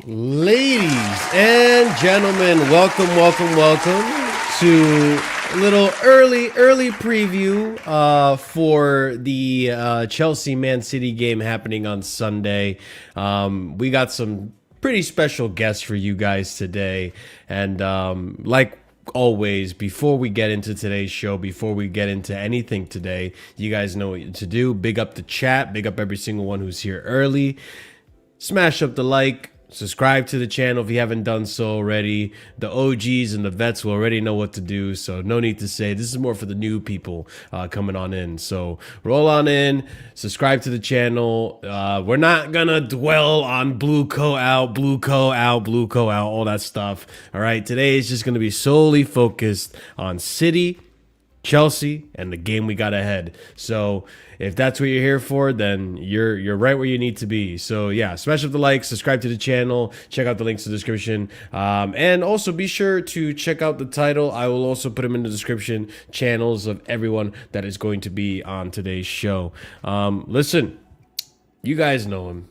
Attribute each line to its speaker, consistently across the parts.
Speaker 1: Ladies and gentlemen, welcome to a little early preview for the Chelsea Man City game happening on Sunday. We got some pretty special guests for you guys today, and like always, before we get into today's show, before we get into anything today, you guys know what to do. Big up the chat, big up every single one who's here early. Smash up the like. Subscribe to the channel if you haven't done so already. The OGs and the vets will already know what to do, so no need to say. This is more for the new people coming on in. So roll on in, subscribe to the channel. We're not gonna dwell on blue co out, all that stuff. All right, today is just gonna be solely focused on City, Chelsea, and the game we got ahead. So if that's what you're here for, then you're right where you need to be. So yeah, smash up the like, subscribe to the channel, check out the links in the description, and also be sure to check out the title. I will also put them in the description, channels of everyone that is going to be on today's show. Listen, you guys know him,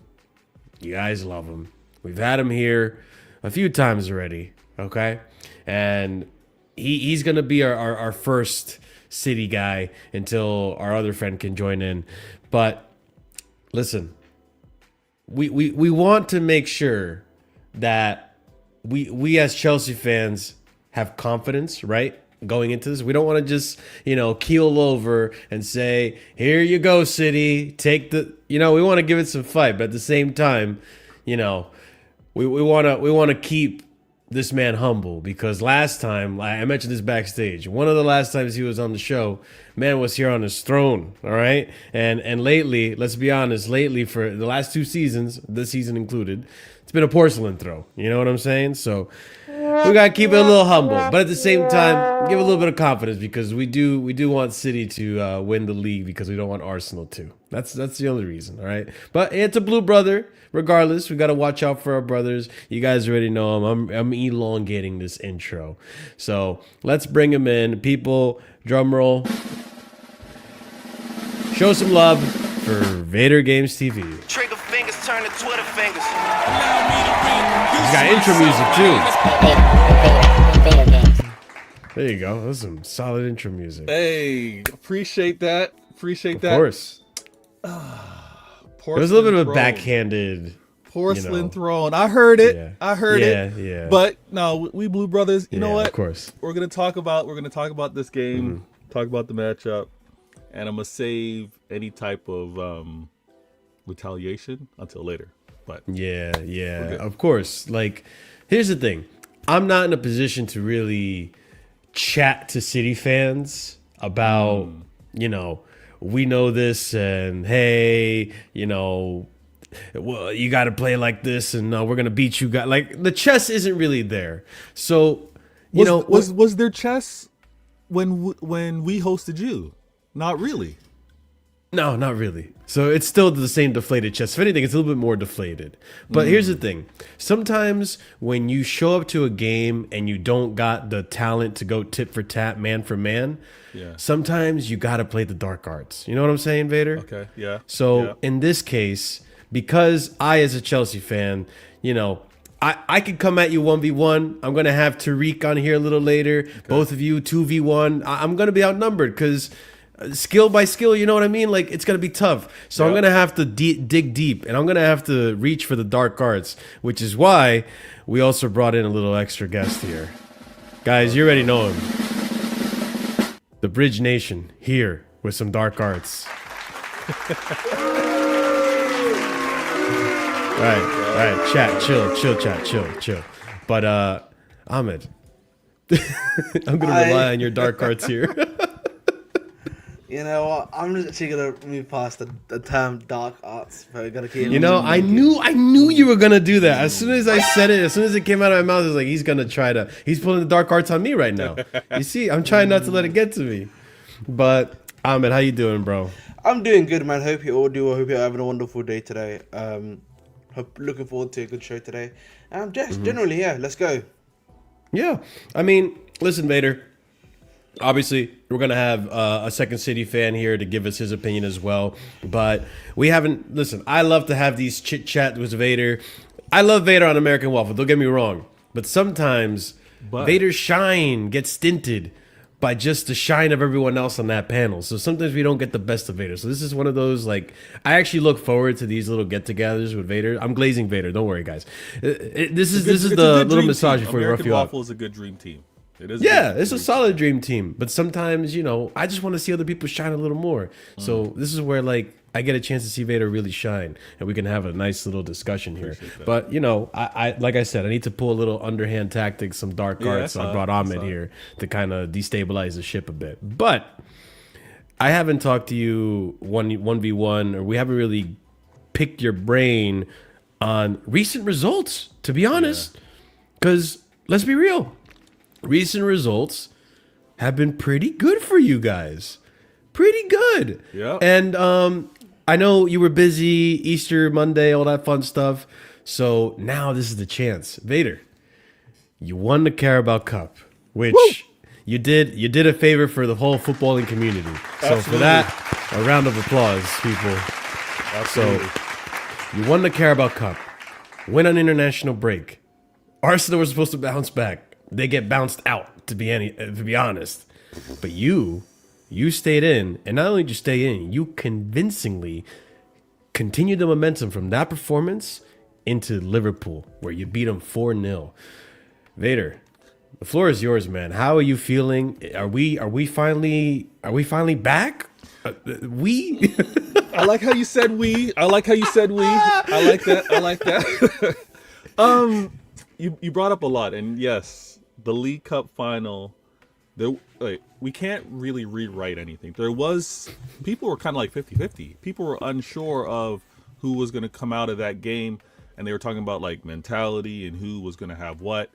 Speaker 1: you guys love him. We've had him here a few times already, okay? And he's gonna be our first City guy until our other friend can join in. But listen, we want to make sure that we as Chelsea fans have confidence, right? Going into this, we don't want to just, keel over and say, here you go, City, take the, we want to give it some fight, but at the same time, we want to keep this man humble, because last time, I mentioned this backstage, one of the last times he was on the show, man was here on his throne, all right? And lately, let's be honest, for the last 2 seasons, this season included, it's been a porcelain throw. You know what I'm saying? So we got to keep it a little humble, but at the same time, give a little bit of confidence, because we do want City to win the league, because we don't want Arsenal to. That's the only reason, all right? But it's a blue brother. Regardless, we got to watch out for our brothers. You guys already know him. I'm elongating this intro. So let's bring him in. People, drum roll. Show some love for Vader Games TV.
Speaker 2: Trigger fingers turn to Twitter fingers.
Speaker 1: He's got intro music too. There you go. That's some solid intro music.
Speaker 3: Hey, appreciate that. Of
Speaker 1: course. It was a little bit of a backhanded
Speaker 3: porcelain throne. I heard it.
Speaker 1: Yeah.
Speaker 3: I heard it.
Speaker 1: Yeah.
Speaker 3: But no, we blue brothers. You know what?
Speaker 1: Of course.
Speaker 3: We're gonna talk about this game. Talk about the matchup, and I'm gonna save any type of retaliation until later. But
Speaker 1: yeah. Of course. Like, here's the thing. I'm not in a position to really chat to City fans about we know this, and hey, well, you got to play like this, and we're gonna beat you guys. Like, the chess isn't really there. So
Speaker 3: was there chess when we hosted you? Not really.
Speaker 1: No, not really. So it's still the same deflated chest. If anything, it's a little bit more deflated. But here's the thing. Sometimes when you show up to a game and you don't got the talent to go tit for tat, man for man, sometimes you got to play the dark arts. You know what I'm saying, Vader?
Speaker 3: Okay, yeah.
Speaker 1: So in this case, because I, as a Chelsea fan, you know, I could come at you 1v1. I'm going to have Tariq on here a little later. Okay. Both of you 2v1. I'm going to be outnumbered because skill by skill, you know what I mean? Like, it's going to be tough. So I'm going to have to dig deep, and I'm going to have to reach for the dark arts, which is why we also brought in a little extra guest here. Guys, you already know him. The Bridge Nation here with some dark arts. All right, chat, chill, chat, chill. But Ahmed, I'm gonna rely on your dark arts here.
Speaker 4: You know what? I'm just actually gonna move past the term dark arts. But we're gonna keep.
Speaker 1: You know, I knew you were gonna do that. As soon as I said it, as soon as it came out of my mouth, I was like, he's pulling the dark arts on me right now. You see, I'm trying not to let it get to me. But Ahmed, how you doing, bro?
Speaker 4: I'm doing good, man. Hope you all do. I hope you're having a wonderful day today. Looking forward to a good show today. Just generally, let's go. Yeah,
Speaker 1: I mean, listen, Vader. Obviously, we're going to have a Second City fan here to give us his opinion as well. But we haven't... Listen, I love to have these chit-chat with Vader. I love Vader on American Waffle, don't get me wrong. But sometimes Vader's shine gets stinted by just the shine of everyone else on that panel. So sometimes we don't get the best of Vader. So this is one of those, like... I actually look forward to these little get-togethers with Vader. I'm glazing Vader, don't worry, guys. This is the little massage before we rough you up.
Speaker 3: American Waffle is a good dream team.
Speaker 1: It's a solid dream team, but sometimes, you know, I just want to see other people shine a little more. So this is where, like, I get a chance to see Vader really shine, and we can have a nice little discussion here. But, you know, I like I said, I need to pull a little underhand tactics, some dark arts. So I brought Ahmed here to kind of destabilize the ship a bit. But I haven't talked to you 1v1, or we haven't really picked your brain on recent results, to be honest. Because, let's be real. Recent results have been pretty good for you guys. Pretty good.
Speaker 3: Yeah.
Speaker 1: And I know you were busy, Easter Monday, all that fun stuff. So now this is the chance. Vader, you won the Carabao Cup, which you did a favor for the whole footballing community. So for that, a round of applause, people.
Speaker 3: Absolutely.
Speaker 1: So you won the Carabao Cup, went on international break. Arsenal was supposed to bounce back. They get bounced out, to be honest. But you stayed in, and not only did you stay in, you convincingly continued the momentum from that performance into Liverpool, where you beat them 4-0. Vader, the floor is yours, man. How are you feeling? Are we finally back?
Speaker 3: I like how you said we. I like that. You brought up a lot, and yes, the League Cup final. We can't really rewrite anything. People were kind of like 50-50. People were unsure of who was going to come out of that game, and they were talking about like mentality and who was going to have what.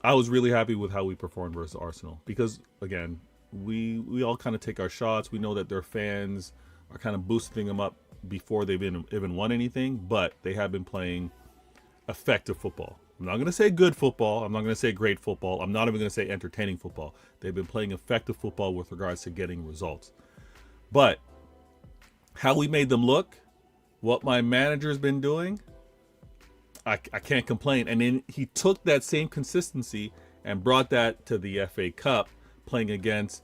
Speaker 3: I was really happy with how we performed versus Arsenal because, again, we all kind of take our shots. We know that their fans are kind of boosting them up before they've even won anything, but they have been playing effective football. I'm not going to say good football. I'm not going to say great football. I'm not even going to say entertaining football. They've been playing effective football with regards to getting results. But how we made them look, what my manager's been doing, I can't complain. And then he took that same consistency and brought that to the FA Cup, playing against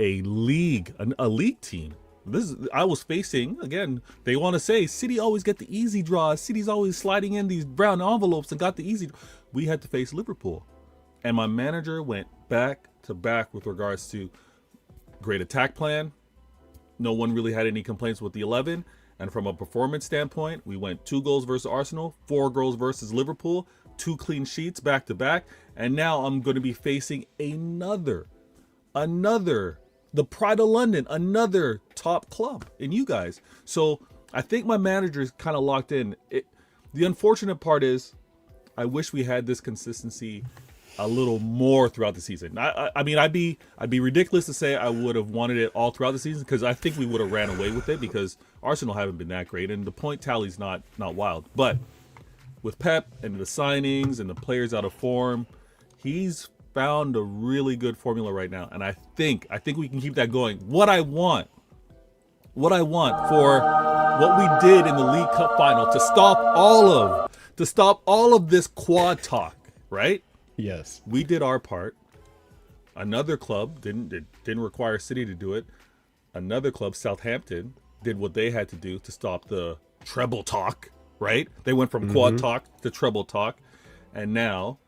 Speaker 3: a league team. I was facing, again, they want to say City always get the easy draws. City's always sliding in these brown envelopes and got the easy. We had to face Liverpool. And my manager went back to back with regards to great attack plan. No one really had any complaints with the 11. And from a performance standpoint, we went 2 goals versus Arsenal, 4 goals versus Liverpool, 2 clean sheets back to back. And now I'm going to be facing another, the Pride of London, another top club in you guys. So I think my manager is kind of locked in. The unfortunate part is I wish we had this consistency a little more throughout the season. I mean, I'd be ridiculous to say I would have wanted it all throughout the season, because I think we would have ran away with it, because Arsenal haven't been that great and the point tally's not wild. But with Pep and the signings and the players out of form, he's found a really good formula right now, and I think we can keep that going. What I want for what we did in the League Cup final to stop all of this quad talk, right?
Speaker 1: Yes.
Speaker 3: We did our part. Another club didn't require City to do it. Another club, Southampton, did what they had to do to stop the treble talk, right? They went from quad talk to treble talk, and now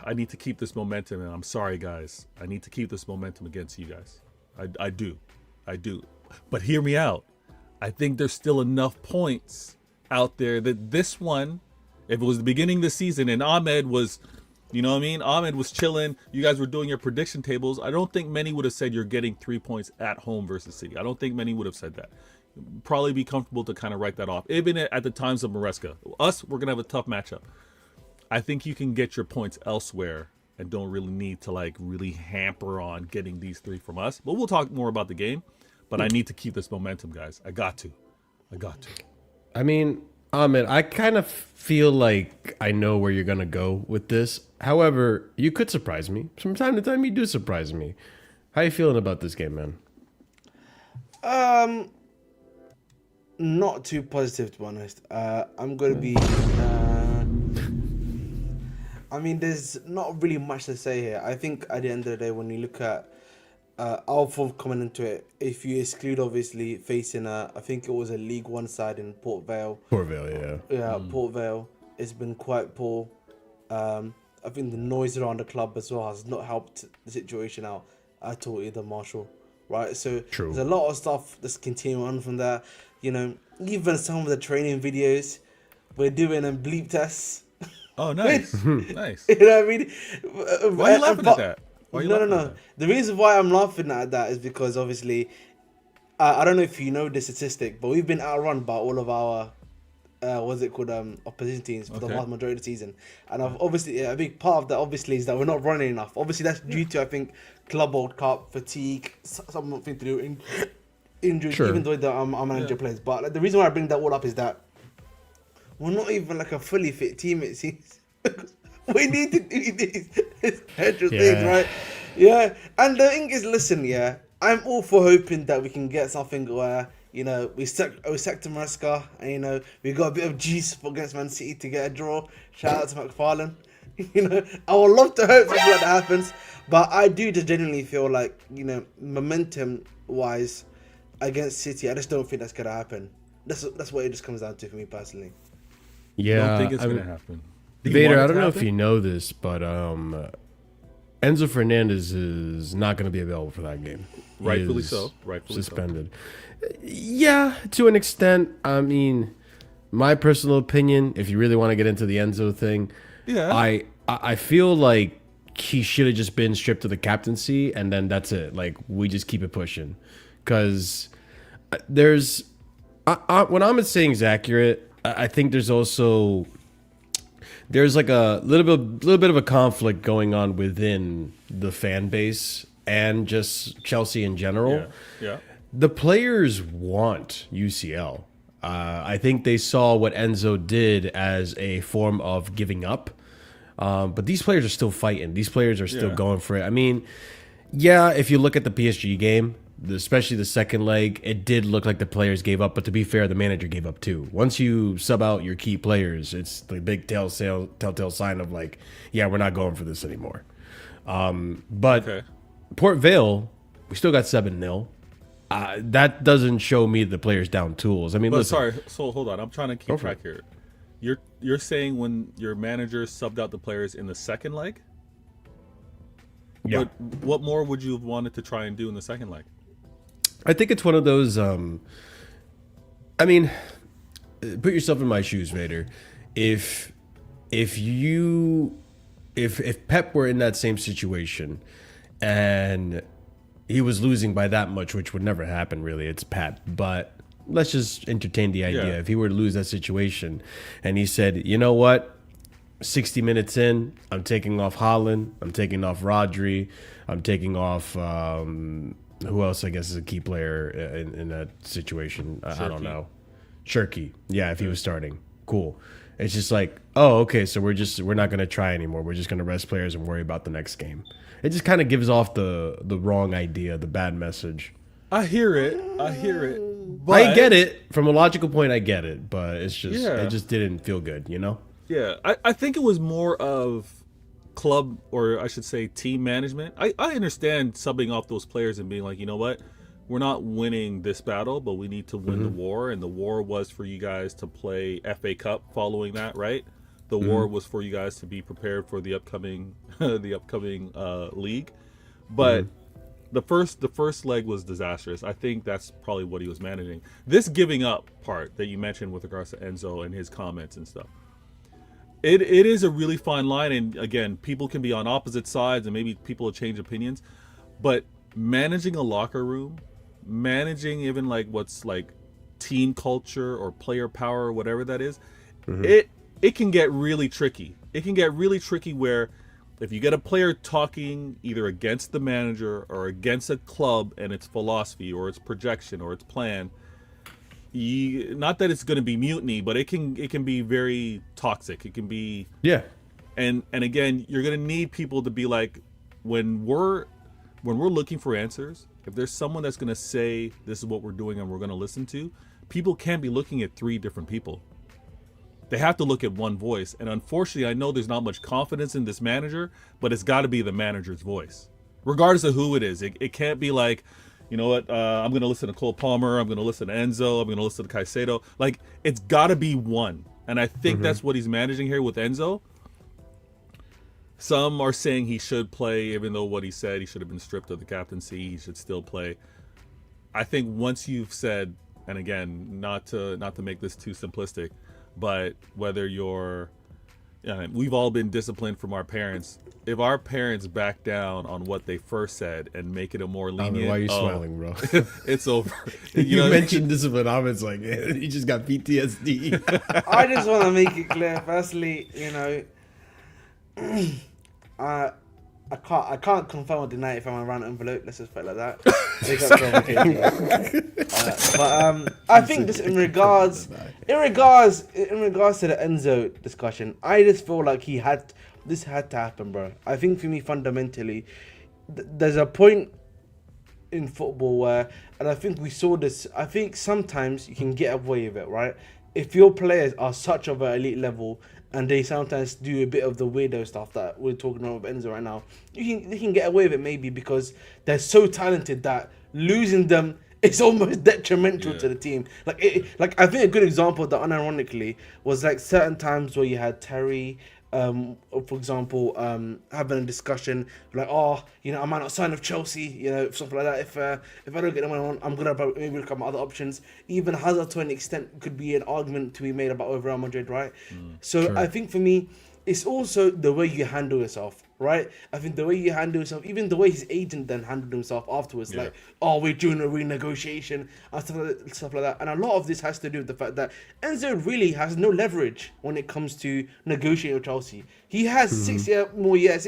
Speaker 3: I need to keep this momentum, and I'm sorry, guys. I need to keep this momentum against you guys. I do. But hear me out. I think there's still enough points out there that this one, if it was the beginning of the season and Ahmed was, you know what I mean? Ahmed was chilling. You guys were doing your prediction tables. I don't think many would have said you're getting 3 points at home versus City. I don't think many would have said that. Probably be comfortable to kind of write that off. Even at the times of Maresca. Us, we're going to have a tough matchup. I think you can get your points elsewhere and don't really need to like really hamper on getting these 3 from us. But we'll talk more about the game. But I need to keep this momentum, guys. I got to.
Speaker 1: I mean, Ahmed, I kind of feel like I know where you're going to go with this. However, you could surprise me. From time to time, you do surprise me. How you feeling about this game, man?
Speaker 4: Not too positive, to be honest. I'm going to be... I mean, there's not really much to say here. I think at the end of the day, when you look at Alpha coming into it, if you exclude obviously facing I think it was a League One side in Port Vale.
Speaker 1: Port Vale, yeah.
Speaker 4: Port Vale. It's been quite poor. I think the noise around the club as well has not helped the situation out at all either, Marshall. Right? So
Speaker 1: True.
Speaker 4: There's a lot of stuff that's continuing on from there. You know, even some of the training videos we're doing and bleep tests.
Speaker 3: Oh, nice. Nice.
Speaker 4: You know what I mean?
Speaker 3: Why are you laughing at that?
Speaker 4: No. The reason why I'm laughing at that is because obviously, I don't know if you know the statistic, but we've been outrun by all of our, what's it called, opposition teams for the vast majority of the season. And obviously, a big part of that obviously is that we're not running enough. Obviously, that's due to, I think, Club World Cup, fatigue, something to do in injuries,
Speaker 1: Sure.
Speaker 4: even though our manager plays. But like, the reason why I bring that all up is that we're not even like a fully fit team, it seems. We need to do these extra things, right? Yeah. And the thing is, listen, yeah, I'm all for hoping that we can get something where, you know, we sacked Maresca and, you know, we got a bit of juice against Man City to get a draw. Shout out to McFarlane. You know, I would love to hope something like that happens. But I do just genuinely feel like, you know, momentum-wise against City, I just don't think that's going to happen. That's what it just comes down to for me personally.
Speaker 1: Yeah.
Speaker 3: I don't think it's going to happen.
Speaker 1: Vader, I don't know if you know this, but Enzo Fernandez is not going to be available for that game.
Speaker 3: Rightfully so.
Speaker 1: Suspended. Yeah, to an extent. I mean, my personal opinion, if you really want to get into the Enzo thing, I feel like he should have just been stripped of the captaincy, and then that's it. Like, we just keep it pushing. Because there's... when I'm saying is accurate, I think there's also... There's like a little bit of a conflict going on within the fan base and just Chelsea in general.
Speaker 3: Yeah.
Speaker 1: The players want UCL. I think they saw what Enzo did as a form of giving up. But these players are still fighting. These players are still going for it. I mean, yeah, if you look at the PSG game, especially the second leg, it did look like the players gave up. But to be fair, the manager gave up too. Once you sub out your key players, it's the big telltale sign of like, yeah, we're not going for this anymore. But Port Vale, we still got 7-0. That doesn't show me the players down tools. I mean, listen.
Speaker 3: Sorry, so hold on. I'm trying to keep track here. You're saying when your manager subbed out the players in the second leg?
Speaker 1: Yeah.
Speaker 3: But what more would you have wanted to try and do in the second leg?
Speaker 1: I think it's one of those. I mean, put yourself in my shoes, Vader. If Pep were in that same situation and he was losing by that much, which would never happen, really, it's Pep. But let's just entertain the idea. If he were to lose that situation and he said, you know what, 60 minutes in, I'm taking off Holland. I'm taking off Rodri. I'm taking off who else? I guess is a key player in that situation. I don't know. Shirky. Yeah, if he was starting, cool. It's just like, oh, okay, so we're not gonna try anymore. We're just gonna rest players and worry about the next game. It just kind of gives off the wrong idea, the bad message.
Speaker 3: I hear it. But
Speaker 1: I get it from a logical point. I get it, but it's just it just didn't feel good, you know.
Speaker 3: Yeah, I think it was more of club, or I should say team management. I understand subbing off those players and being like, you know what, we're not winning this battle, but we need to win the war, and the war was for you guys to play FA Cup following that, right? The war was for you guys to be prepared for the upcoming league. But the first leg was disastrous. I think that's probably what he was managing. This giving up part that you mentioned with regards to Enzo and his comments and stuff. It is a really fine line, and again, people can be on opposite sides, and maybe people will change opinions. But managing a locker room, managing even like what's like team culture or player power or whatever that is, it can get really tricky. It can get really tricky where if you get a player talking either against the manager or against a club and its philosophy or its projection or its plan, not that it's going to be mutiny, but it can be very toxic. It can be and again, you're going to need people to be like, when we're looking for answers, if there's someone that's going to say this is what we're doing and we're going to listen to, people can't be looking at 3 different people. They have to look at one voice, and unfortunately, I know there's not much confidence in this manager, but it's got to be the manager's voice, regardless of who it is. It can't be like, you know what, I'm going to listen to Cole Palmer, I'm going to listen to Enzo, I'm going to listen to Caicedo. Like, it's got to be one. And I think that's what he's managing here with Enzo. Some are saying he should play, even though what he said, he should have been stripped of the captaincy, he should still play. I think once you've said, and again, not to make this too simplistic, but whether you're, we've all been disciplined from our parents. If our parents back down on what they first said and make it a more lenient,
Speaker 1: why are you smiling, bro?
Speaker 3: It's over.
Speaker 1: You mentioned discipline. I was like, you just got PTSD.
Speaker 4: I just want to make it clear. Firstly, I can't confirm or deny if I'm a round envelope. Let's just put it like that. But I think just in regards to the Enzo discussion, I just feel like this had to happen, bro. I think for me, fundamentally, there's a point in football where, and I think we saw this, I think sometimes you can get away with it, right? If your players are such of an elite level and they sometimes do a bit of the weirdo stuff that we're talking about with Enzo right now, they can get away with it maybe because they're so talented that losing them is almost detrimental to the team. Like I think a good example of that, unironically, was like certain times where you had Terry, for example, having a discussion like, I might not sign with Chelsea, something like that. If I don't get them on, I'm gonna maybe look at my other options. Even Hazard, to an extent, could be an argument to be made about over Real Madrid, right? Sure. I think for me, it's also the way you handle yourself, right? I think the way you handle yourself, even the way his agent then handled himself afterwards, like, we're doing a renegotiation and stuff like that. And a lot of this has to do with the fact that Enzo really has no leverage when it comes to negotiating with Chelsea. He has 6 more years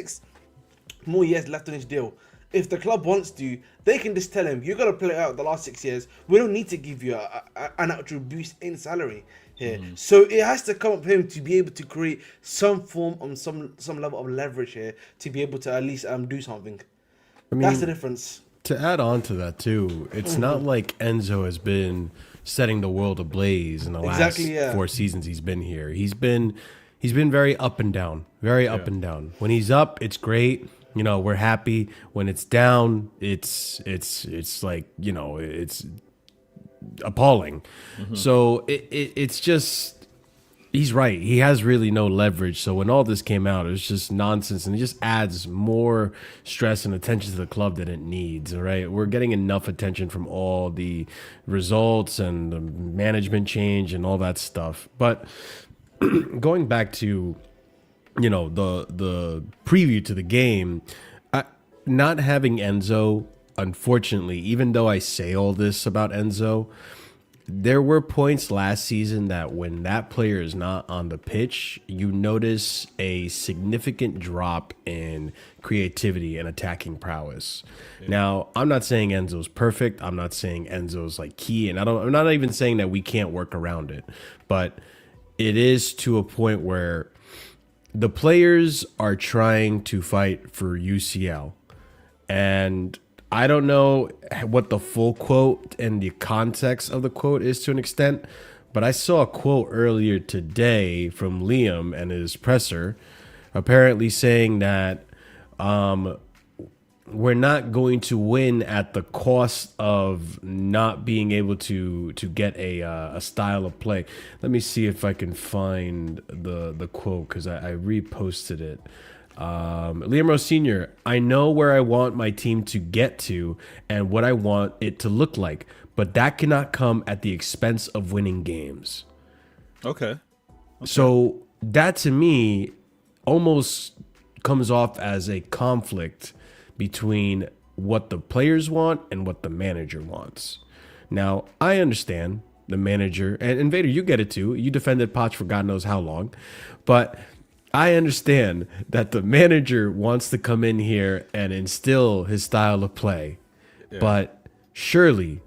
Speaker 4: left on his deal. If the club wants to, they can just tell him, you're going to play out the last 6 years. We don't need to give you an actual boost in salary here. So it has to come up with him to be able to create some form of some level of leverage here to be able to at least do something. That's the difference.
Speaker 1: To add on to that too, it's not like Enzo has been setting the world ablaze in the last 4 seasons he's been here. He's been very up and down, up and down. When he's up, it's great. We're happy. When it's down, it's like, it's appalling. So it's just, he's right. He has really no leverage. So when all this came out, it was just nonsense, and it just adds more stress and attention to the club than it needs. All right, we're getting enough attention from all the results and the management change and all that stuff. But going back to the preview to the game, not having Enzo, unfortunately, even though I say all this about Enzo, there were points last season that when that player is not on the pitch, you notice a significant drop in creativity and attacking prowess. Now, I'm not saying Enzo's perfect. I'm not saying Enzo's like key, and I'm not even saying that we can't work around it. But it is to a point where the players are trying to fight for UCL, and I don't know what the full quote and the context of the quote is to an extent, but I saw a quote earlier today from Liam and his presser, apparently saying that we're not going to win at the cost of not being able to get a style of play. Let me see if I can find the quote, because I reposted it. Liam Rose Sr., I know where I want my team to get to and what I want it to look like, but that cannot come at the expense of winning games.
Speaker 3: Okay.
Speaker 1: So that to me almost comes off as a conflict between what the players want and what the manager wants. Now, I understand the manager, and Vader, you get it too. You defended Poch for God knows how long, but I understand that the manager wants to come in here and instill his style of play, but surely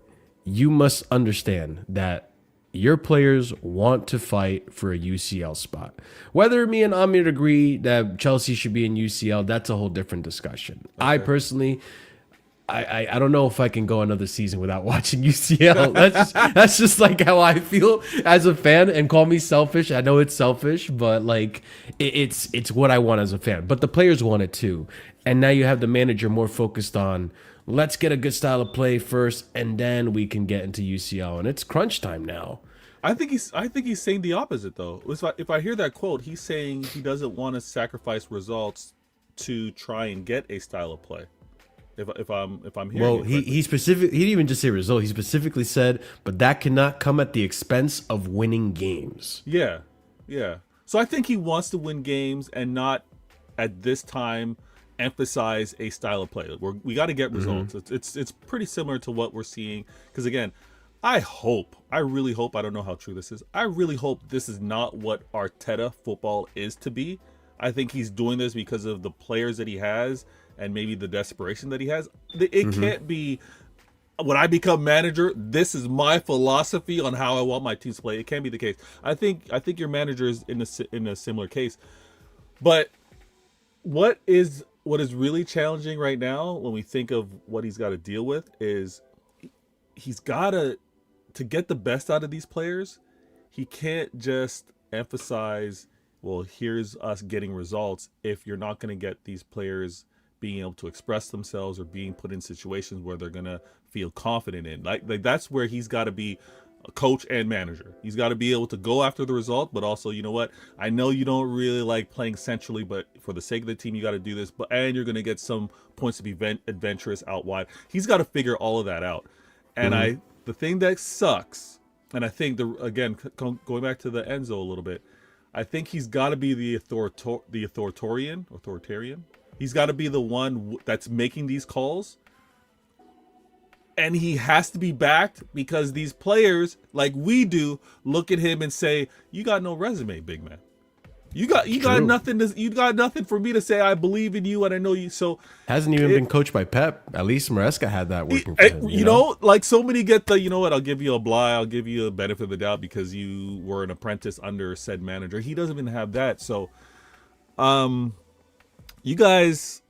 Speaker 1: you must understand that your players want to fight for a UCL spot. Whether me and Amir agree that Chelsea should be in UCL, that's a whole different discussion. Okay. I personally, I don't know if I can go another season without watching UCL. That's just like how I feel as a fan. And call me selfish. I know it's selfish, but like it's what I want as a fan. But the players want it too. And now you have the manager more focused on let's get a good style of play first, and then we can get into UCL. And it's crunch time now.
Speaker 3: I think he's saying the opposite though. If I hear that quote, he's saying he doesn't want to sacrifice results to try and get a style of play. If I'm hearing
Speaker 1: well, he didn't even just say result. He specifically said, but that cannot come at the expense of winning games.
Speaker 3: Yeah. So I think he wants to win games and not at this time emphasize a style of play. We got to get results. It's pretty similar to what we're seeing. Because again, I really hope, I don't know how true this is, I really hope this is not what Arteta football is to be. I think he's doing this because of the players that he has and maybe the desperation that he has. It can't be, when I become manager, this is my philosophy on how I want my team to play. It can't be the case. I think your manager is in a similar case. But what is really challenging right now when we think of what he's got to deal with is he's got to get the best out of these players. He can't just emphasize, well, here's us getting results if you're not going to get these players being able to express themselves or being put in situations where they're going to feel confident in. Like that's where he's got to be a coach and manager. He's got to be able to go after the result, but also, you know what? I know you don't really like playing centrally, but for the sake of the team, you got to do this. And you're going to get some points to be adventurous out wide. He's got to figure all of that out. And the thing that sucks, and I think going back to the Enzo a little bit, I think he's got to be the authoritarian. He's got to be the one that's making these calls. And he has to be backed because these players, like we do, look at him and say, "You got no resume, big man. You got nothing. You got nothing for me to say. I believe in you, and I know you." So
Speaker 1: hasn't even been coached by Pep. At least Maresca had that working for him.
Speaker 3: You know, like so many get the, you know what? I'll give you a bly. I'll give you a benefit of the doubt because you were an apprentice under said manager. He doesn't even have that. So, you guys,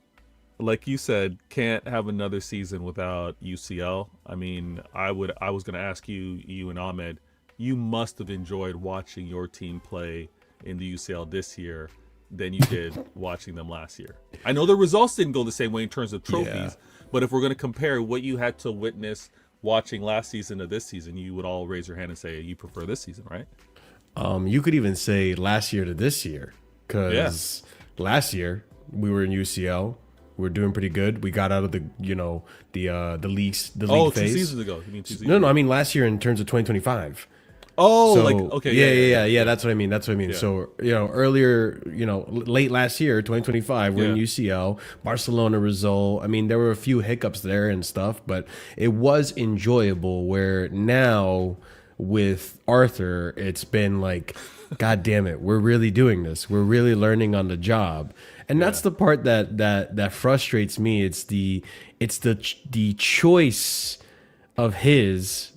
Speaker 3: like you said, can't have another season without UCL. I mean, I was going to ask you and Ahmed, you must have enjoyed watching your team play in the UCL this year than you did watching them last year. I know the results didn't go the same way in terms of trophies, but if we're going to compare what you had to witness watching last season to this season, you would all raise your hand and say you prefer this season, right?
Speaker 1: You could even say last year to this year, because last year we were in UCL. We were doing pretty good. We got out of the league phase.
Speaker 3: 2 seasons ago. You mean 2 seasons?
Speaker 1: No, I mean last year in terms of 2025.
Speaker 3: Oh,
Speaker 1: so,
Speaker 3: like okay,
Speaker 1: yeah. That's what I mean. Yeah. So earlier, late last year, 2025, we're in UCL, Barcelona result. I mean, there were a few hiccups there and stuff, but it was enjoyable. Where now with Arthur, it's been like, God damn it, we're really doing this. We're really learning on the job. And that's the part that frustrates me. It's the choice of his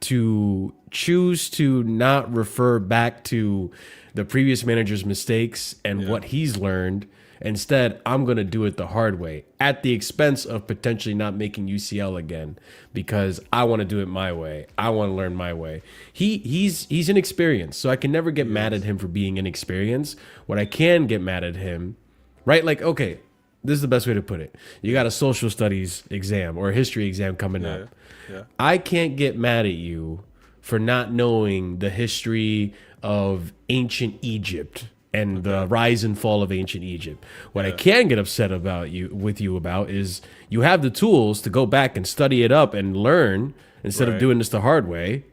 Speaker 1: to choose to not refer back to the previous manager's mistakes and what he's learned. Instead, I'm going to do it the hard way at the expense of potentially not making UCL again because I want to do it my way. I want to learn my way. He's inexperienced, so I can never get mad at him for being inexperienced. What I can get mad at him, right? Like, okay, this is the best way to put it. You got a social studies exam or a history exam coming up.
Speaker 3: Yeah.
Speaker 1: I can't get mad at you for not knowing the history of ancient Egypt and the rise and fall of ancient Egypt. What I can get upset about you about is you have the tools to go back and study it up and learn instead of doing this the hard way,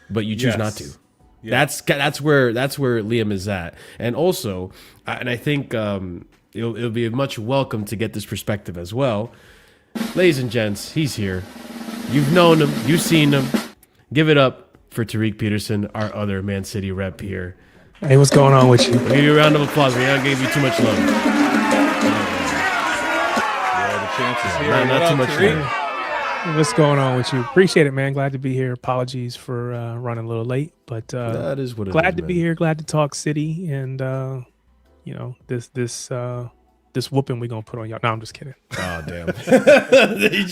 Speaker 1: but you choose not to. Yeah. That's where Liam is at. And also, and I think it'll be much welcome to get this perspective as well. Ladies and gents, he's here. You've known him. You've seen him. Give it up for Tarikpeterson, our other Man City rep here.
Speaker 5: Hey, what's going on with you?
Speaker 1: We'll give you a round of applause. We don't give you too much love.
Speaker 3: Yeah, the chance is here.
Speaker 1: Not too much love.
Speaker 5: What's going on with you? Appreciate it, man. Glad to be here. Apologies for running a little late, but
Speaker 1: that is what it
Speaker 5: glad
Speaker 1: is,
Speaker 5: to be here. Glad to talk City and this whooping we gonna put on y'all. No, I'm just kidding.
Speaker 1: Oh damn!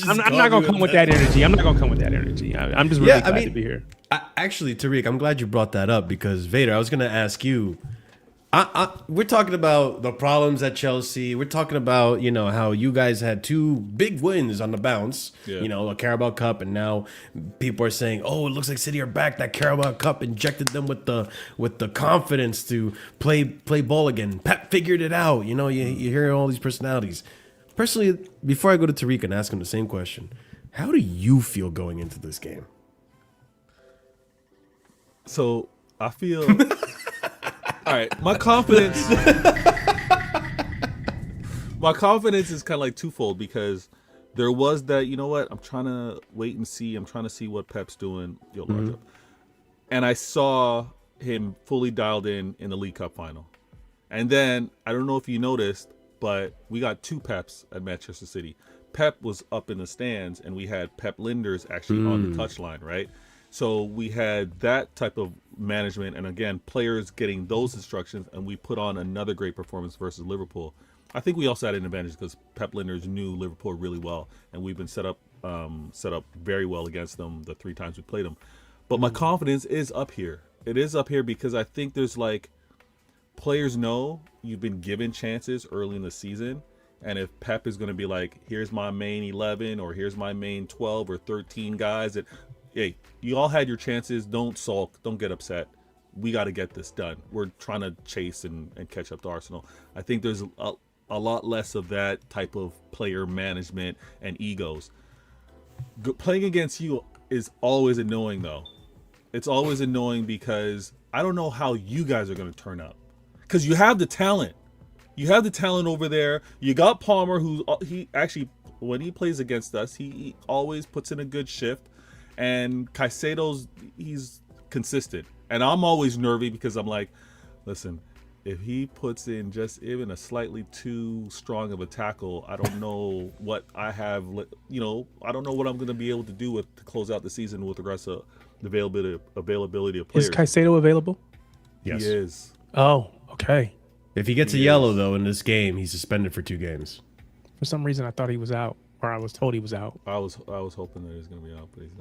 Speaker 5: I'm not gonna come with that energy. I'm just really glad to be here.
Speaker 1: Actually, Tariq, I'm glad you brought that up because Vader, I was gonna ask you. We're talking about the problems at Chelsea. We're talking about how you guys had two big wins on the bounce.
Speaker 3: Yeah.
Speaker 1: A Carabao Cup, and now people are saying, "Oh, it looks like City are back." That Carabao Cup injected them with the confidence to play ball again. Pep figured it out. You hear all these personalities. Personally, before I go to Tariq and ask him the same question, how do you feel going into this game?
Speaker 3: So I feel. All right, my confidence is kind of like twofold because there was that, I'm trying to wait and see. I'm trying to see what Pep's doing. And I saw him fully dialed in the League Cup final. And then, I don't know if you noticed, but we got two Peps at Manchester City. Pep was up in the stands, and we had Pep Linders actually on the touchline, right? So we had that type of management, and again, players getting those instructions, and we put on another great performance versus Liverpool. I think we also had an advantage because Pep Linders knew Liverpool really well, and we've been set up very well against them the 3 times we played them. But my confidence is up here. It is up here because I think there's players know you've been given chances early in the season, and if Pep is going to be like, here's my main 11 or here's my main 12 or 13 guys that, hey, you all had your chances. Don't sulk. Don't get upset. We got to get this done. We're trying to chase and catch up to Arsenal. I think there's a lot less of that type of player management and egos. Playing against you is always annoying, though. It's always annoying because I don't know how you guys are going to turn up. Because you have the talent. You have the talent over there. You got Palmer, who he actually, when he plays against us, he always puts in a good shift. And Caicedo's, he's consistent. And I'm always nervy because I'm like, listen, if he puts in just even a slightly too strong of a tackle, I don't know what I have, I don't know what I'm going to be able to do to close out the season with regards to the availability of players.
Speaker 5: Is Caicedo available?
Speaker 1: Yes.
Speaker 3: He is.
Speaker 5: Oh, okay.
Speaker 1: If he gets a yellow, though, in this game, he's suspended for 2 games.
Speaker 5: For some reason, I thought he was out. Or I was told he was out.
Speaker 3: I was hoping that he was going to be out, but he's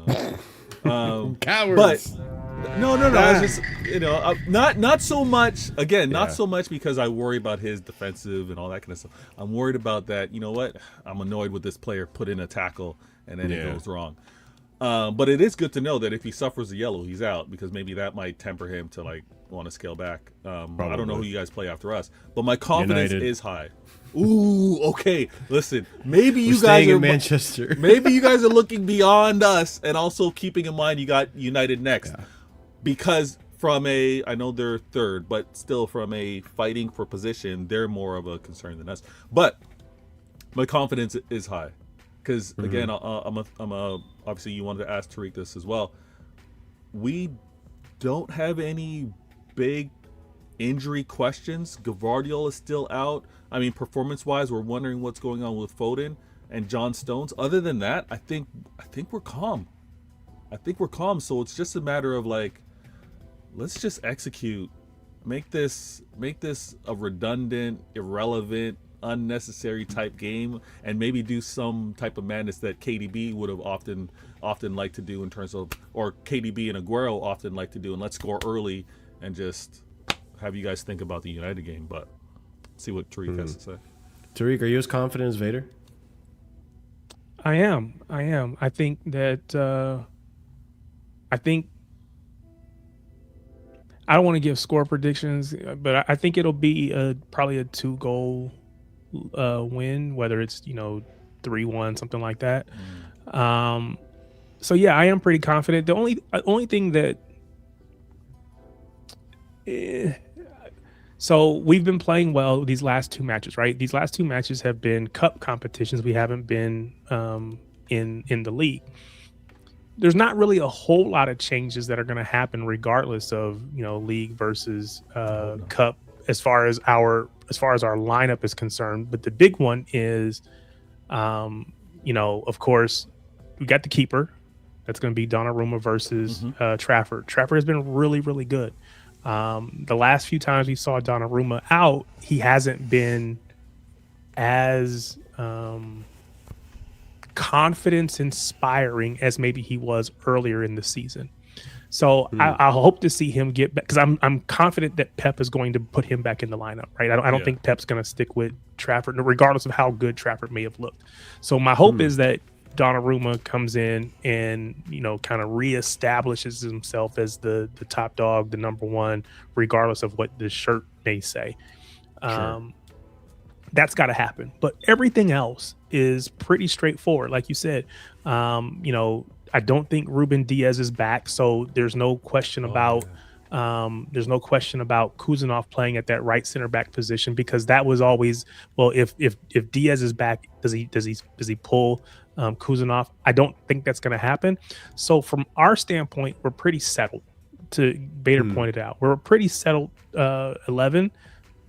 Speaker 3: not.
Speaker 1: Cowards.
Speaker 3: But no. I was just not so much. Again, not so much because I worry about his defensive and all that kind of stuff. I'm worried about that. You know what? I'm annoyed with this player put in a tackle and then it goes wrong. But it is good to know that if he suffers a yellow, he's out because maybe that might temper him to want to scale back. I don't know who you guys play after us, but my confidence is high. Ooh, okay. Listen, maybe you guys are
Speaker 1: in Manchester.
Speaker 3: Maybe you guys are looking beyond us and also keeping in mind you got United next. Yeah. Because I know they're third, but still from a fighting for position, they're more of a concern than us. But my confidence is high. Because again, I'm obviously you wanted to ask Tariq this as well. we don't have any big injury questions. Gavardiol is still out. I mean, performance-wise, we're wondering what's going on with Foden and John Stones. Other than that, I think we're calm. So it's just a matter of like, let's just execute. Make this a redundant, irrelevant, unnecessary type game, and maybe do some type of madness that KDB would have often liked to do in terms of, or KDB and Aguero often like to do, and let's score early and just have you guys think about the United game. But see what Tariq has to say.
Speaker 1: Tariq, are you as confident as Vader?
Speaker 5: I am. I think that I don't want to give score predictions, but I think it'll be probably a 2-goal win, whether it's 3-1, something like that. So yeah, I am pretty confident. The only thing that so we've been playing well these last 2 matches, right? These last 2 matches have been cup competitions. We haven't been in the league. There's not really a whole lot of changes that are going to happen regardless of league versus cup as far as our lineup is concerned. But the big one is of course we got the keeper. That's going to be Donnarumma versus Trafford. Trafford has been really, really good. The last few times we saw Donnarumma out, he hasn't been as confidence inspiring as maybe he was earlier in the season. So I hope to see him get back, because I'm confident that Pep is going to put him back in the lineup, right? I don't think Pep's going to stick with Trafford, regardless of how good Trafford may have looked. So my hope is that Donnarumma comes in and kind of reestablishes himself as the top dog, the number one, regardless of what the shirt may say. Sure. That's got to happen. But everything else is pretty straightforward. Like you said, I don't think Ruben Diaz is back, so there's no question about Kuzanov playing at that right center back position, because that was always, well, if Diaz is back, does he pull Kuzanov? I don't think that's going to happen. So from our standpoint, we're pretty settled. To Bader pointed out, we're a pretty settled 11.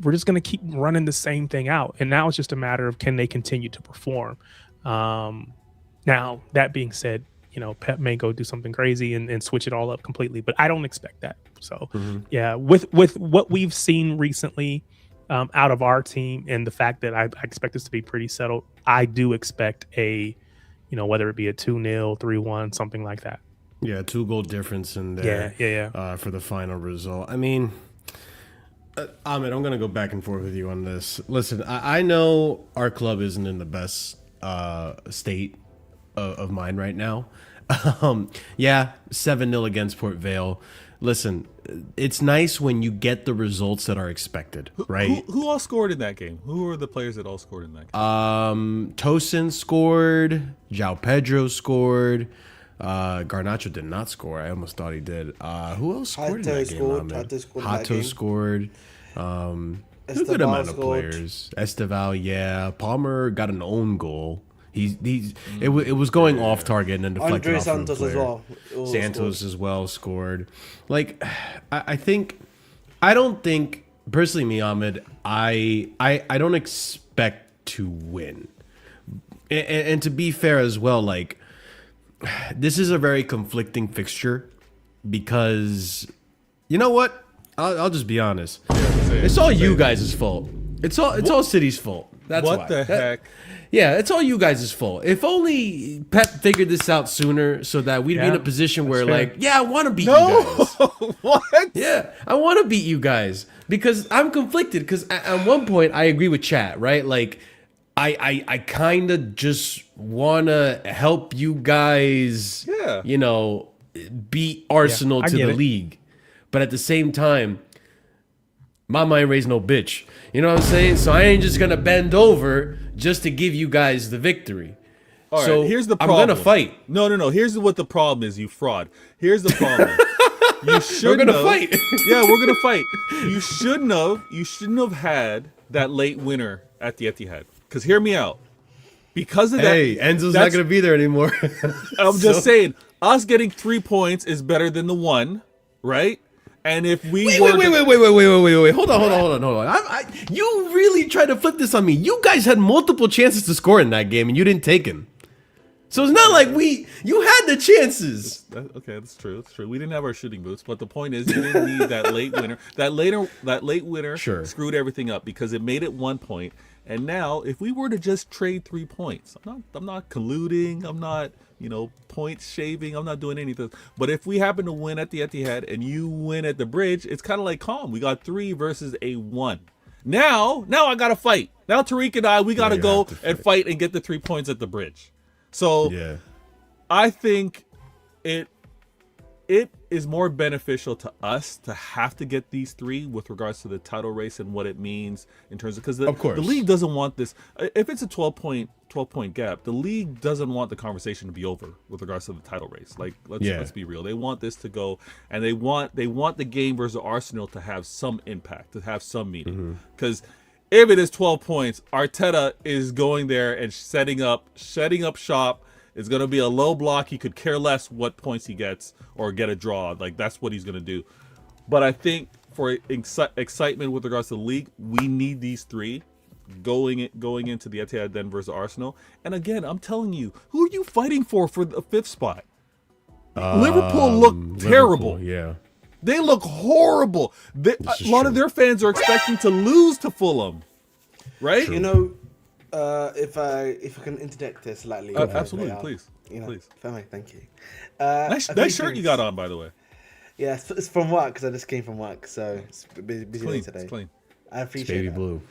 Speaker 5: We're just going to keep running the same thing out. And now it's just a matter of, can they continue to perform? Now, that being said, Pep may go do something crazy and switch it all up completely, but I don't expect that. So, yeah, with what we've seen recently out of our team and the fact that I expect this to be pretty settled, I do expect a, whether it be a 2-0, 3-1, something like that.
Speaker 1: Yeah, 2-goal difference in there.
Speaker 5: Yeah.
Speaker 1: For the final result. I mean, Ahmed, I'm going to go back and forth with you on this. Listen, I know our club isn't in the best state of mind right now. 7-0 against Port Vale. Listen, it's nice when you get the results that are expected, right?
Speaker 3: Who all scored in that game? Who were the players that all scored in that game?
Speaker 1: Tosin scored. João Pedro scored. Garnacho did not score. I almost thought he did. Who else scored in that game? Hato scored. A good amount of players. Esteval, yeah. Palmer got an own goal. It was going off target and then deflected
Speaker 4: Andre
Speaker 1: off
Speaker 4: Santos
Speaker 1: the
Speaker 4: as well.
Speaker 1: Santos as well scored. Like, I don't think personally, me, Ahmed, I don't expect to win. And to be fair as well, like, this is a very conflicting fixture because, you know what? I'll just be honest. It's all you guys' fault. It's all City's fault. That's
Speaker 3: what
Speaker 1: why.
Speaker 3: The heck?
Speaker 1: Yeah, it's all you guys' fault. If only Pep figured this out sooner, so that we'd be in a position where, like, I want to beat you guys.
Speaker 3: What?
Speaker 1: Yeah, I want to beat you guys because I'm conflicted. Because at one point, I agree with Chat, right? Like, I kind of just want to help you guys, beat Arsenal to the league. But at the same time, Mama ain't raised no bitch. You know what I'm saying? So I ain't just going to bend over just to give you guys the victory.
Speaker 3: All right,
Speaker 1: so
Speaker 3: here's the problem.
Speaker 1: I'm going to fight.
Speaker 3: No. Here's what the problem is, you fraud. Here's the problem.
Speaker 1: We're going to fight.
Speaker 3: Yeah, we're going to fight. You shouldn't have had that late winner at the Etihad. Because hear me out. because of
Speaker 1: Hey,
Speaker 3: that,
Speaker 1: Enzo's not going to be there anymore.
Speaker 3: I'm just saying, us getting 3 points is better than the 1, right? And if we
Speaker 1: Wait,
Speaker 3: were
Speaker 1: wait. Hold on. You really tried to flip this on me. You guys had multiple chances to score in that game, and you didn't take them. So it's not like you had the chances.
Speaker 3: Okay, that's true. That's true. We didn't have our shooting boots, but the point is, you didn't need that late winner. That late winner screwed everything up because it made it 1 point. And now, if we were to just trade 3 points, I'm not colluding. I'm not, points shaving. I'm not doing anything. But if we happen to win at the Etihad and you win at the Bridge, it's kind of like calm. We got 3 versus a 1. Now I got to fight. Now Tariq and I, we got to go and fight and get the 3 points at the Bridge. So I think it is more beneficial to us to have to get these 3 with regards to the title race and what it means in terms of, because the league doesn't want this. If it's a 12 point gap, the league doesn't want the conversation to be over with regards to the title race. Like let's be real. They want this to go, and they want the game versus Arsenal to have some impact, to have some meaning. Because if it is 12 points, Arteta is going there and setting up shop. It's going to be a low block. He could care less what points he gets or get a draw. Like, that's what he's going to do. But I think for excitement with regards to the league, we need these 3 going into the Etihad then versus Arsenal. And again, I'm telling you, who are you fighting for the 5th spot? Liverpool look terrible. They look horrible. A lot of their fans are expecting to lose to Fulham, right?
Speaker 4: True. If I can interject this slightly.
Speaker 3: Absolutely, please. Please.
Speaker 4: Thank you.
Speaker 3: Nice shirt you got on, by the way.
Speaker 4: Yeah, it's from work because I just came from work, so it's busy day today.
Speaker 3: It's clean.
Speaker 4: I appreciate
Speaker 1: baby blue.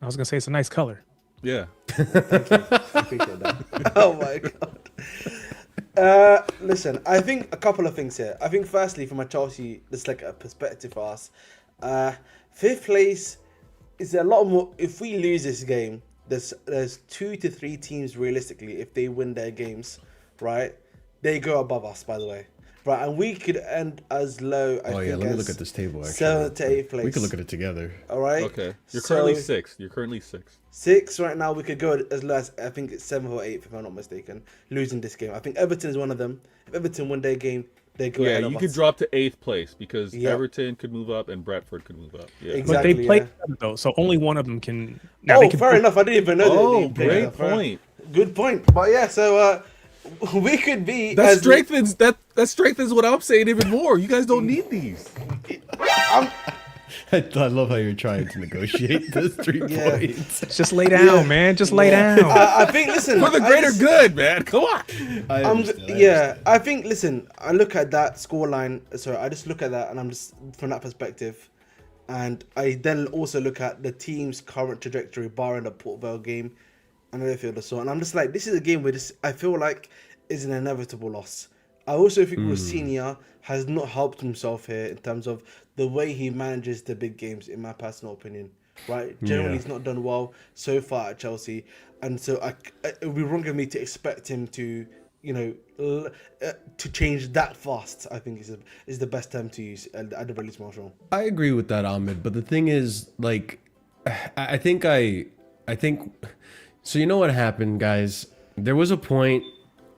Speaker 5: I was gonna say it's a nice color.
Speaker 3: Yeah.
Speaker 4: Thank you. I appreciate that. Oh my god. Listen, I think a couple of things here. I think firstly, from a Chelsea, there's like a perspective for us. 5th place is a lot more. If we lose this game, there's 2 to 3 teams realistically. If they win their games, right, they go above us. By the way, right, and we could end as low. I think
Speaker 1: let me look at this table. Actually,
Speaker 4: 7th to 8th place.
Speaker 1: We could look at it together.
Speaker 4: All right.
Speaker 3: Okay. You're currently 6th.
Speaker 4: 6 right now. We could go as low as I think it's 7th or 8th, if I'm not mistaken. Losing this game, I think Everton is one of them. If Everton win their game, they go.
Speaker 3: Yeah, you could drop to 8th place because Everton could move up and Brentford could move up. Yeah.
Speaker 4: Exactly,
Speaker 5: but they play though, so only one of them can.
Speaker 4: Fair enough. I didn't even know.
Speaker 3: Oh, great point.
Speaker 4: Good point. But yeah, so we could be.
Speaker 3: That strengthens what I'm saying even more. You guys don't need these.
Speaker 1: I love how you're trying to negotiate this 3 points.
Speaker 5: Just lay down, man. Just lay down.
Speaker 4: I think. Listen,
Speaker 3: For the greater good, man. Come on.
Speaker 4: I think. Listen, I look at that scoreline. Sorry, I just look at that, and I'm just from that perspective, and I then also look at the team's current trajectory, barring the Port Vale game, and Midfield or so. And I'm just like, this is a game where I feel like is an inevitable loss. I also think Rossini has not helped himself here in terms of the way he manages the big games, in my personal opinion. Right? Generally, he's not done well so far at Chelsea. And so it would be wrong of me to expect him to, to change that fast, I think is the best term to use at the release, Marshall.
Speaker 1: I agree with that, Ahmed. But the thing is, like, I think, so you know what happened, guys? There was a point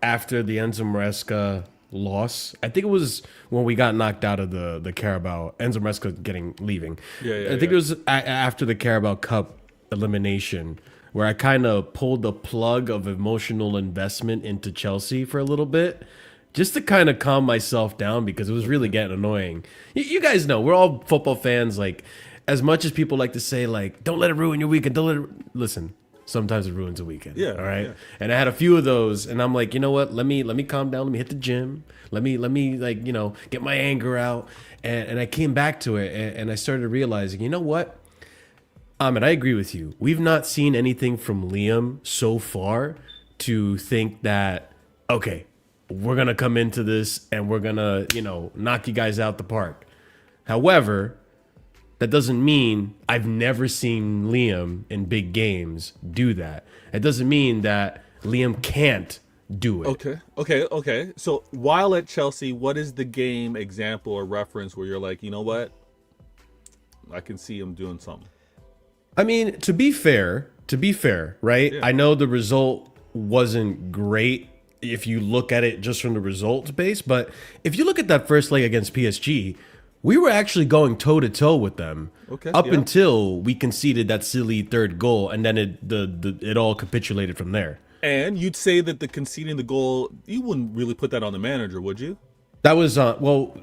Speaker 1: after the Enzo Maresca loss. I think it was when we got knocked out of the Carabao. Enzo Maresca leaving. I think it was after the Carabao Cup elimination where I kind of pulled the plug of emotional investment into Chelsea for a little bit, just to kind of calm myself down because it was really getting annoying. You guys know we're all football fans. Like, as much as people like to say, like, don't let it ruin your weekend. Listen. Sometimes it ruins a weekend. Yeah. All right. Yeah. And I had a few of those, and I'm like, you know what? Let me calm down. Let me hit the gym. Let me like, get my anger out. And I came back to it, and I started realizing, you know what? Ahmed, I agree with you. We've not seen anything from Liam so far to think that, okay, we're gonna come into this and we're gonna, knock you guys out the park. However, that doesn't mean I've never seen Liam in big games do that. It doesn't mean that Liam can't do it.
Speaker 3: Okay. So while at Chelsea, what is the game example or reference where you're like, you know what? I can see him doing something.
Speaker 1: I mean, to be fair, right?
Speaker 3: Yeah.
Speaker 1: I know the result wasn't great if you look at it just from the results base, but if you look at that first leg against PSG, we were actually going toe to toe with them up until we conceded that silly third goal, and then it all capitulated from there.
Speaker 3: And you'd say that the conceding the goal, you wouldn't really put that on the manager, would you?
Speaker 1: That was well,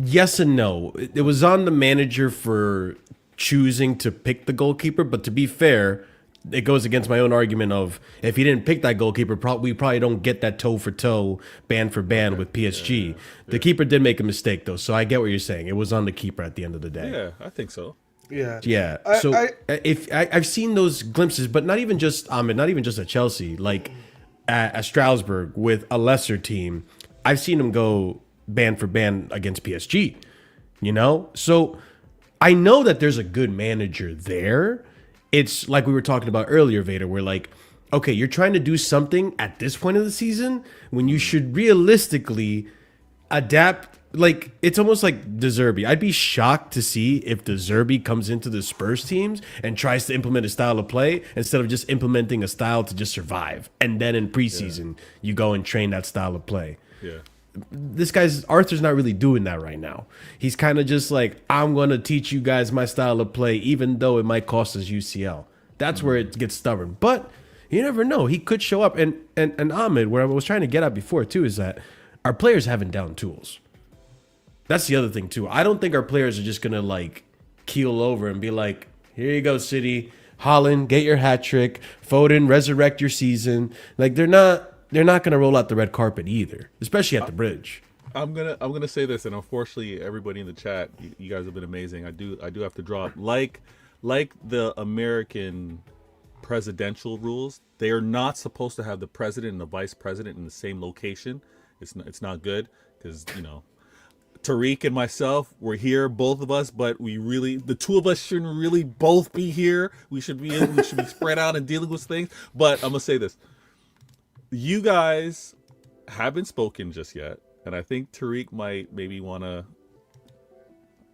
Speaker 1: yes and no. It was on the manager for choosing to pick the goalkeeper, but to be fair, it goes against my own argument of if he didn't pick that goalkeeper, we probably don't get that toe for toe, band for band with PSG. The keeper did make a mistake though, so I get what you're saying. It was on the keeper at the end of the day.
Speaker 3: Yeah, I think so.
Speaker 1: Yeah. I've seen those glimpses, but not even just at Chelsea, like at Strasbourg with a lesser team. I've seen him go band for band against PSG. You know, so I know that there's a good manager there. It's like we were talking about earlier, Vader, where like, okay, you're trying to do something at this point of the season when you should realistically adapt. Like, it's almost like De Zerbi. I'd be shocked to see if De Zerbi comes into the Spurs teams and tries to implement a style of play instead of just implementing a style to just survive. And then in preseason, you go and train that style of play.
Speaker 3: Yeah.
Speaker 1: This Arthur's not really doing that right now. He's kind of just like, I'm going to teach you guys my style of play, even though it might cost us UCL. That's where it gets stubborn. But you never know. He could show up. And Ahmed, where I was trying to get at before, too, is that our players haven't down tools. That's the other thing, too. I don't think our players are just going to, like, keel over and be like, here you go, City. Haaland, get your hat trick. Foden, resurrect your season. Like, they're not going to roll out the red carpet either, especially at the bridge.
Speaker 3: I'm gonna say this, and unfortunately, everybody in the chat, you guys have been amazing. I do have to drop like the American presidential rules. They are not supposed to have the president and the vice president in the same location. It's not good because Tariq and myself were here, both of us, but the two of us shouldn't really both be here. We should be spread out and dealing with things. But I'm gonna say this. You guys haven't spoken just yet, and I think Tariq might maybe want to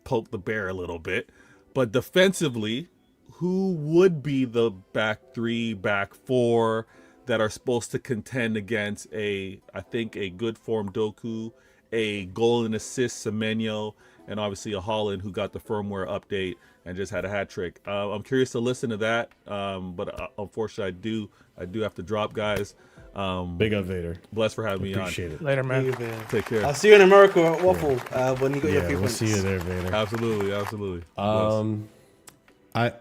Speaker 3: poke the bear a little bit. But defensively, who would be the back three, back four that are supposed to contend against I think a good form Doku, a goal and assist Semenyo, and obviously a Haaland who got the firmware update and just had a hat trick. I'm curious to listen to that, but unfortunately I do have to drop, guys.
Speaker 1: Big up, Vader.
Speaker 3: Blessed for having me on.
Speaker 1: Appreciate it.
Speaker 5: Later, man.
Speaker 3: Take care.
Speaker 4: I'll see you in America at Waffle when you got your
Speaker 1: Yeah, we'll see you there, Vader.
Speaker 3: Absolutely.
Speaker 1: I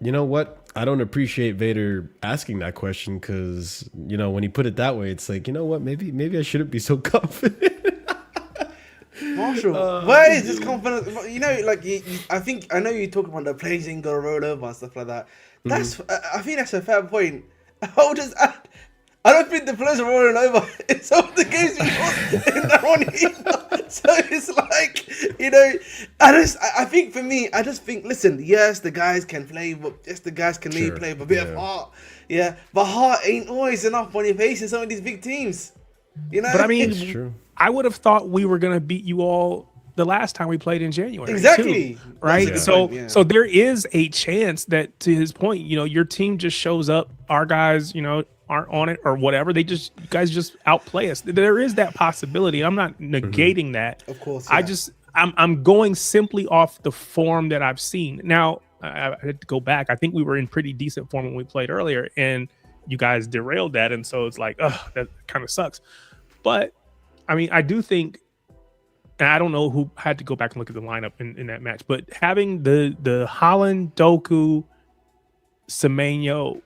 Speaker 1: you know what? I don't appreciate Vader asking that question because when he put it that way, it's like, you know what? Maybe I shouldn't be so confident.
Speaker 4: Marshall, where is this confidence? I know you talk about the players ain't gonna roll over and stuff like that. I think that's a fair point. I'll just add, I don't think the players are rolling over in some of the games we lost in that one either. So it's like, I think for me, I just think, listen, yes, the guys can play, but yes, the guys can maybe play with a bit of heart. Yeah, but heart ain't always enough when you're facing some of these big teams.
Speaker 5: But I mean,
Speaker 1: It's true.
Speaker 5: I would have thought we were going to beat you all the last time we played in January.
Speaker 4: Exactly.
Speaker 5: Too, right.
Speaker 4: That's
Speaker 5: So there is a chance that, to his point, your team just shows up. Our guys, aren't on it or whatever. You guys just outplay us. There is that possibility. I'm not negating that.
Speaker 4: Of course.
Speaker 5: Yeah. I'm going simply off the form that I've seen. Now, I had to go back. I think we were in pretty decent form when we played earlier, and you guys derailed that. And so it's like, that kind of sucks. But I mean, I do think, and I don't know who had to go back and look at the lineup in that match, but having the Haaland, Doku, Semenyo,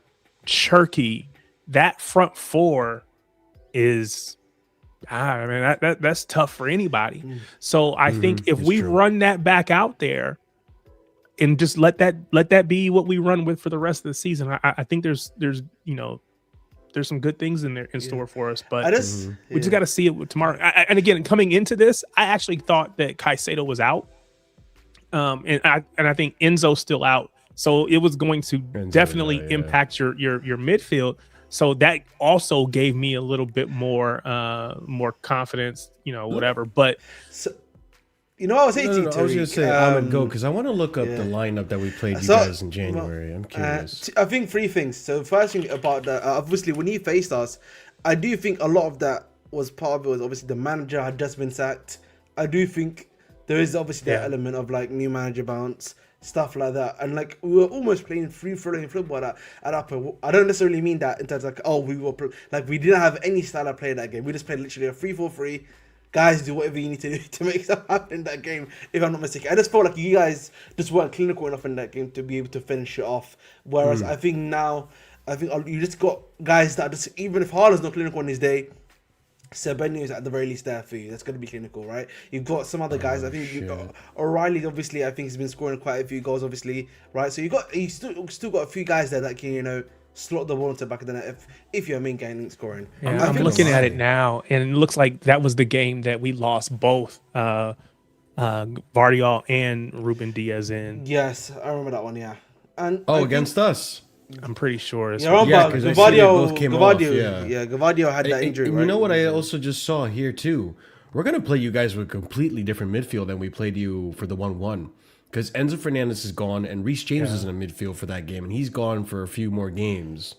Speaker 5: Cherky, that front four is, that's tough for anybody. So I think if we run that back out there and just let that be what we run with for the rest of the season, I think there's some good things in store for us, but we just got to see it tomorrow. And again, coming into this, I actually thought that Caicedo was out, and I think Enzo's still out, so it was going to definitely impact your midfield. So that also gave me a little bit more confidence, whatever. But
Speaker 4: You know what I was saying to you,
Speaker 1: I was going
Speaker 4: Tariq?
Speaker 1: to say, Ahmed, go, because I want to look up the lineup that we played you guys in January. I'm curious.
Speaker 4: I think three things. So first thing about that, obviously when he faced us, I do think a lot of that was part of it was obviously the manager had just been sacked. I do think there is obviously that element of like new manager bounce, stuff like that, and like we were almost playing free-flowing football at that point. I don't necessarily mean that in terms of like, oh, we were like we didn't have any style of play that game. We just played literally a 3-4-3. Guys, do whatever you need to do to make stuff happen in that game, if I'm not mistaken. I just felt like you guys just weren't clinical enough in that game to be able to finish it off. Whereas I think now, you just got guys that just, even if Harlan's not clinical on his day, Sebenyo is at the very least there for you. That's going to be clinical, right? You've got some other guys. I think you've got O'Reilly, obviously, I think he's been scoring quite a few goals, obviously, right? So you still got a few guys there that can, slot the ball into the back of the net if you're a main guy scoring.
Speaker 5: Yeah, I'm looking at it now, and it looks like that was the game that we lost both Vardiol and Ruben Diaz in.
Speaker 4: Yes, I remember that one, yeah. And
Speaker 1: against us.
Speaker 5: I'm pretty sure.
Speaker 1: Yeah, because
Speaker 4: Gavadio had that injury.
Speaker 1: And you know what I also just saw here too? We're going to play you guys with a completely different midfield than we played you for the 1-1. Because Enzo Fernandez is gone and Reece James is in the midfield for that game, and he's gone for a few more games.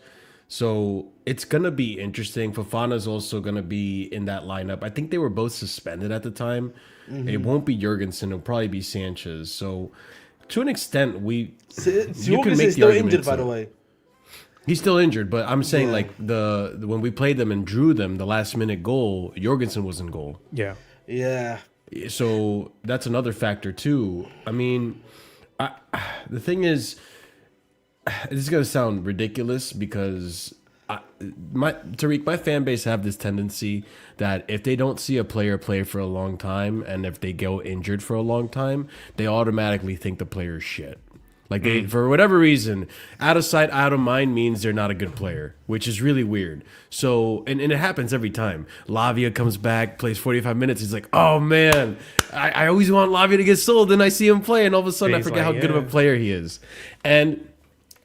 Speaker 1: So it's going to be interesting. Fofana's also going to be in that lineup. I think they were both suspended at the time. It won't be Jurgensen. It'll probably be Sanchez. So to an extent, you can make the
Speaker 4: still
Speaker 1: argument.
Speaker 4: Injured, by the way.
Speaker 1: He's still injured, but I'm saying like when we played them and drew them, the last minute goal, Jorgensen was in goal.
Speaker 5: Yeah.
Speaker 4: Yeah.
Speaker 1: So that's another factor too. I mean, the thing is, this is gonna sound ridiculous because Tariq, my fan base have this tendency that if they don't see a player play for a long time and if they go injured for a long time, they automatically think the player is shit. Like they, for whatever reason, out of sight, out of mind means they're not a good player, which is really weird. So, and it happens every time. Lavia comes back, plays 45 minutes. He's like, oh man, I always want Lavia to get sold. Then I see him play, and all of a sudden I forget how good of a player he is. And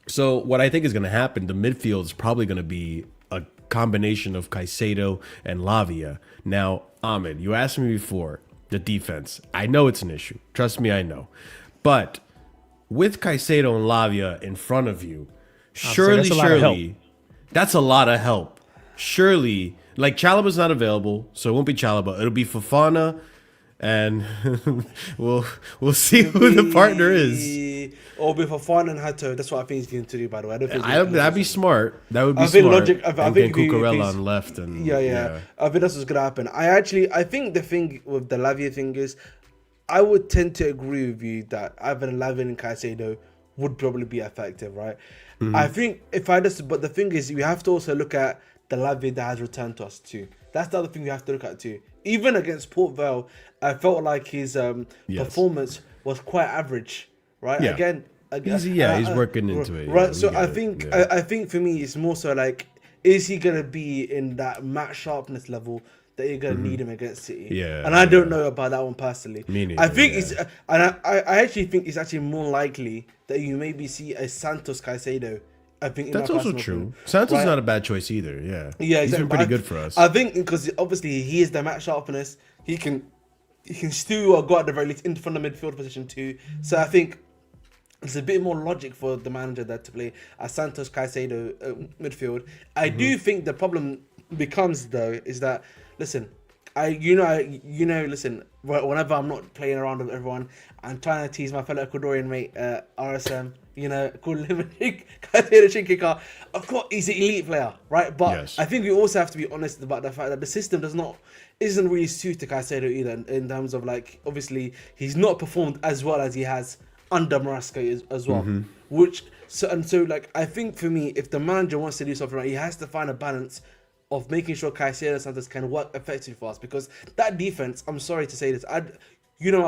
Speaker 1: so what I think is going to happen, the midfield is probably going to be a combination of Caicedo and Lavia. Now, Ahmed, you asked me before, the defense. I know it's an issue. Trust me, I know. But with Caicedo and Lavia in front of you, surely, that's a lot of help. Surely, like Chalaba's not available, so it won't be Chalaba. It'll be Fofana, and we'll see who the partner is.
Speaker 4: Or be Fofana and Hato. That's what I think he's going to do. By the way,
Speaker 1: that'd be smart. That would be smart. I think Cucurella on left, and
Speaker 4: yeah. I think that's what's going to happen. I think the thing with the Lavia thing is, I would tend to agree with you that either Lavia and Caicedo would probably be effective, right? I think but the thing is, you have to also look at the Lavia that has returned to us too. That's the other thing you have to look at too. Even against Port Vale, I felt like his performance was quite average, right?
Speaker 1: Yeah.
Speaker 4: Again,
Speaker 1: he's working into it.
Speaker 4: Right, so I think for me, it's more so like, is he gonna be in that match sharpness level that you're gonna need him against City?
Speaker 1: Yeah,
Speaker 4: and I don't know about that one personally.
Speaker 1: Me neither,
Speaker 4: I think it's, and I actually think it's actually more likely that you maybe see a Santos Caicedo. I think
Speaker 1: that's also true. Santos is not a bad choice either. Yeah,
Speaker 4: exactly.
Speaker 1: He's been pretty good for us.
Speaker 4: I think because obviously he is the match sharpness. He can still go at the very least in front of midfield position too. So I think it's a bit more logic for the manager there to play a Santos Caicedo midfield. I do think the problem becomes though is that, listen, listen, whenever I'm not playing around with everyone, I'm trying to tease my fellow Ecuadorian mate, RSM, call him Caicedo Chinkica. Of course, he's an elite player, right? But I think we also have to be honest about the fact that the system isn't really suited to Caicedo either, in terms of like, obviously, he's not performed as well as he has under Marasco as well. So like, I think for me, if the manager wants to do something right, he has to find a balance of making sure Caicedo and Santos can work effectively for us, because that defense, I'm sorry to say this, my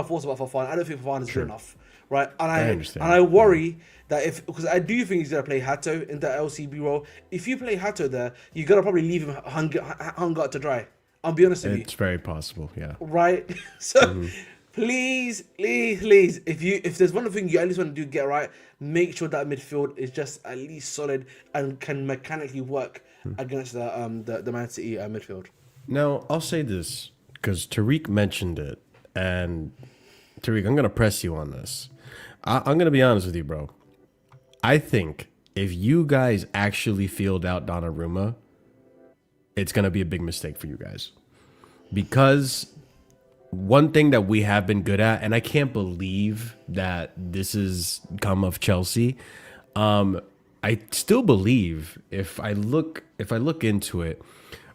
Speaker 4: thoughts about Fofana. I don't think Fofana is good enough, right? And I understand. And I worry that because I do think he's gonna play Hato in that LCB role. If you play Hato there, you're gonna probably leave him hung out to dry. I'll be honest with you.
Speaker 1: It's very possible, yeah.
Speaker 4: Right? So please, if there's one thing you at least want to get right, make sure that midfield is just at least solid and can mechanically work against the Man City midfield.
Speaker 1: Now, I'll say this, because Tariq mentioned it, and Tariq, I'm gonna press you on this. I'm gonna be honest with you, bro. I think if you guys actually field out Donnarumma, it's gonna be a big mistake for you guys. Because one thing that we have been good at, and I can't believe that this has come of Chelsea. I still believe if I look into it,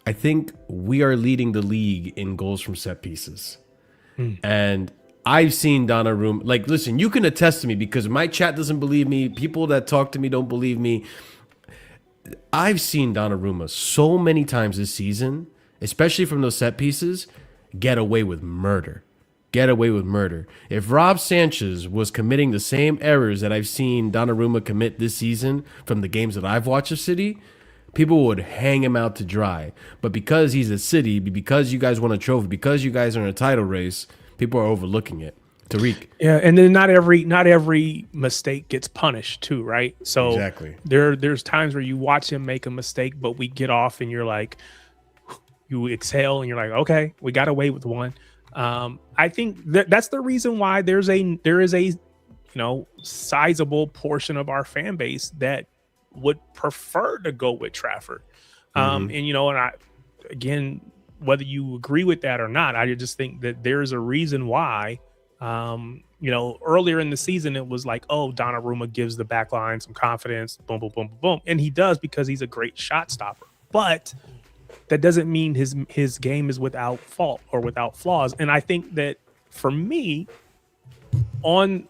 Speaker 1: I think we are leading the league in goals from set pieces. And I've seen Donnarumma. Like, listen, you can attest to me because my chat doesn't believe me. People that talk to me don't believe me. I've seen Donnarumma so many times this season, especially from those set pieces, get away with murder. Get away with murder. If Rob Sanchez was committing the same errors that I've seen Donnarumma commit this season from the games that I've watched of City, people would hang him out to dry. But because he's at City, because you guys won a trophy, because you guys are in a title race, people are overlooking it. Tariq.
Speaker 5: Yeah, and then not every mistake gets punished too, right? So
Speaker 1: Exactly.
Speaker 5: There's times where you watch him make a mistake, but we get off and you're like, you exhale and you're like, okay, we got away with one. I think that's the reason why there is a sizable portion of our fan base that would prefer to go with Trafford. And again, whether you agree with that or not, I just think that there's a reason why. Earlier in the season, it was like, oh, Donnarumma gives the back line some confidence, boom, boom, boom, boom, boom. And he does because he's a great shot stopper. But that doesn't mean his game is without fault or without flaws. And I think that for me, on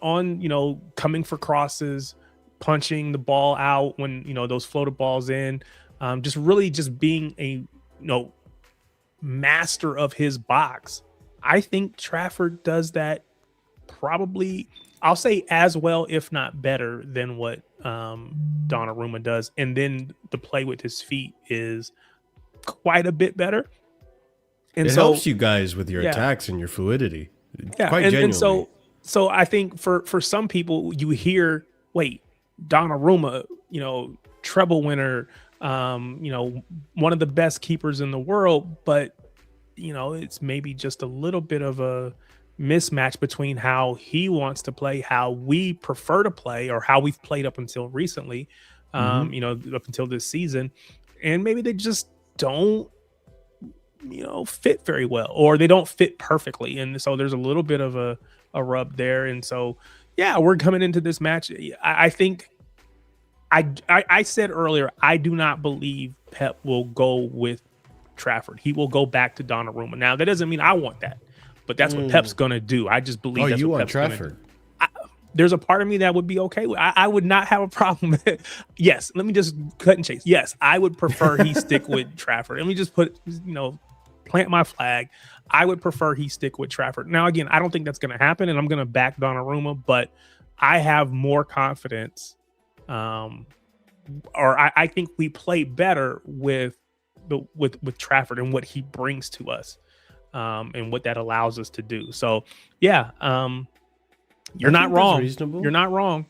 Speaker 5: coming for crosses, punching the ball out when those floated balls in, just being a master of his box. I think Trafford does that probably, I'll say, as well, if not better than what Donnarumma does. And then the play with his feet is quite a bit better. And
Speaker 1: it
Speaker 5: so
Speaker 1: helps you guys with your attacks and your fluidity.
Speaker 5: Yeah,
Speaker 1: Quite
Speaker 5: and
Speaker 1: genuinely.
Speaker 5: so I think for some people, you hear, wait, Donnarumma, treble winner, one of the best keepers in the world, but it's maybe just a little bit of a mismatch between how he wants to play, how we prefer to play, or how we've played up until recently, up until this season, and maybe they just don't fit very well, or they don't fit perfectly, and so there's a little bit of a rub there. And so we're coming into this match. I think I said earlier, I do not believe Pep will go with Trafford. He will go back to Donnarumma. Now that doesn't mean I want that, but that's what Pep's gonna do. I just believe that's
Speaker 1: you
Speaker 5: what
Speaker 1: want
Speaker 5: Pep's
Speaker 1: Trafford?
Speaker 5: There's a part of me that would be okay with. I would not have a problem. Yes, let me just cut and chase. Yes, I would prefer he stick with Trafford. Let me just plant my flag. I would prefer he stick with Trafford. Now, again, I don't think that's going to happen, and I'm going to back Donnarumma, but I have more confidence, or I think we play better with Trafford and what he brings to us, and what that allows us to do. So, you're not wrong.
Speaker 1: Reasonable.
Speaker 5: You're not wrong.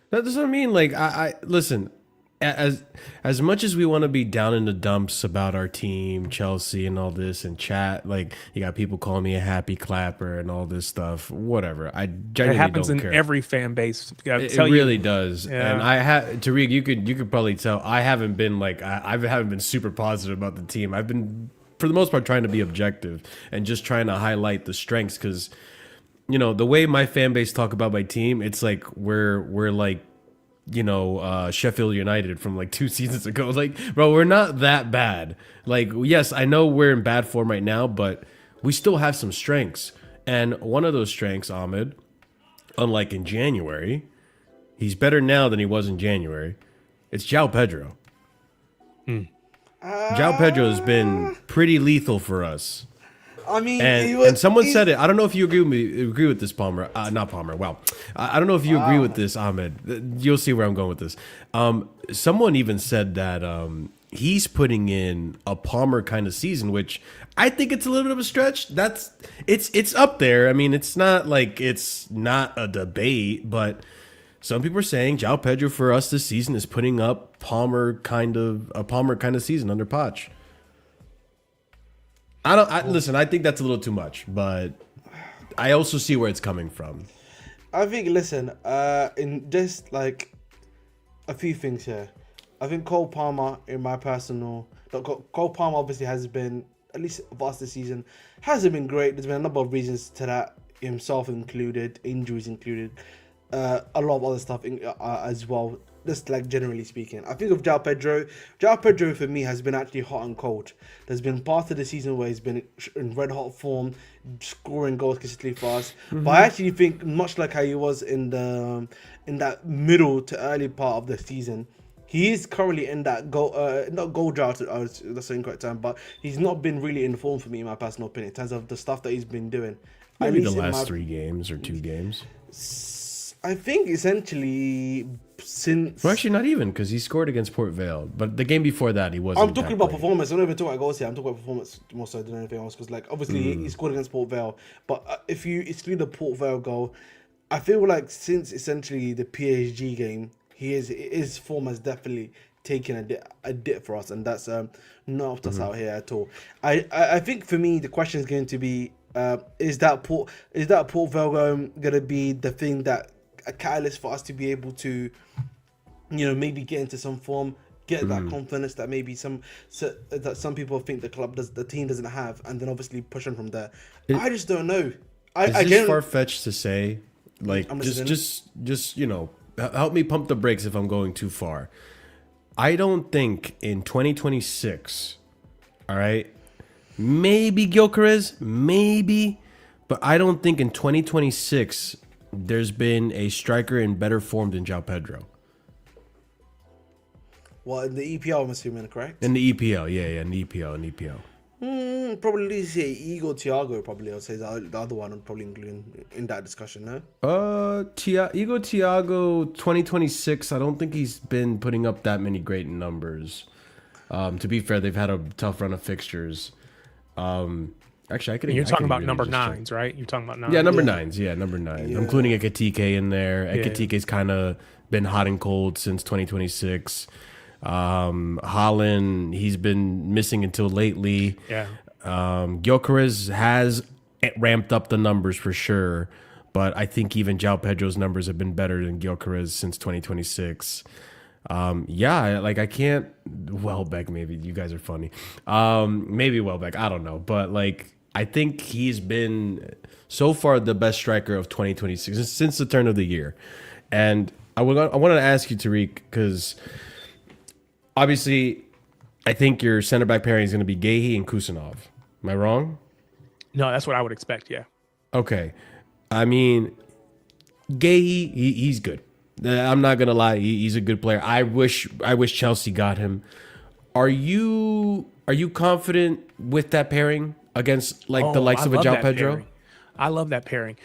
Speaker 1: That doesn't mean like I listen. As much as we want to be down in the dumps about our team, Chelsea, and all this, and chat, like you got people calling me a happy clapper and all this stuff. Whatever. I genuinely
Speaker 5: It happens
Speaker 1: don't
Speaker 5: in
Speaker 1: care.
Speaker 5: every fan base.
Speaker 1: It really does.
Speaker 5: Yeah.
Speaker 1: And I have Tariq. You could probably tell I haven't been like I haven't been super positive about the team. I've been for the most part trying to be objective and just trying to highlight the strengths because the way my fan base talk about my team, it's like we're like. Sheffield United from like 2 seasons ago. Like, bro, we're not that bad. Like, yes, I know we're in bad form right now, but we still have some strengths. And one of those strengths, Ahmed, unlike in January, he's better now than he was in January. It's João Pedro. João Pedro has been pretty lethal for us.
Speaker 4: I mean,
Speaker 1: and someone said it. I don't know if you agree with this, Palmer. Not Palmer. Wow. I don't know if you agree with this, Ahmed. You'll see where I'm going with this. Someone even said that he's putting in a Palmer kind of season, which I think it's a little bit of a stretch. It's up there. I mean, it's not like it's not a debate, but some people are saying João Pedro for us this season is putting up a Palmer kind of season under Poch. Listen, I think that's a little too much, but I also see where it's coming from.
Speaker 4: I think, listen, in just like a few things here. I think Cole Palmer, in my personal, Cole Palmer obviously has been, at least for us this season, hasn't been great. There's been a number of reasons to that, himself included, injuries included, a lot of other stuff as well. Just like generally speaking, I think of João Pedro. João Pedro for me has been actually hot and cold. There's been part of the season where he's been in red hot form, scoring goals consistently for us. But I actually think, much like how he was in that middle to early part of the season, he is currently in that not goal drought. That's the incorrect term, but he's not been really in form for me, in my personal opinion, in terms of the stuff that he's been doing.
Speaker 1: Maybe the last 3 games or 2 games.
Speaker 4: I think essentially since...
Speaker 1: Well, actually, not even, because he scored against Port Vale. But the game before that, he wasn't.
Speaker 4: I'm talking about performance. I'm not even talking about goals here. I'm talking about performance more so than anything else. Because, like, obviously, he scored against Port Vale. But if you exclude the Port Vale goal, I feel like since essentially the PSG game, his form has definitely taken a dip for us. And that's not helped us out here at all. I think, for me, the question is going to be, is that Port Vale going to be the thing that a catalyst for us to be able to, maybe get into some form, get that confidence that maybe some people think the team doesn't have, and then obviously push on from there. I just don't know.
Speaker 1: Is this far-fetched to say? Like, just help me pump the brakes if I'm going too far. I don't think in 2026, all right, maybe Gyökeres, maybe, but I don't think in 2026 there's been a striker in better form than João Pedro.
Speaker 4: Well, in the EPL, I'm assuming, correct?
Speaker 1: In the EPL, yeah, in the EPL.
Speaker 4: Probably say Igor Thiago, probably. I'll say the other one I'm probably including in that discussion, no?
Speaker 1: Igor Thiago, 2026, I don't think he's been putting up that many great numbers. To be fair, they've had a tough run of fixtures. Actually, I could.
Speaker 5: You're talking about number 9s, right? You're talking about 9s.
Speaker 1: Yeah, number 9s. Yeah, number 9. Yeah. I'm including Ekitike in there. Ekitike's kind of been hot and cold since 2026. Haaland, he's been missing until lately.
Speaker 5: Yeah.
Speaker 1: Gyökeres has ramped up the numbers for sure, but I think even João Pedro's numbers have been better than Gyökeres since 2026. I can't. Welbeck, maybe you guys are funny. Maybe Welbeck, I don't know, but I think he's been so far the best striker of 2026 since the turn of the year. And I wanted to ask you, Tariq, because obviously I think your center back pairing is going to be Guéhi and Kusanov. Am I wrong?
Speaker 5: No, that's what I would expect. Yeah.
Speaker 1: Okay. I mean, Guéhi, he's good. I'm not gonna lie, he's a good player. I wish Chelsea got him. Are you confident with that pairing against the likes of a João Pedro?
Speaker 5: Pairing. I love that pairing.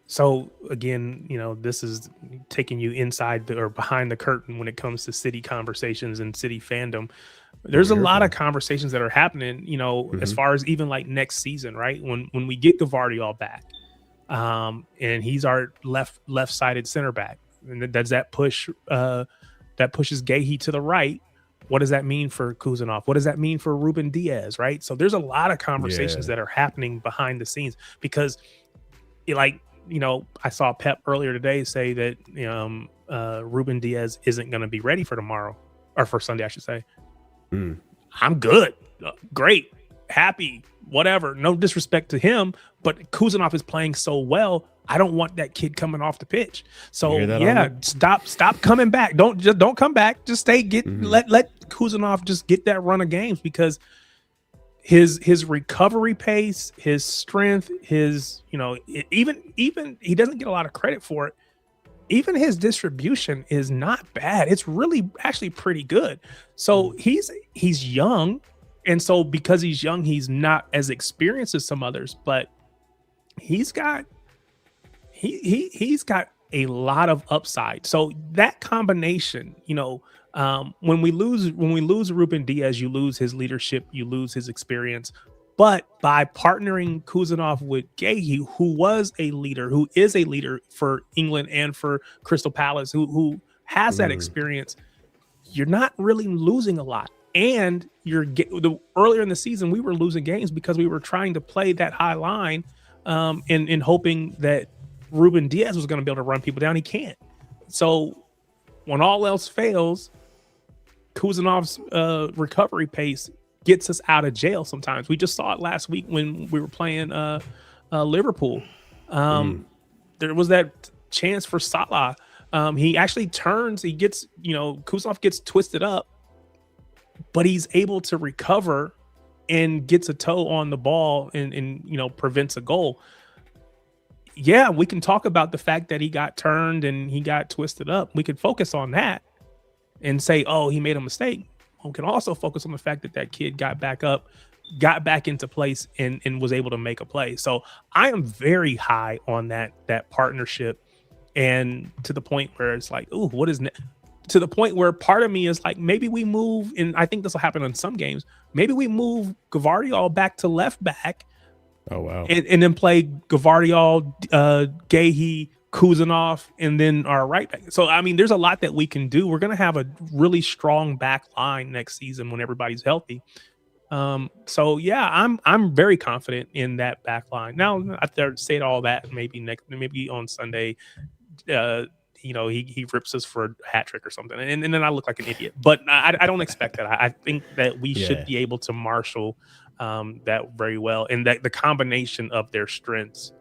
Speaker 5: So again, this is taking you inside or behind the curtain when it comes to City conversations and City fandom. There's a lot of conversations that are happening, as far as even next season, right? When we get Gvardiol back, and he's our left-sided center back, and does that pushes Guéhi to the right? What does that mean for Kusanov? What does that mean for Ruben Diaz, right? So there's a lot of conversations that are happening behind the scenes because, I saw Pep earlier today say that Ruben Diaz isn't going to be ready for tomorrow or for Sunday, I should say. I'm good, great, happy, whatever. No disrespect to him, but Kusanov is playing so well. I don't want that kid coming off the pitch. So stop coming back. Don't come back. Just stay. Let Kusanov just get that run of games because his recovery pace, his strength, even he doesn't get a lot of credit for it. Even his distribution is not bad. It's really actually pretty good. So he's young. And so because he's young, he's not as experienced as some others, but he's got a lot of upside. So that combination, when we lose Ruben Diaz, you lose his leadership, you lose his experience. But by partnering Kusanov with Guéhi, who was a leader, who is a leader for England and for Crystal Palace, who has that experience, you're not really losing a lot. And earlier in the season, we were losing games because we were trying to play that high line, in hoping that Ruben Diaz was going to be able to run people down. He can't. So when all else fails, Kuzanov's recovery pace gets us out of jail sometimes. We just saw it last week when we were playing Liverpool. There was that chance for Salah. He actually turns. He gets, Kuzanov gets twisted up, but he's able to recover and gets a toe on the ball and prevents a goal. Yeah, we can talk about the fact that he got turned and he got twisted up. We could focus on that and say, oh, he made a mistake. We can also focus on the fact that kid got back up, got back into place, and was able to make a play. So I am very high on that partnership, and to the point where it's like, ooh, what is to the point where part of me is like, maybe we move, and I think this will happen in some games, maybe we move Gvardiol back to left back.
Speaker 1: Oh, wow.
Speaker 5: And then play Gvardiol, Gahey, Kuzanov, and then our right back. So, I mean, there's a lot that we can do. We're going to have a really strong back line next season when everybody's healthy. So, yeah, I'm very confident in that back line. Now, after saying all that, maybe on Sunday, he rips us for a hat trick or something, and then I look like an idiot. But I don't expect that. I think that we should be able to marshal that very well, and that the combination of their strengths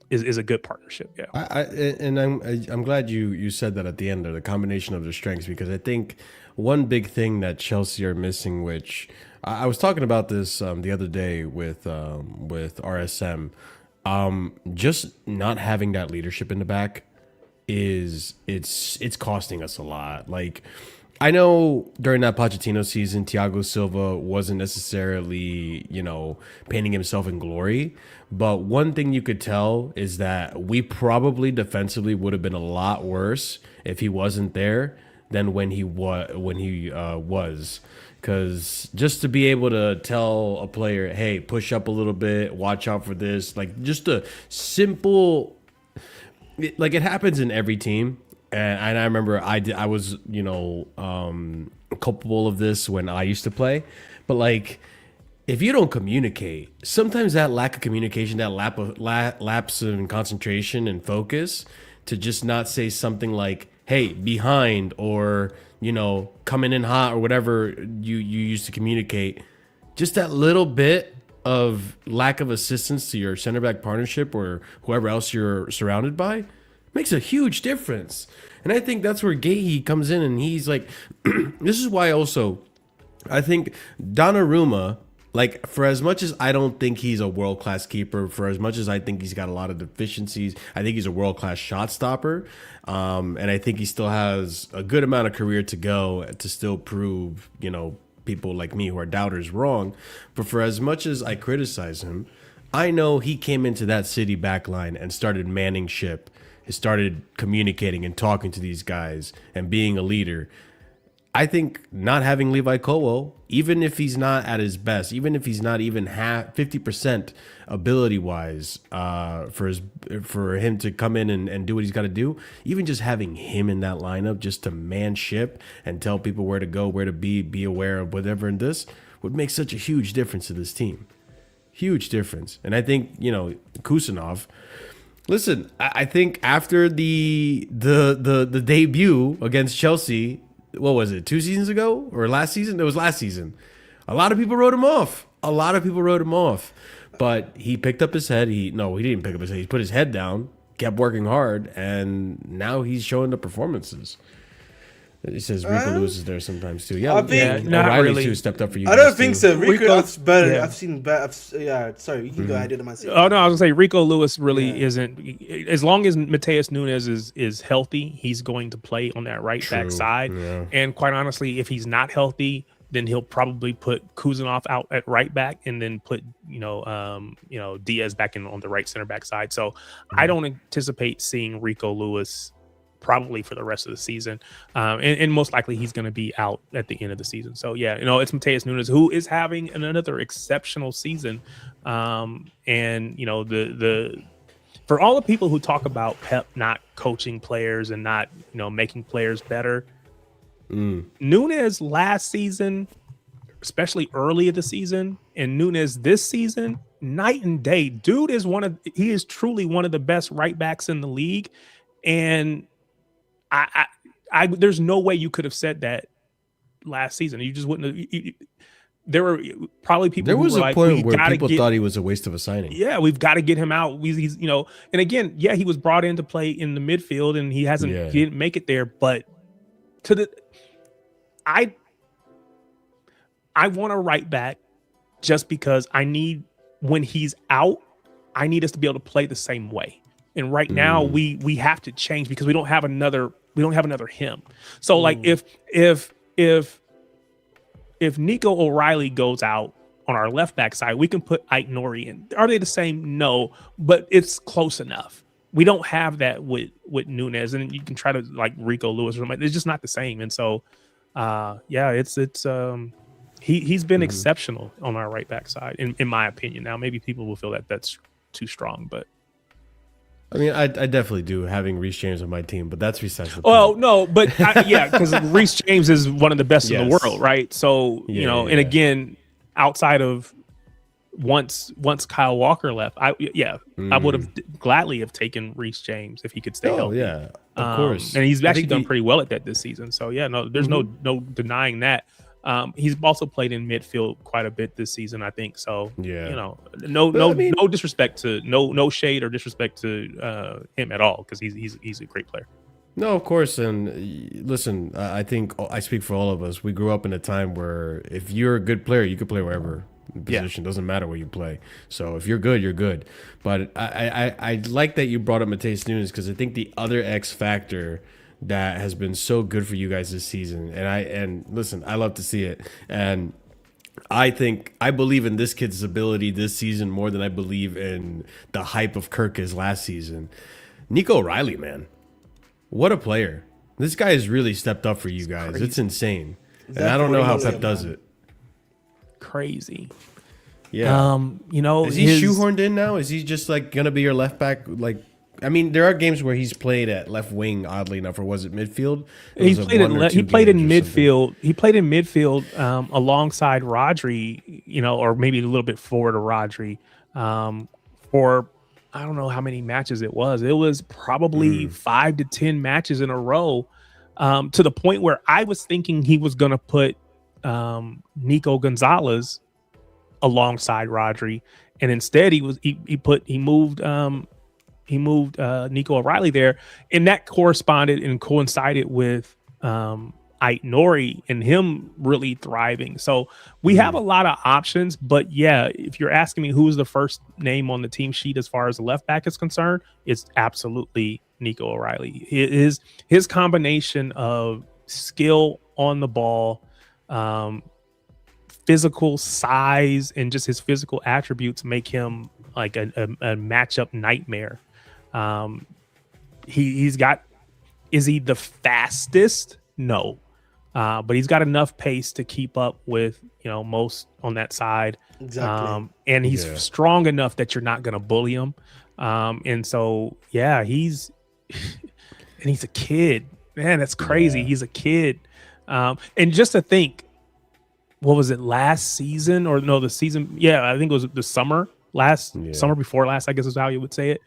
Speaker 5: is a good partnership. Yeah,
Speaker 1: I'm glad you said that at the end, of the combination of their strengths, because I think one big thing that Chelsea are missing, which I was talking about this the other day with RSM, just not having that leadership in the back it's costing us a lot. Like, I know during that Pochettino season, Thiago Silva wasn't necessarily, painting himself in glory. But one thing you could tell is that we probably defensively would have been a lot worse if he wasn't there than when he was. Because just to be able to tell a player, hey, push up a little bit, watch out for this, like just a simple, like it happens in every team. And I remember I was, culpable of this when I used to play. But, like, if you don't communicate, sometimes that lack of communication, that lapse in concentration and focus, to just not say something like, hey, behind, or, coming in hot, or whatever you used to communicate, just that little bit of lack of assistance to your center back partnership or whoever else you're surrounded by makes a huge difference. And I think that's where Gahey comes in, and he's like, this is why also I think Donnarumma, like, for as much as I don't think he's a world-class keeper, for as much as I think he's got a lot of deficiencies, I think he's a world-class shot stopper. And I think he still has a good amount of career to go to still prove, people like me who are doubters wrong. But for as much as I criticize him, I know he came into that City backline and started manning ship. He started communicating and talking to these guys and being a leader. I think not having Levi Colwill, even if he's not at his best, even if he's not even 50% ability-wise, for him to come in and do what he's got to do, even just having him in that lineup just to man ship and tell people where to go, where to be aware of whatever in this, would make such a huge difference to this team. Huge difference. And I think, Kusanov, listen, I think after the debut against Chelsea, what was it, 2 seasons ago or last season? It was last season. A lot of people wrote him off. But he picked up his head. He didn't pick up his head. He put his head down, kept working hard, and now he's showing the performantions. It says Rico Lewis is there sometimes too. Yeah,
Speaker 4: I think
Speaker 5: not
Speaker 1: O'Reilly
Speaker 5: really.
Speaker 1: too stepped up for you.
Speaker 4: I don't think so.
Speaker 5: Rico-
Speaker 4: Rico's better.
Speaker 5: yeah.
Speaker 4: I've seen better. Sorry, you can go ahead. Man City.
Speaker 5: Oh no, I was gonna say Rico Lewis really isn't. As long as Mateus Nunes is healthy, he's going to play on that right back side.
Speaker 1: Yeah.
Speaker 5: And quite honestly, if he's not healthy, then he'll probably put Kuzanov out at right back and then put Diaz back in on the right center back side. So I don't anticipate seeing Rico Lewis probably for the rest of the season, and most likely he's going to be out at the end of the season. So yeah, it's Mateus Nunes, who is having another exceptional season, and the for all the people who talk about Pep not coaching players and not making players better, Nunez last season, especially early of the season, and Nunez this season, night and day. Dude is he is truly one of the best right backs in the league. And I there's no way you could have said that last season. You just wouldn't have. There were probably people.
Speaker 1: There was
Speaker 5: who were
Speaker 1: a
Speaker 5: like,
Speaker 1: point where people thought he was a waste of a signing.
Speaker 5: Yeah, we've got to get him out. He's and again, yeah, he was brought in to play in the midfield, and he didn't make it there. But I want a right back just because when he's out, I need us to be able to play the same way. And right now we have to change because we don't have another him. So like if Nico O'Reilly goes out on our left back side, we can put Ike Nori in. Are they the same? No, but it's close enough. We don't have that with Nunez, and you can try to like Rico Lewis or something. It's just not the same. And so, he's been exceptional on our right back side, in my opinion. Now, maybe people will feel that that's too strong, but
Speaker 1: I mean, I definitely do having Reece James on my team, but that's besides the point.
Speaker 5: Well, no, but because Reece James is one of the best in the world, right? So and again, outside of once Kyle Walker left, I would have gladly have taken Reece James if he could stay healthy.
Speaker 1: Yeah, of course.
Speaker 5: And he's actually done pretty well at that this season. So there's no denying that. He's also played in midfield quite a bit this season, I think. So no disrespect to no shade or disrespect to him at all, because he's a great player.
Speaker 1: No, of course. And listen, I think I speak for all of us. We grew up in a time where if you're a good player, you could play wherever position. Doesn't matter where you play. So if you're good, you're good. But I like that you brought up Mateus Nunes, because I think the other X factor that has been so good for you guys this season, and listen, I love to see it, and I believe in this kid's ability this season more than I believe in the hype of Kirk's last season. Nico O'Reilly, man, what a player! This guy has really stepped up for you guys. It's insane, and I don't know how Pep does it.
Speaker 5: Crazy.
Speaker 1: Yeah. Is he shoehorned in now? Is he just like gonna be your left back? Like, I mean, there are games where he's played at left wing, oddly enough, or was it midfield?
Speaker 5: He played in midfield. He played in midfield alongside Rodri, or maybe a little bit forward of Rodri, for I don't know how many matches it was. It was probably 5 to 10 matches in a row, to the point where I was thinking he was going to put Nico Gonzalez alongside Rodri, and instead he moved Nico O'Reilly there, and that corresponded and coincided with Ike Nori and him really thriving. So we have a lot of options, but if you're asking me who's the first name on the team sheet as far as the left back is concerned, it's absolutely Nico O'Reilly. His combination of skill on the ball, physical size, and just his physical attributes make him like a matchup nightmare. Is he the fastest? No. But he's got enough pace to keep up with, most on that side.
Speaker 4: Exactly.
Speaker 5: And he's strong enough that you're not going to bully him. And so, he's a kid, man. That's crazy. Yeah. He's a kid. And just to think, what was it, last season or no, the season? Yeah, I think it was the summer before last, I guess is how you would say it.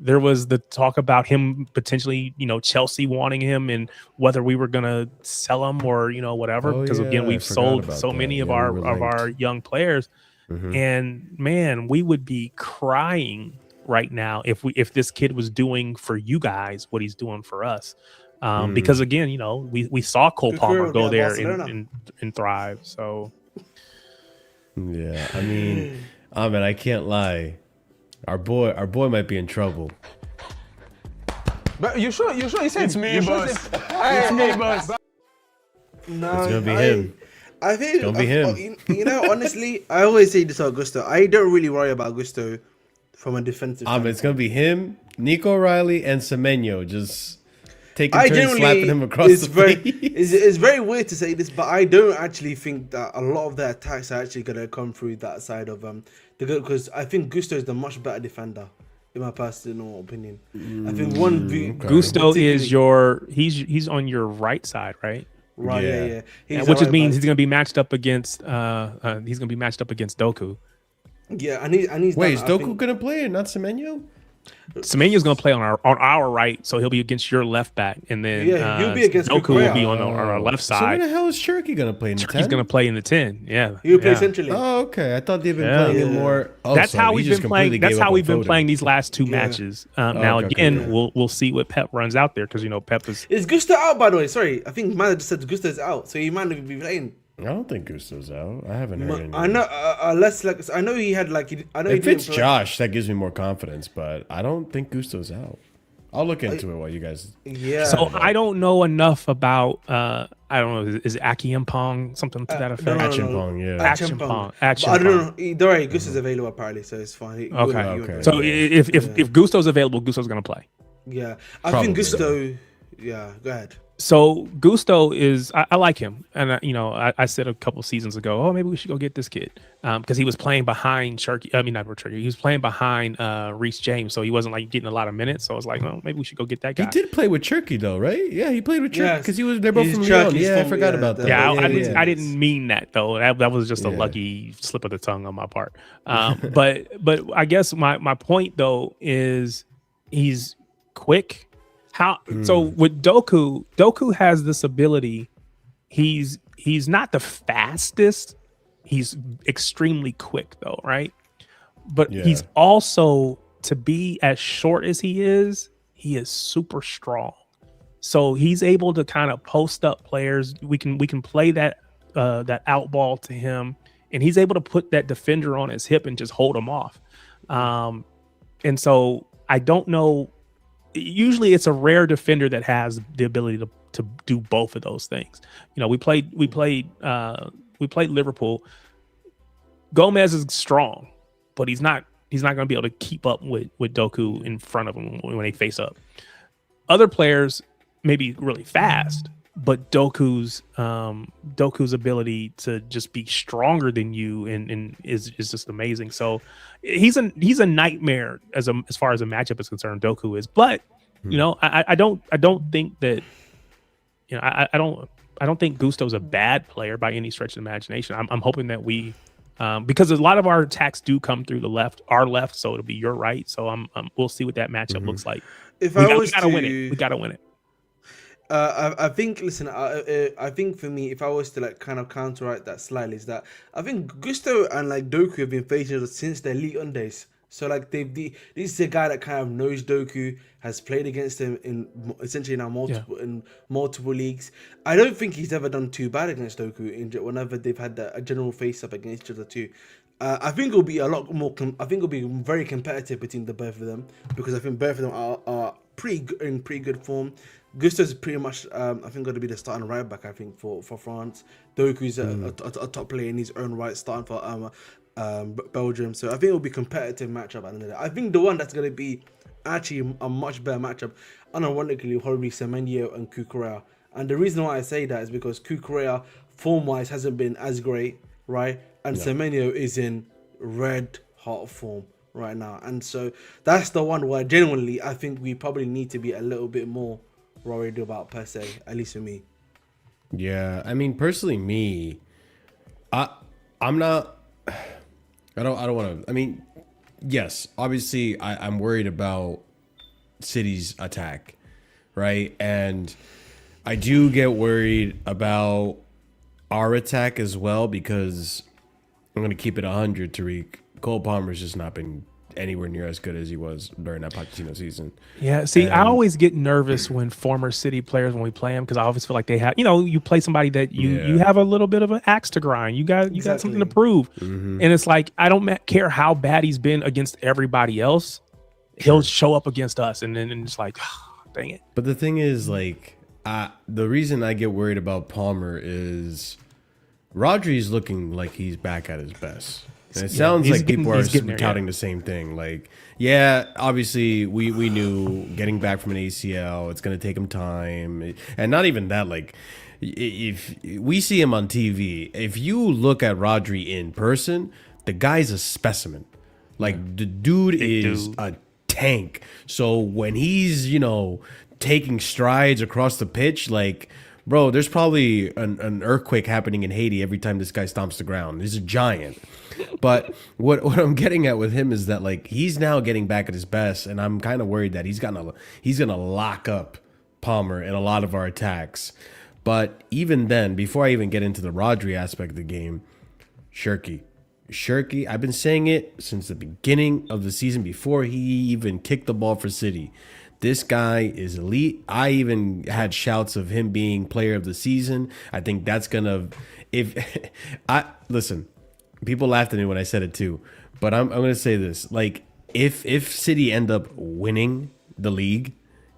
Speaker 5: There was the talk about him potentially, Chelsea wanting him and whether we were going to sell him or, whatever. Because again, we've sold so many of our young players. And man, we would be crying right now if this kid was doing for you guys what he's doing for us. Because again, we saw Cole Palmer go there and thrive. So
Speaker 1: yeah, I mean, Ahmed, I can't lie. Our boy might be in trouble.
Speaker 6: But you sure? He said
Speaker 7: it's me, boss. It's me, boss.
Speaker 4: No,
Speaker 1: it's gonna be him.
Speaker 4: I think
Speaker 1: it's gonna be him.
Speaker 4: Honestly, I always say this about Gusto. I don't really worry about Gusto from a defensive.
Speaker 1: It's gonna be him, Nico O'Reilly, and Semenyo just taking turns slapping him across the face.
Speaker 4: It's very weird to say this, but I don't actually think that a lot of their attacks are actually gonna come through that side of because I think Gusto is the much better defender, in my personal opinion. I think
Speaker 5: Gusto is he's on your right side, right?
Speaker 4: Right, yeah.
Speaker 1: Yeah.
Speaker 4: He's
Speaker 5: which
Speaker 4: a right
Speaker 5: means
Speaker 4: back.
Speaker 5: he's going to be matched up against Doku.
Speaker 4: Yeah, and he's
Speaker 1: Wait,
Speaker 4: done,
Speaker 1: is
Speaker 4: I
Speaker 1: Doku
Speaker 4: think-
Speaker 1: gonna play and not Semenyo?
Speaker 5: Semenyo's going to play on our right, so he'll be against your left back, and then
Speaker 4: he'll be against
Speaker 5: Doku will
Speaker 4: Kukurea.
Speaker 5: be on our left
Speaker 1: So where
Speaker 5: side.
Speaker 1: the hell is Cherky gonna play in the 10?
Speaker 5: He's going to play in the 10. Yeah,
Speaker 4: He'll play
Speaker 5: yeah.
Speaker 4: centrally.
Speaker 1: Oh, okay. I thought they've been
Speaker 5: Yeah.
Speaker 1: playing it
Speaker 4: Yeah.
Speaker 1: more. Oh,
Speaker 5: That's
Speaker 1: so
Speaker 5: how
Speaker 1: he
Speaker 5: we've
Speaker 1: just
Speaker 5: been playing.
Speaker 1: completely
Speaker 5: That's
Speaker 1: gave
Speaker 5: how
Speaker 1: up
Speaker 5: we've
Speaker 1: on
Speaker 5: been
Speaker 1: Foden.
Speaker 5: playing these last two
Speaker 4: Yeah.
Speaker 5: matches. Now
Speaker 1: okay,
Speaker 5: again,
Speaker 1: yeah.
Speaker 5: we'll see what Pep runs out there because Pep is.
Speaker 4: Is Gusto out, by the way? Sorry, I think manager said Gusto's out, so he might not be playing.
Speaker 1: I don't think Gusto's out. I haven't heard anything.
Speaker 4: I know, less like I know he had like I know he
Speaker 1: If
Speaker 4: didn't
Speaker 1: it's
Speaker 4: play.
Speaker 1: Josh, that gives me more confidence, but I don't think Gusto's out. I'll look into it while you guys.
Speaker 4: Yeah.
Speaker 5: So I don't know enough about. I don't know. Is Akiempong something to that effect?
Speaker 1: Achimpong, yeah.
Speaker 5: Achimpong.
Speaker 4: But I don't know. Don't worry, Gusto's available apparently, so it's fine. He
Speaker 5: Okay.
Speaker 1: Okay.
Speaker 5: So if Gusto's available, Gusto's going to play.
Speaker 4: Yeah, I
Speaker 1: Probably.
Speaker 4: think Gusto. Yeah, go ahead.
Speaker 5: So Gusto is I like him, and I said a couple seasons ago, oh maybe we should go get this kid because he was playing behind Cherky. I mean not Cherky. He was playing behind Reece James, so he wasn't like getting a lot of minutes. So I was like, well maybe we should go get that guy.
Speaker 1: He did play with Cherky though, right? Yeah, he played with Cherky
Speaker 4: Yes.
Speaker 1: because they're both
Speaker 4: He's
Speaker 1: from
Speaker 4: Cherky's
Speaker 1: Lyon. Yeah, I
Speaker 4: from-
Speaker 1: forgot
Speaker 4: yeah,
Speaker 1: about that.
Speaker 5: Yeah,
Speaker 4: Yeah,
Speaker 5: I didn't mean that though. That was just a
Speaker 1: Yeah.
Speaker 5: lucky slip of the tongue on my part. But I guess my point though is he's quick. So with Doku has this ability. He's not the fastest. He's extremely quick though, right? But
Speaker 1: Yeah.
Speaker 5: he's also, to be as short as he is super strong. So he's able to kind of post up players. We can play that out ball to him, and he's able to put that defender on his hip and just hold him off. And so I don't know. Usually, it's a rare defender that has the ability to do both of those things. We played Liverpool. Gomez is strong, but he's not going to be able to keep up with Doku in front of him when they face up. Other players may be really fast, but Doku's ability to just be stronger than you and is just amazing. So he's a nightmare as far as a matchup is concerned. Doku is, but I don't think that I don't think Gusto's a bad player by any stretch of the imagination. I'm hoping that we. Because a lot of our attacks do come through our left, so it'll be your right. So we'll see what that matchup looks like.
Speaker 4: If
Speaker 5: We
Speaker 4: I was
Speaker 5: gotta
Speaker 4: to
Speaker 5: win it. We gotta win it.
Speaker 4: I think. Listen, I think for me, if I was to like kind of counteract that slightly, is that I think Gusto and like Doku have been facing us since their League days. So like this is a guy that kind of knows Doku, has played against him in essentially now multiple leagues. I don't think he's ever done too bad against Doku whenever they've had a general face up against each other too. I think it'll be a lot more. I think it'll be very competitive between the both of them because I think both of them are in pretty good form. Gusto's pretty much, I think, going to be the starting right back. I think for France. Doku's a top player in his own right, starting for Belgium. So I think it'll be a competitive matchup at the end of the day. I think the one that's going to be actually a much better matchup, unironically, will probably be Semenyo and Kukurea. And the reason why I say that is because Kukurea, form-wise, hasn't been as great, right? And Semenyo is in red hot form right now. And so that's the one where genuinely I think we probably need to be a little bit more worried about per se, at least for me.
Speaker 1: Yeah, I mean, personally, I'm not. I don't want to. I mean, yes, obviously, I'm worried about City's attack, right? And I do get worried about our attack as well because I'm going to keep it 100, Tariq. Cole Palmer's just not been anywhere near as good as he was during that Pochettino season.
Speaker 5: Yeah, see, I always get nervous when former City players, when we play them, because I always feel like they have, you play somebody that you have a little bit of an axe to grind. You got something to prove. And it's like, I don't care how bad he's been against everybody else. He'll show up against us, and then it's like, dang it.
Speaker 1: But the thing is, like, the reason I get worried about Palmer is Rodri's looking like he's back at his best. And it sounds like people are touting the same thing. Like, yeah, obviously we knew getting back from an ACL, it's going to take him time. And not even that, like, if we see him on TV, if you look at Rodri in person, the guy's a specimen. Like, the dude is a tank. So when he's, taking strides across the pitch, like, bro, there's probably an earthquake happening in Haiti every time this guy stomps the ground. He's a giant. But what I'm getting at with him is that like he's now getting back at his best, and I'm kind of worried that he's gonna lock up Palmer in a lot of our attacks. But even then, before I even get into the Rodri aspect of the game, Shirky, I've been saying it since the beginning of the season before he even kicked the ball for City. This guy is elite. I even had shouts of him being player of the season. I think that's gonna, listen, people laughed at me when I said it too, but I'm gonna say this: like if City end up winning the league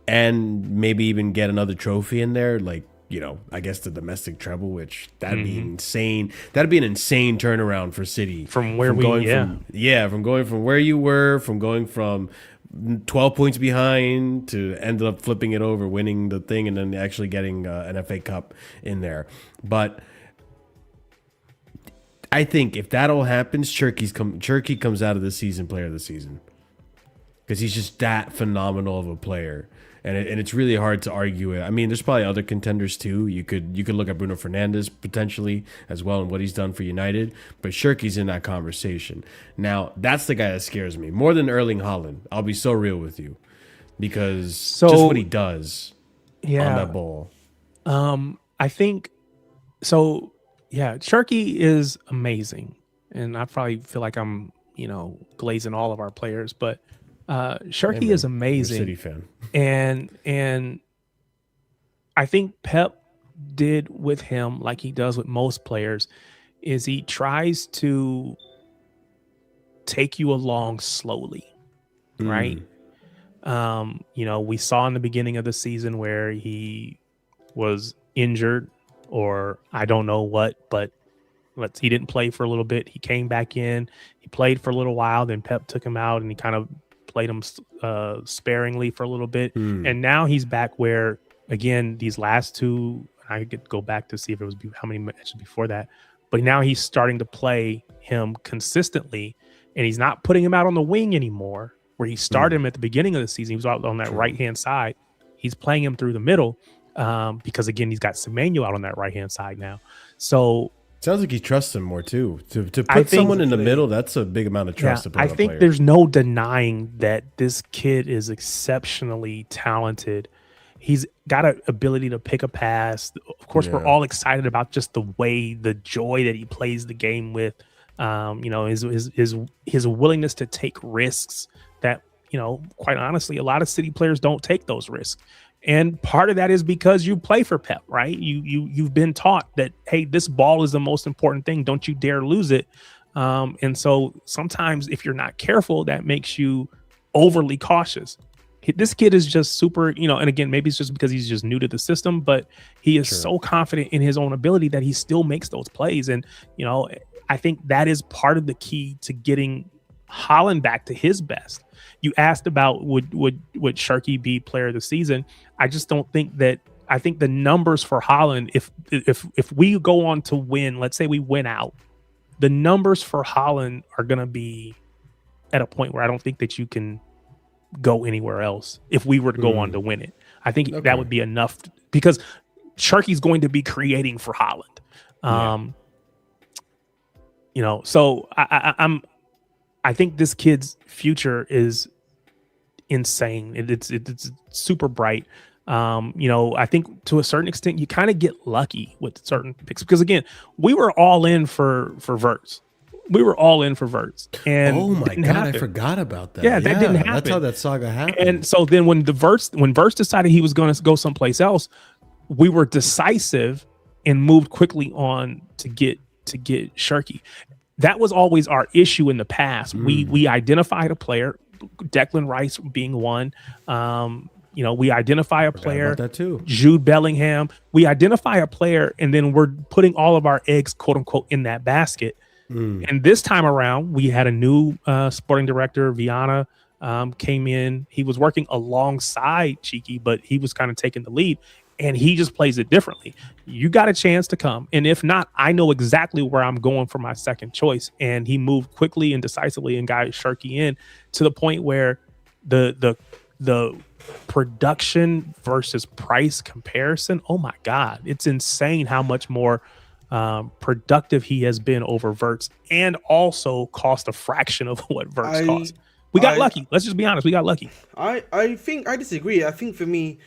Speaker 1: and maybe even get another trophy in there, like, you know, I guess the domestic treble, which that'd be insane. That'd be an insane turnaround for City
Speaker 5: from where from
Speaker 1: going from where you were, from going from 12 points behind to end up flipping it over, winning the thing, and then actually getting an FA Cup in there. But I think if that all happens, Cherky comes out of the season player of the season, because he's just that phenomenal of a player. And it's really hard to argue it. I mean, there's probably other contenders too. You could look at Bruno Fernandez potentially as well and what he's done for United, but Shirky's in that conversation. Now, that's the guy that scares me more than Erling Haaland. I'll be so real with you, because just what he does on that ball.
Speaker 5: I think so. Yeah, Shirky is amazing, and I probably feel like I'm glazing all of our players, but Shirky is amazing.
Speaker 1: City fan.
Speaker 5: And I think Pep did with him, like he does with most players, is he tries to take you along slowly, right? We saw in the beginning of the season where he was injured, or I don't know what, but he didn't play for a little bit. He came back in, he played for a little while, then Pep took him out and he kind of played him sparingly for a little bit. And now he's back where, again, these last two, I could go back to see if it was how many matches before that, but now he's starting to play him consistently, and he's not putting him out on the wing anymore, where he started him at the beginning of the season. He was out on that right-hand side. He's playing him through the middle because, again, he's got Semenyo out on that right-hand side now. So
Speaker 1: sounds like he trusts him more too. To put someone in the middle, that's a big amount of trust to put on a player.
Speaker 5: I think there's no denying that this kid is exceptionally talented. He's got an ability to pick a pass. Of course, we're all excited about just the joy that he plays the game with. His willingness to take risks that, quite honestly, a lot of City players don't take those risks. And part of that is because you play for Pep, right? You've been taught that, hey, this ball is the most important thing. Don't you dare lose it. And so sometimes if you're not careful, that makes you overly cautious. This kid is just super, and again, maybe it's just because he's just new to the system, but he is so confident in his own ability that he still makes those plays. And, I think that is part of the key to getting Haaland back to his best. You asked about would Shirky be player of the season? I just don't think that. I think the numbers for Haaland, if we go on to win, let's say we win out, the numbers for Haaland are going to be at a point where I don't think that you can go anywhere else if we were to go on to win it. I think that would be enough, because Shirky's going to be creating for Haaland. So I think this kid's future is insane. It's super bright. I think to a certain extent you kind of get lucky with certain picks, because again, we were all in for Verts. And
Speaker 1: oh my god, I forgot about that.
Speaker 5: Yeah, that didn't happen.
Speaker 1: That's how that saga happened.
Speaker 5: And so then when Verts decided he was going to go someplace else, we were decisive and moved quickly on to get Shirky. That was always our issue in the past. We identified a player, Declan Rice being one. We identify a player,
Speaker 1: that too.
Speaker 5: Jude Bellingham. We identify a player, and then we're putting all of our eggs, quote unquote, in that basket. And this time around, we had a new sporting director, Viana, came in. He was working alongside Cheeky, but he was kind of taking the lead, and he just plays it differently. You got a chance to come, and if not, I know exactly where I'm going for my second choice. And he moved quickly and decisively and got Shirky in to the point where the the production versus price comparison, oh my God, it's insane how much more productive he has been over Verts, and also cost a fraction of what Verts cost. We got lucky. Let's just be honest. We got lucky.
Speaker 4: I think I disagree. I think for me,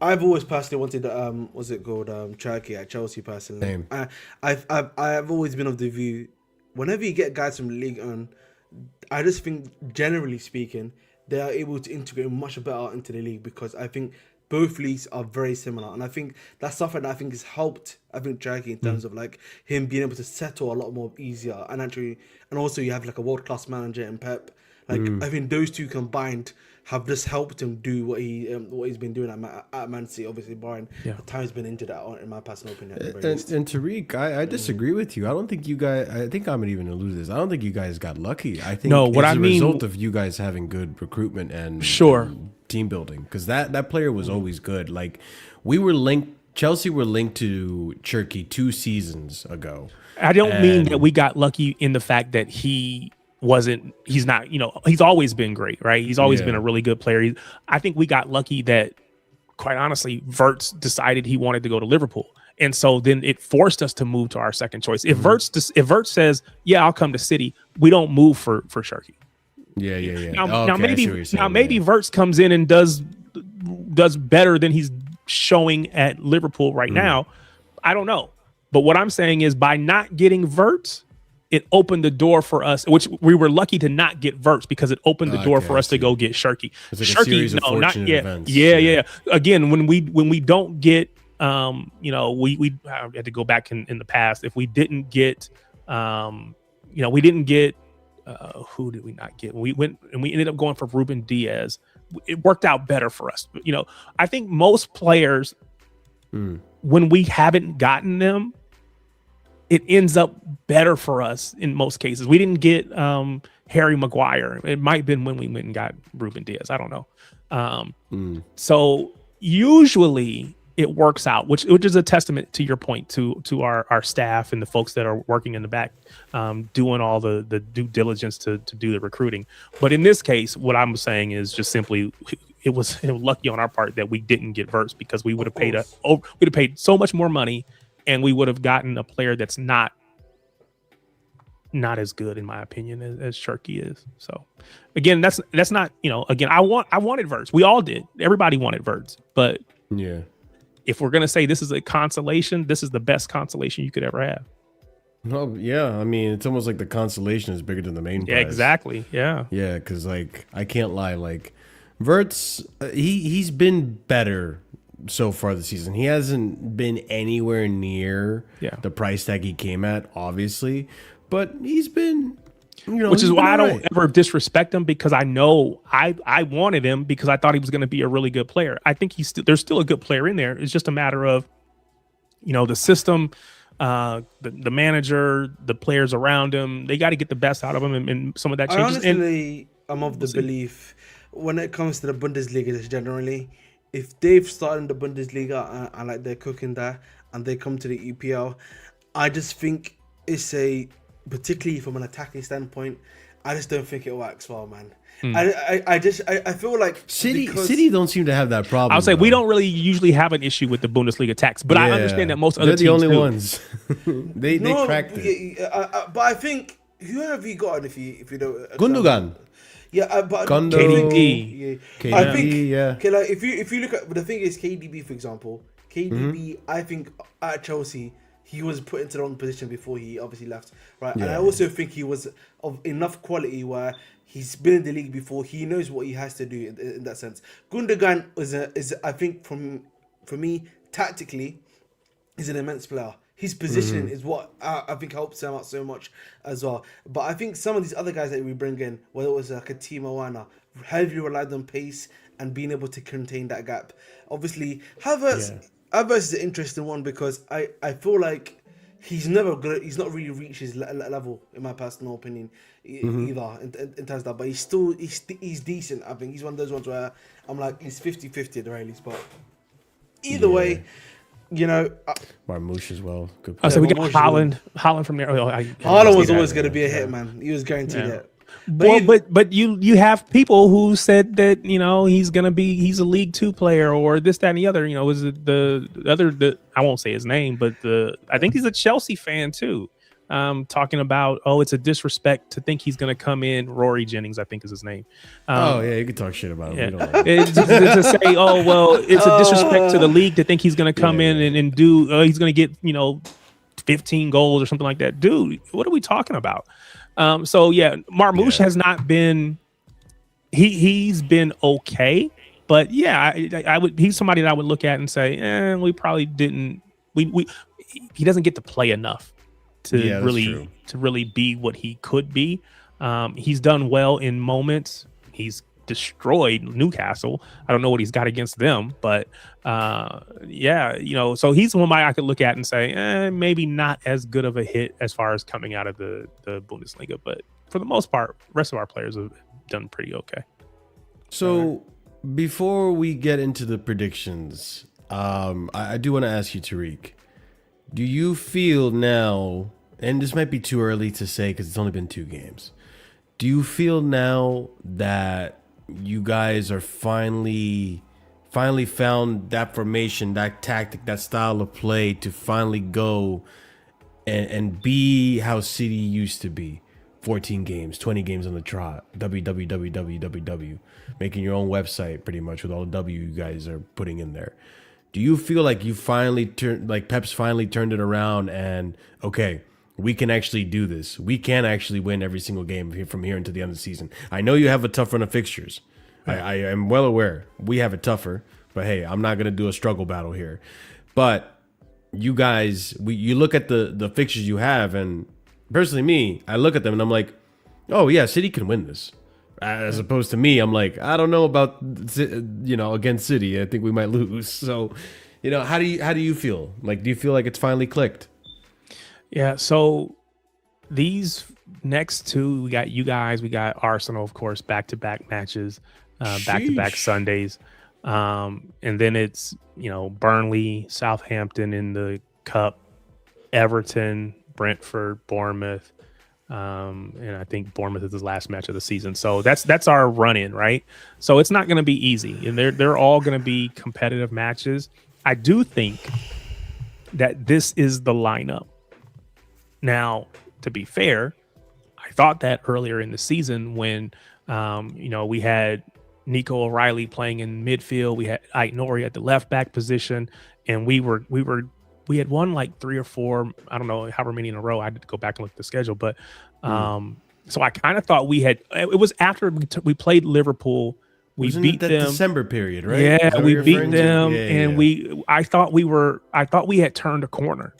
Speaker 4: I've always personally wanted what's it called, Cherky at Chelsea personally.
Speaker 1: Same.
Speaker 4: I've always been of the view, whenever you get guys from the league on, I just think generally speaking, they are able to integrate much better into the league, because I think both leagues are very similar, and I think that's something that I think has helped. I think Cherky in terms of like him being able to settle a lot more easier, and actually, and also you have like a world class manager in Pep. Like I think those two combined have just helped him do what he's been doing at Man City. Obviously, barring the time he's been injured at, in my personal opinion. At the very least.
Speaker 1: And Tariq, I disagree with you. I don't think you guys. I think I'm even gonna lose this. I don't think you guys got lucky. I think it's a result of you guys having good recruitment and team building. Because that player was always good. Like we were linked. Chelsea were linked to Cherky 2 seasons ago.
Speaker 5: I don't mean that we got lucky in the fact that he's not, he's always been great, right? He's always been a really good player. I think we got lucky that, quite honestly, Verts decided he wanted to go to Liverpool. And so then it forced us to move to our second choice. If Verts says, yeah, I'll come to City, we don't move for Cherky.
Speaker 1: Yeah.
Speaker 5: Now maybe Verts comes in and does better than he's showing at Liverpool right now. I don't know. But what I'm saying is, by not getting Verts, it opened the door for us, which we were lucky to not get Verts, because it opened the door for us to go get Cherky.
Speaker 1: It's like a series of fortunate events.
Speaker 5: Yeah. Again, when we don't get, we had to go back in the past. If we didn't get, we didn't get, who did we not get? We went and we ended up going for Ruben Diaz. It worked out better for us. I think most players, when we haven't gotten them, it ends up better for us in most cases. We didn't get Harry Maguire. It might have been when we went and got Ruben Diaz. I don't know. So usually it works out, which is a testament to your point, to our staff and the folks that are working in the back, doing all the due diligence to do the recruiting. But in this case, what I'm saying is just simply it was lucky on our part that we didn't get Verts, because we would have paid so much more money, and we would have gotten a player that's not as good, in my opinion, as Cherky is. So again, that's not, again, I wanted Verts. We all did. Everybody wanted Verts. But
Speaker 1: yeah,
Speaker 5: if we're going to say this is a consolation, this is the best consolation you could ever have.
Speaker 1: Well, yeah. I mean, it's almost like the consolation is bigger than the main prize.
Speaker 5: Yeah, exactly. Yeah.
Speaker 1: Yeah, because like I can't lie, like Verts, he's been better so far this season. He hasn't been anywhere near the price tag he came at, obviously, but he's been,
Speaker 5: which is why I don't ever disrespect him, because I know I wanted him because I thought he was going to be a really good player. I think there's still a good player in there. It's just a matter of, the system, the manager, the players around him. They got to get the best out of him, and some of that changes.
Speaker 4: I'm of the belief when it comes to the Bundesliga, just generally, if they've started in the Bundesliga and like they're cooking there, and they come to the EPL, I just think it's particularly from an attacking standpoint, I just don't think it works well, man. I feel like
Speaker 1: City don't seem to have that problem.
Speaker 5: I would say we don't really usually have an issue with the Bundesliga tax, but I understand that most other teams
Speaker 1: they're the only
Speaker 5: do.
Speaker 1: ones. they cracked it.
Speaker 4: But I think, who have you got if you don't?
Speaker 1: Gundogan.
Speaker 4: Yeah, but
Speaker 1: Kondo,
Speaker 5: KDB.
Speaker 4: I think okay, like if you look at, but the thing is, KDB, for example, I think at Chelsea he was put into the wrong position before he obviously left, right? And I also think he was of enough quality where he's been in the league before. He knows what he has to do in that sense. Gundogan is I think for me tactically, he's an immense player. His positioning is what I think helps him out so much as well. But I think some of these other guys that we bring in, whether it was like a Timo Werner, heavily relied on pace and being able to contain that gap. Obviously, Havertz is an interesting one, because I feel like he's not really reached his level, in my personal opinion, either in terms of that. But he's decent. I think he's one of those ones where I'm like, he's 50-50 at the very least. But either way,
Speaker 1: Marmouche as well. Good
Speaker 5: player. So we got Haaland from there.
Speaker 4: Haaland was always going to be a hit, man. He was guaranteed it.
Speaker 5: But you have people who said that he's a League Two player or this, that, and the other. Was it the other? I won't say his name, but I think he's a Chelsea fan too. Talking about it's a disrespect to think he's going to come in. Rory Jennings, I think is his name.
Speaker 1: You can talk shit about him.
Speaker 5: Yeah.
Speaker 1: We don't like
Speaker 5: It's just to say, it's a disrespect to the league to think he's going to come in and do. He's going to get 15 goals or something like that. Dude, what are we talking about? Marmoush has not been. He's been okay, but I would. He's somebody that I would look at and say, we probably didn't. He doesn't get to play enough to really be what he could be. He's done well in moments. He's destroyed Newcastle. I don't know what he's got against them, but so he's one I could look at and say, maybe not as good of a hit as far as coming out of the Bundesliga, but for the most part, rest of our players have done pretty okay.
Speaker 1: So before we get into the predictions, I do want to ask you, Tariq, do you feel now, and this might be too early to say because it's only been 2 games, do you feel now that you guys are finally found that formation, that tactic, that style of play to finally go and be how City used to be? 14 games, 20 games on the trot, www, making your own website pretty much with all the W you guys are putting in there. Do you feel like you finally Pep's finally turned it around and, okay, we can actually do this. We can actually win every single game from here until the end of the season. I know you have a tough run of fixtures. I am well aware we have it tougher, but hey, I'm not going to do a struggle battle here. But you guys, you look at the fixtures you have, and personally me, I look at them and I'm like, oh yeah, City can win this. As opposed to me, I'm like, I don't know about, against City. I think we might lose. So, how do you feel? Like, do you feel like it's finally clicked?
Speaker 5: Yeah, so these next 2, we got you guys, we got Arsenal, of course, back-to-back matches, back-to-back Sundays. And then it's, Burnley, Southampton in the Cup, Everton, Brentford, Bournemouth. And I think Bournemouth is the last match of the season. So that's our run-in, right? So it's not going to be easy. And they're all going to be competitive matches. I do think that this is the lineup. Now, to be fair, I thought that earlier in the season when, we had Nico O'Reilly playing in midfield, we had Ait Nori at the left back position, and we had won like 3 or 4, I don't know, however many in a row. I had to go back and look at the schedule, but so I kind of thought it was after we played Liverpool. We beat them
Speaker 1: December period, right?
Speaker 5: Yeah, we beat them, I thought we had turned a corner,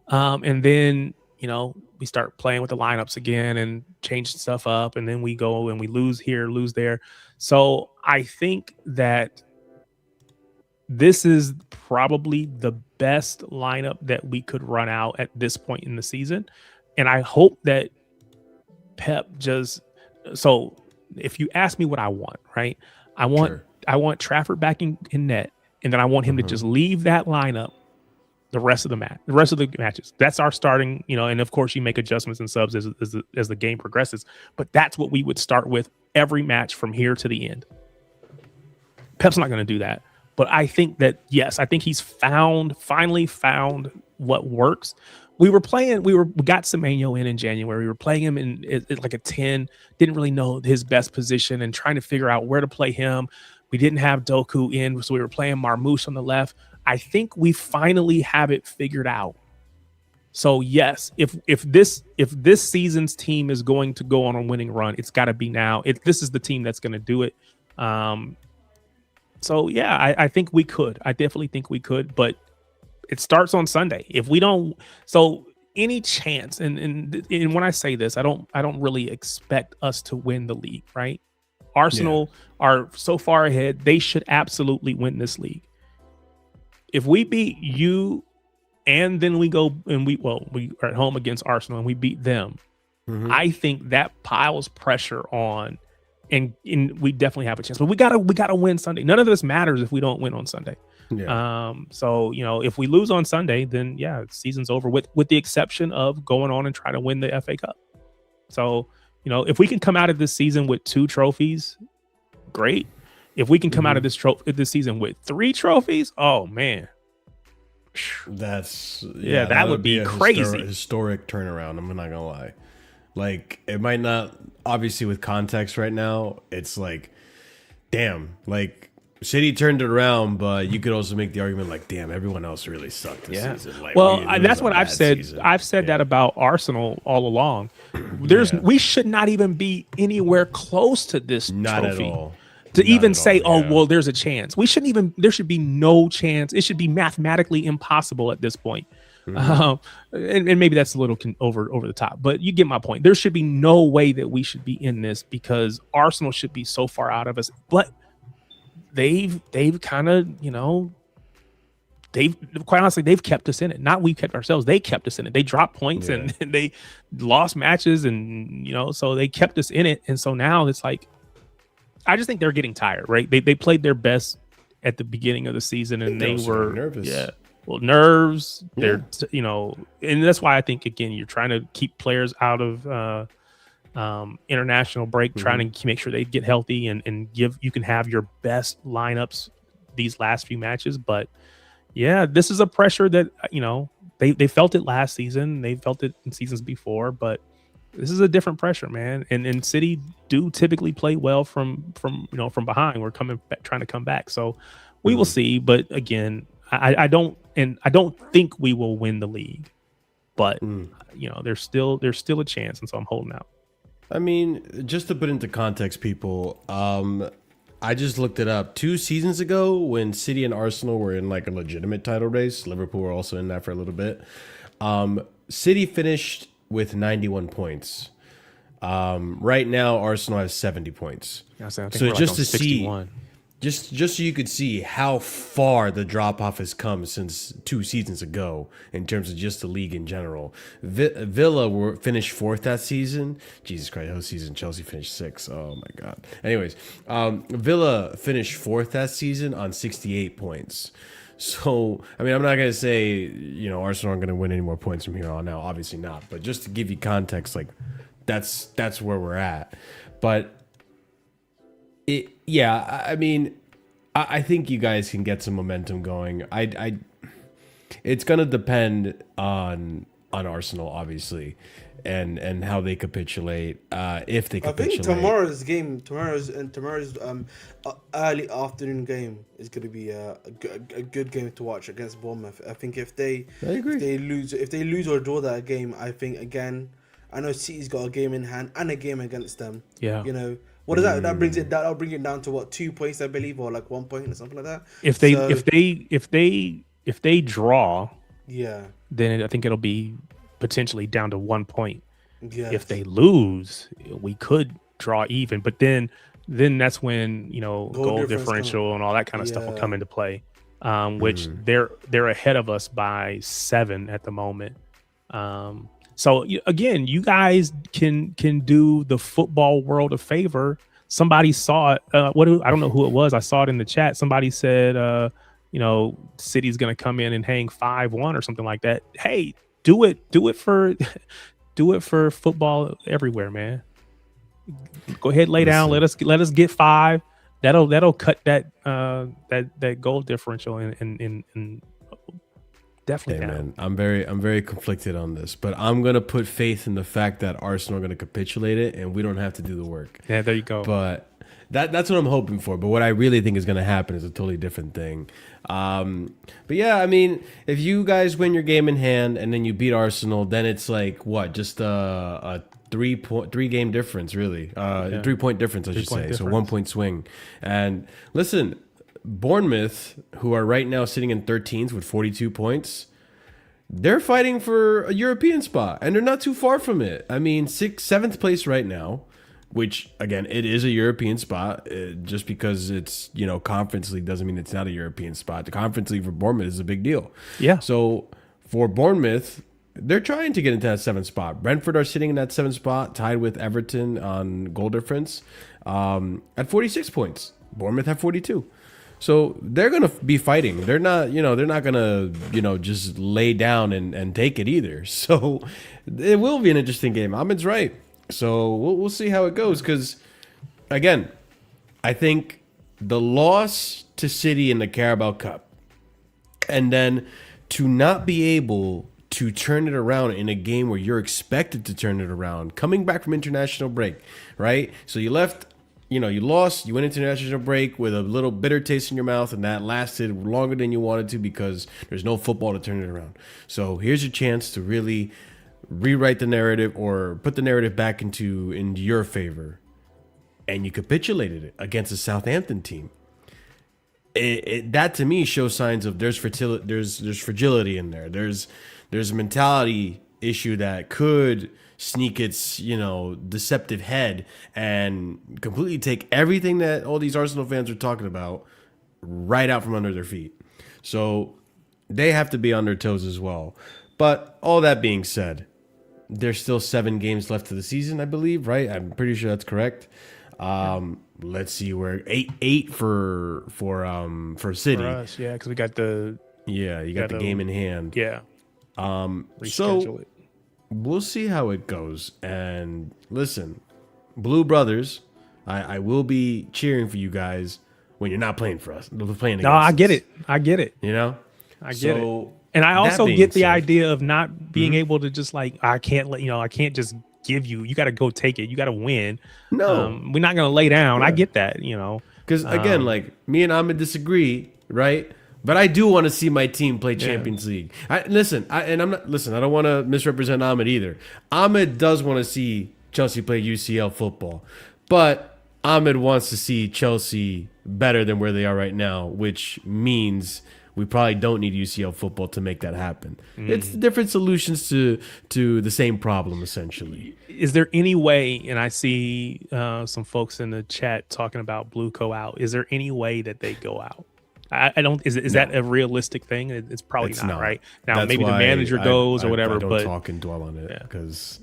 Speaker 5: and then we start playing with the lineups again and change stuff up, and then we go and we lose here, lose there. So I think that this is probably the best lineup that we could run out at this point in the season, and I hope that Pep so if you ask me what I want, right? I want Trafford back in net, and then I want him to just leave that lineup the rest of the matches. That's our starting, and of course you make adjustments and subs as the game progresses, but that's what we would start with every match from here to the end. Pep's not going to do that, but I think that, yes, I think he's finally found what works. We got Semenyo in January. We were playing him in like a 10, didn't really know his best position and trying to figure out where to play him. We didn't have Doku in, so we were playing Marmoush on the left. I think we finally have it figured out. So yes, if this season's team is going to go on a winning run, it's got to be now. This is the team that's going to do it. So yeah, I think we could. I definitely think we could, but it starts on Sunday. If we don't, so any chance, and when I say this, I don't really expect us to win the league, right? Arsenal are so far ahead; they should absolutely win this league. If we beat you, and then we go and we are at home against Arsenal and we beat them, I think that piles pressure on, and we definitely have a chance. But we gotta win Sunday. None of this matters if we don't win on Sunday. Yeah. So if we lose on Sunday, then yeah, season's over. With the exception of going on and trying to win the FA Cup. So if we can come out of this season with 2 trophies, great. If we can come out of this season with 3 trophies, oh man, that would be
Speaker 1: a
Speaker 5: crazy.
Speaker 1: Historic turnaround. I'm not gonna lie. Like, it might not, obviously with context right now, it's like, damn, like City turned it around, but you could also make the argument like, damn, everyone else really sucked this season. Like,
Speaker 5: that's what I've said. Season. I've said that about Arsenal all along. We should not even be anywhere close to this trophy.
Speaker 1: At all.
Speaker 5: To say, well, there's a chance. We shouldn't even. There should be no chance. It should be mathematically impossible at this point. And maybe that's a little over the top, but you get my point. There should be no way that we should be in this because Arsenal should be so far out of us. But they've kind of, quite honestly, they've kept us in it. Not we kept ourselves. They kept us in it. They dropped points and they lost matches, and so they kept us in it. And so now it's like, I just think they're getting tired, right? They played their best at the beginning of the season, and they were
Speaker 1: nervous.
Speaker 5: Yeah. Well, nerves. They're and that's why I think again you're trying to keep players out of international break, trying to make sure they get healthy and you can have your best lineups these last few matches. But yeah, this is a pressure that they felt it last season, they felt it in seasons before, but this is a different pressure, man. And City do typically play well from behind. We're trying to come back, so we will see. But again, I don't think we will win the league, but there's still a chance, and so I'm holding out.
Speaker 1: I mean, just to put into context, people, I just looked it up. 2 seasons ago, when City and Arsenal were in like a legitimate title race, Liverpool were also in that for a little bit. City finished with 91 points. Right now, Arsenal has 70 points.
Speaker 5: So
Speaker 1: just to 61. Just so you could see how far the drop-off has come since 2 seasons ago in terms of just the league in general. Villa finished 4th that season. Jesus Christ, whole season Chelsea finished 6th. Oh, my God. Anyways, Villa finished 4th that season on 68 points. So, I mean, I'm not going to say, Arsenal aren't going to win any more points from here on out. Obviously not. But just to give you context, like, that's where we're at. But I mean, I think you guys can get some momentum going. It's gonna depend on Arsenal, obviously, and how they capitulate. If they capitulate,
Speaker 4: I think tomorrow's early afternoon game is going to be a good game to watch against Bournemouth. I think if they lose or draw that game, I think again, I know City's got a game in hand and a game against them.
Speaker 5: Yeah,
Speaker 4: what is that? That'll bring it down to what, 2 points, I believe, or like 1 point or something like that.
Speaker 5: If they draw, then I think it'll be potentially down to 1 point.
Speaker 4: Yes.
Speaker 5: If they lose, we could draw even, but then that's when goal differential and all that kind of stuff will come into play. Which they're ahead of us by 7 at the moment. So again, you guys can do the football world a favor. Somebody saw it. I don't know who it was. I saw it in the chat. Somebody said, City's going to come in and hang 5-1 or something like that. Hey, do it for football everywhere, man. Go ahead, lay down. Let us get 5. That'll cut that goal differential and definitely.
Speaker 1: Hey, man, I'm very conflicted on this, but I'm gonna put faith in the fact that Arsenal are gonna capitulate it, and we don't have to do the work.
Speaker 5: Yeah, there you go.
Speaker 1: But that's what I'm hoping for. But what I really think is gonna happen is a totally different thing. But yeah, I mean, if you guys win your game in hand and then you beat Arsenal, then it's like what, just a 3 game difference, really. 3 point difference, I should say. So 1 point swing. And listen, Bournemouth, who are right now sitting in 13th with 42 points, they're fighting for a European spot, and they're not too far from it. I mean, 7th place right now, which, again, it is a European spot. Just because it's, Conference League doesn't mean it's not a European spot. The Conference League for Bournemouth is a big deal.
Speaker 5: Yeah.
Speaker 1: So for Bournemouth, they're trying to get into that 7th spot. Brentford are sitting in that 7th spot, tied with Everton on goal difference at 46 points. Bournemouth have 42. So they're going to be fighting. They're not, they're not going to, just lay down and take it either. So it will be an interesting game. Ahmed's right. So we'll see how it goes. Because again, I think the loss to City in the Carabao Cup, and then to not be able to turn it around in a game where you're expected to turn it around, coming back from international break, right? So you left, you lost, you went into international break with a little bitter taste in your mouth, and that lasted longer than you wanted to because there's no football to turn it around. So here's your chance to really rewrite the narrative or put the narrative back into your favor. And you capitulated it against a Southampton team. That to me shows signs of there's fragility in there. There's a mentality issue that could sneak its deceptive head and completely take everything that all these Arsenal fans are talking about right out from under their feet. So they have to be on their toes as well. But all that being said, there's still 7 games left of the season, I believe, right? I'm pretty sure that's correct. Let's see where eight for City.
Speaker 5: For us, yeah, because we got the
Speaker 1: you got the game in hand.
Speaker 5: Yeah.
Speaker 1: So
Speaker 5: Reschedule it.
Speaker 1: we'll see how it goes. And listen, Blue Brothers, I will be cheering for you guys when you're not playing for us. Playing against
Speaker 5: No, I get
Speaker 1: us,
Speaker 5: it. I get it.
Speaker 1: I
Speaker 5: get it. And I also get the idea of not being able to just like, I can't just give you. You got to go take it. You got to win.
Speaker 1: No,
Speaker 5: we're not going to lay down.
Speaker 1: Yeah.
Speaker 5: I get that.
Speaker 1: Because again, like me and Ahmed disagree, right? But I do want to see my team play Champions League. I don't want to misrepresent Ahmed either. Ahmed does want to see Chelsea play UCL football, but Ahmed wants to see Chelsea better than where they are right now, which means we probably don't need UCL football to make that happen. It's different solutions to the same problem, essentially.
Speaker 5: Is there any way, and I see some folks in the chat talking about Blue Co out, is there any way that they go out? I don't. Is that a realistic thing? It's probably not, right? Now
Speaker 1: That's
Speaker 5: maybe the
Speaker 1: why
Speaker 5: manager goes or whatever.
Speaker 1: I don't
Speaker 5: but
Speaker 1: talk and dwell on it because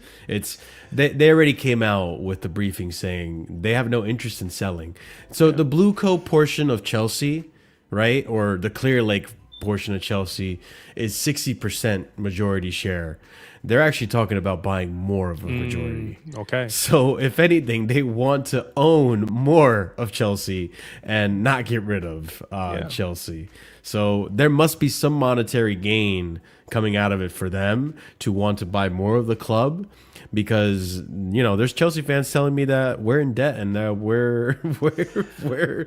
Speaker 1: they already came out with the briefing saying they have no interest in selling. So the Blue Co portion of Chelsea, right, or the Clear Lake portion of Chelsea is 60% majority share. They're actually talking about buying more of a majority.
Speaker 5: Okay.
Speaker 1: So if anything, they want to own more of Chelsea and not get rid of Chelsea. So there must be some monetary gain coming out of it for them to want to buy more of the club, because there's Chelsea fans telling me that we're in debt and that we're cooked.
Speaker 4: The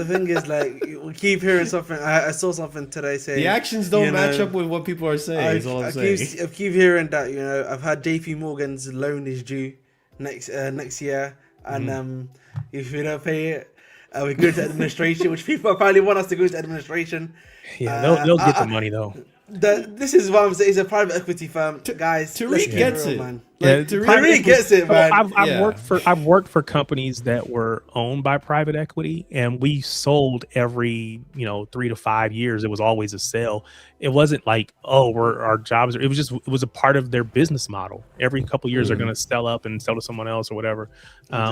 Speaker 4: thing is, like, we keep hearing something. I saw something today saying
Speaker 1: the actions don't match up with what people are saying. Is all I'm saying.
Speaker 4: I keep hearing that I've had JP Morgan's loan is due next year, and if we don't pay it, we go to administration, which people apparently want us to go to administration.
Speaker 5: Yeah, they'll get the money though.
Speaker 4: This is what I'm saying. It's a private equity firm, guys.
Speaker 1: Tariq gets it,
Speaker 4: man.
Speaker 1: Tariq
Speaker 4: gets it, man.
Speaker 5: I've worked for companies that were owned by private equity, and we sold every 3 to 5 years. It was always a sale. It wasn't like our jobs. It was a part of their business model. Every couple of years they're going to sell up and sell to someone else or whatever.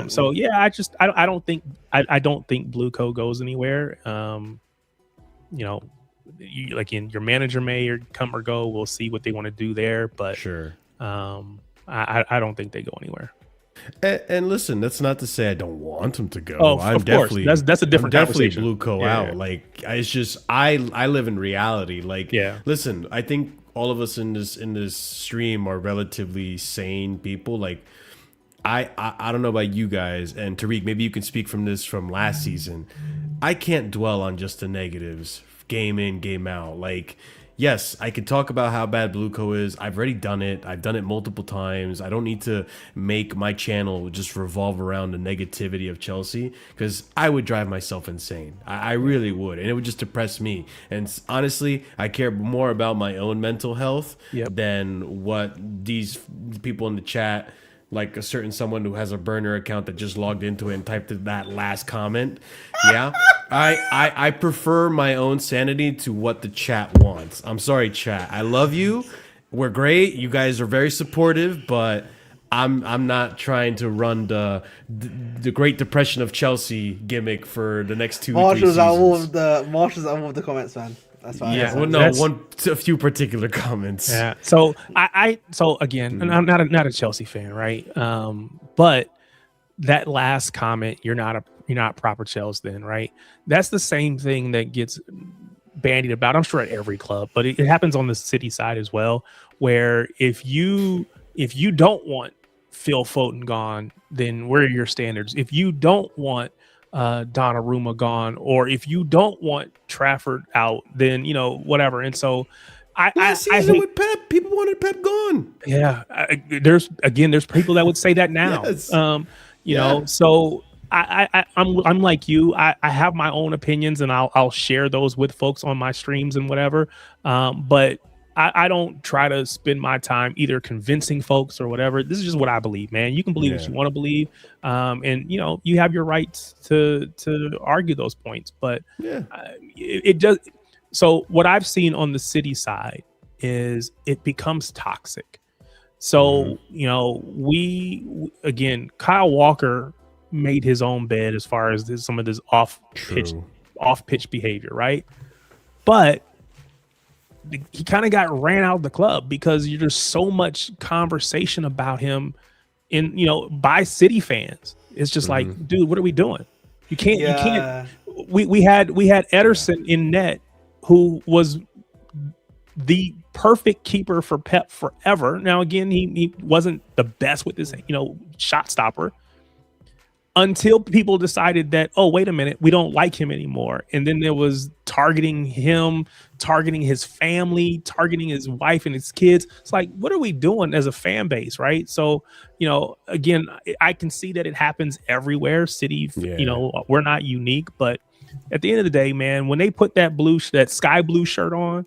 Speaker 5: So yeah, I don't think Blue Co goes anywhere. Your manager may come or go. We'll see what they want to do there, but
Speaker 1: sure.
Speaker 5: I don't think they go anywhere.
Speaker 1: And listen, that's not to say I don't want them to go.
Speaker 5: Oh, of course, that's a different conversation.
Speaker 1: Blue Co out. Like, it's just I live in reality. Like, listen, I think all of us in this stream are relatively sane people. Like, I don't know about you guys, and Tariq, maybe you can speak from last season. I can't dwell on just the negatives, game in, game out. Like, yes, I could talk about how bad Blue Co is. I've already done it. I've done it multiple times. I don't need to make my channel just revolve around the negativity of Chelsea, because I would drive myself insane. I really would, and it would just depress me. And honestly, I care more about my own mental health than what these people in the chat, like a certain someone who has a burner account that just logged into it and typed that last comment. Yeah. I prefer my own sanity to what the chat wants. I'm sorry, chat. I love you. We're great. You guys are very supportive, but I'm not trying to run the Great Depression of Chelsea gimmick for the next 2 3 seasons.
Speaker 4: Marshall's out of the comments, man. That's fine.
Speaker 5: Yeah.
Speaker 1: Well, no,
Speaker 5: That's-
Speaker 1: a few particular comments.
Speaker 5: Yeah. So so again, and I'm not a Chelsea fan, right? But that last comment, you're not proper Chelsea then, right? That's the same thing that gets bandied about, I'm sure, at every club, but it happens on the City side as well, where if you don't want Phil Foden gone, then where are your standards? If you don't want Donnarumma gone, or if you don't want Trafford out, then whatever. And so
Speaker 1: Last season with Pep, people wanted Pep gone.
Speaker 5: yeah, there's people that would say that now.
Speaker 1: Yes.
Speaker 5: You know, so I'm like you. I have my own opinions, and I'll share those with folks on my streams and whatever. But I don't try to spend my time either convincing folks or whatever. This is just what I believe, man. You can believe what you want to believe, and you have your rights to argue those points. But it does. So what I've seen on the City side is it becomes toxic. So Kyle Walker made his own bed as far as some of this off pitch behavior, right? But he kind of got ran out of the club because there's so much conversation about him by City fans. It's just like, dude, what are we doing? You can't. We had Ederson in net, who was the perfect keeper for Pep forever. Now, again, he wasn't the best with this, shot stopper, until people decided that, oh, wait a minute, we don't like him anymore. And then there was targeting him, targeting his family, targeting his wife and his kids. It's like, what are we doing as a fan base, right? So, again, I can see that it happens everywhere. City, we're not unique, but at the end of the day, man, when they put that sky blue shirt on,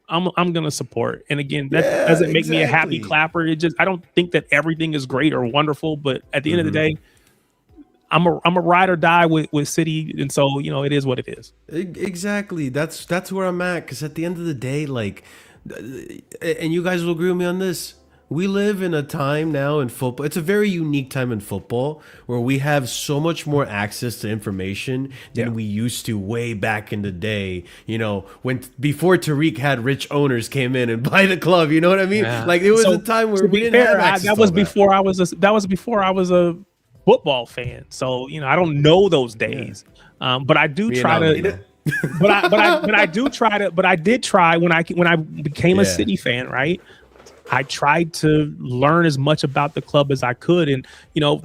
Speaker 5: I'm gonna support. And again, that doesn't make me a happy clapper. I don't think that everything is great or wonderful, but at the end of the day, I'm a ride or die with City, and so it is what it is.
Speaker 1: Exactly. That's where I'm at. Because at the end of the day, like, and you guys will agree with me on this. We live in a time now in football. It's a very unique time in football where we have so much more access to information than we used to way back in the day. Before Tariq had rich owners came in and buy the club. You know what I mean? Yeah. Like, it was a time where we didn't have access.
Speaker 5: That was before I was a football fan. So I don't know those days. But I do try to. But I did try when I became a City fan, right? I tried to learn as much about the club as I could, and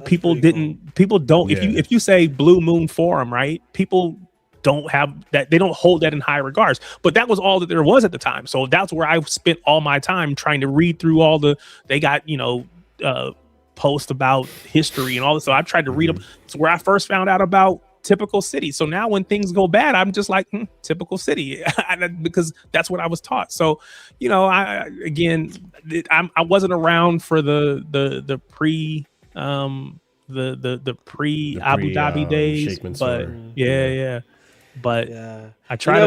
Speaker 5: people don't. If you say Blue Moon Forum, right? People don't have that. They don't hold that in high regards. But that was all that there was at the time. So that's where I spent all my time trying to read through all they got posts about history and all this. So I tried to read them. It's where I first found out about typical City. So now when things go bad, I'm just like, typical City, because that's what I was taught. So, I wasn't around for the pre Abu Dhabi days, but but I try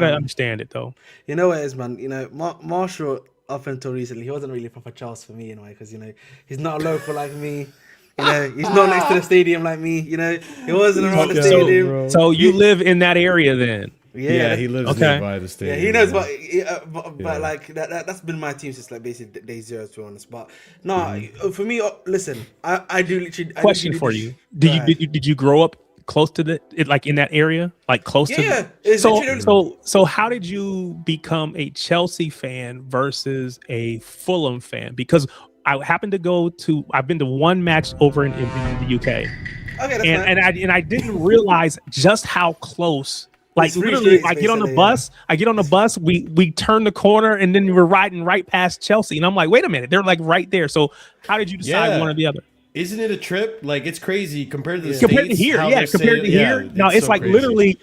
Speaker 5: to understand it though.
Speaker 4: You know what it is, man. Marshall, up until recently, he wasn't really proper Charles for me, because he's not a local like me. He's not next to the stadium like me. He wasn't around the stadium.
Speaker 5: So you live in that area then?
Speaker 1: Yeah, he lives nearby the stadium.
Speaker 4: Yeah, he knows, but like that's been my team since like basically day zero, to be honest. But no, for me, listen, I do literally.
Speaker 5: Question for you: Did you grow up close to like in that area, like close to?
Speaker 4: Yeah.
Speaker 5: So how did you become a Chelsea fan versus a Fulham fan? Because I happened to I've been to one match over in the UK.
Speaker 4: Okay, that's fine.
Speaker 5: And I didn't realize just how close. Like literally, I get on the bus, we turn the corner, and then we're riding right past Chelsea, and I'm like, wait a minute, they're like right there. So how did you decide one or the other?
Speaker 1: Isn't it a trip? Like, it's crazy compared to the
Speaker 5: compared
Speaker 1: States,
Speaker 5: to here. Yeah, compared to here. No, it's so like crazy. Literally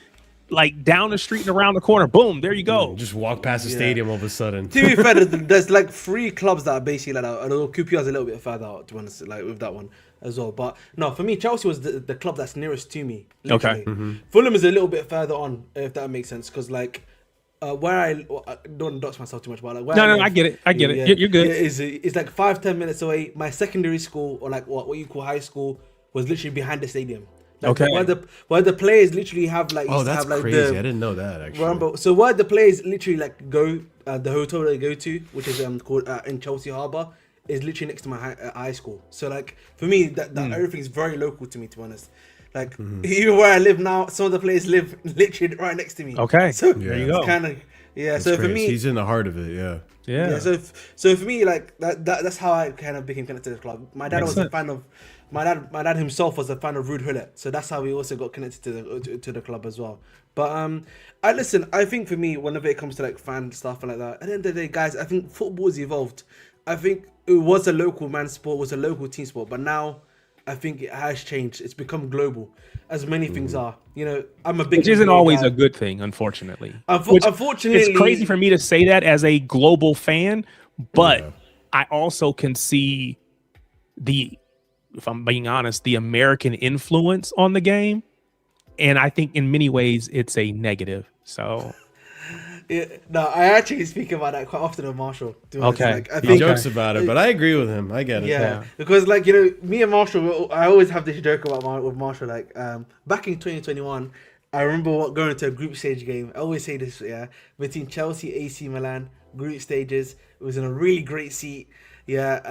Speaker 5: like down the street and around the corner. Boom, there you go.
Speaker 1: Just walk past the stadium all of a sudden.
Speaker 4: To be fair, there's like 3 clubs that are basically like that. Although QPR's a little bit further out, to be honest, like with that one as well. But no, for me, Chelsea was the club that's nearest to me. Literally. Okay. Fulham is a little bit further on, if that makes sense, because like where I don't dox myself too much, but like where
Speaker 5: I get it. Yeah, you're good.
Speaker 4: It's like 5-10 minutes away. My secondary school, or like what you call high school, was literally behind the stadium. Like,
Speaker 5: Okay.
Speaker 4: where the players literally have like.
Speaker 1: Oh,
Speaker 4: used to
Speaker 1: that's
Speaker 4: have, like,
Speaker 1: crazy.
Speaker 4: the-
Speaker 1: I didn't know that actually.
Speaker 4: Remember, so where the players literally like go, the hotel they go to, which is called in Chelsea Harbour, is literally next to my high school. So like for me, that everything's very local to me, to be honest. Like even where I live now, some of the players live literally right next to me.
Speaker 5: Okay,
Speaker 4: so
Speaker 5: there you go.
Speaker 4: Kind of
Speaker 1: That's
Speaker 4: So
Speaker 1: great.
Speaker 4: for me,
Speaker 1: He's in the heart of it. Yeah.
Speaker 5: Yeah.
Speaker 4: so for me, like that's how I kind of became connected to the club. My dad was a fan of. My dad himself was a fan of Ruud Gullit, so that's how we also got connected to the club as well. But I think for me, whenever it comes to like fan stuff and like that, at the end of the day, guys, I think football's evolved. I think it was a local man sport, was a local team sport, but now I think it has changed. It's become global, as many things are. You know, I'm a big.
Speaker 5: Which isn't
Speaker 4: NBA
Speaker 5: always
Speaker 4: guy.
Speaker 5: a good thing, unfortunately.
Speaker 4: Unfortunately,
Speaker 5: it's crazy for me to say that as a global fan, but I also can see if I'm being honest, the American influence on the game, and I think in many ways it's a negative. So.
Speaker 4: Yeah, no, I actually speak about that quite often with Marshall.
Speaker 5: Okay.
Speaker 4: Like, I
Speaker 1: He
Speaker 4: think,
Speaker 1: jokes about it, but I agree with him. I get it.
Speaker 4: Yeah, because like, you know, me and Marshall, I always have this joke about with Marshall. Like, back in 2021, I remember going to a group stage game. I always say this, between Chelsea, AC Milan, group stages. It was in a really great seat. Yeah,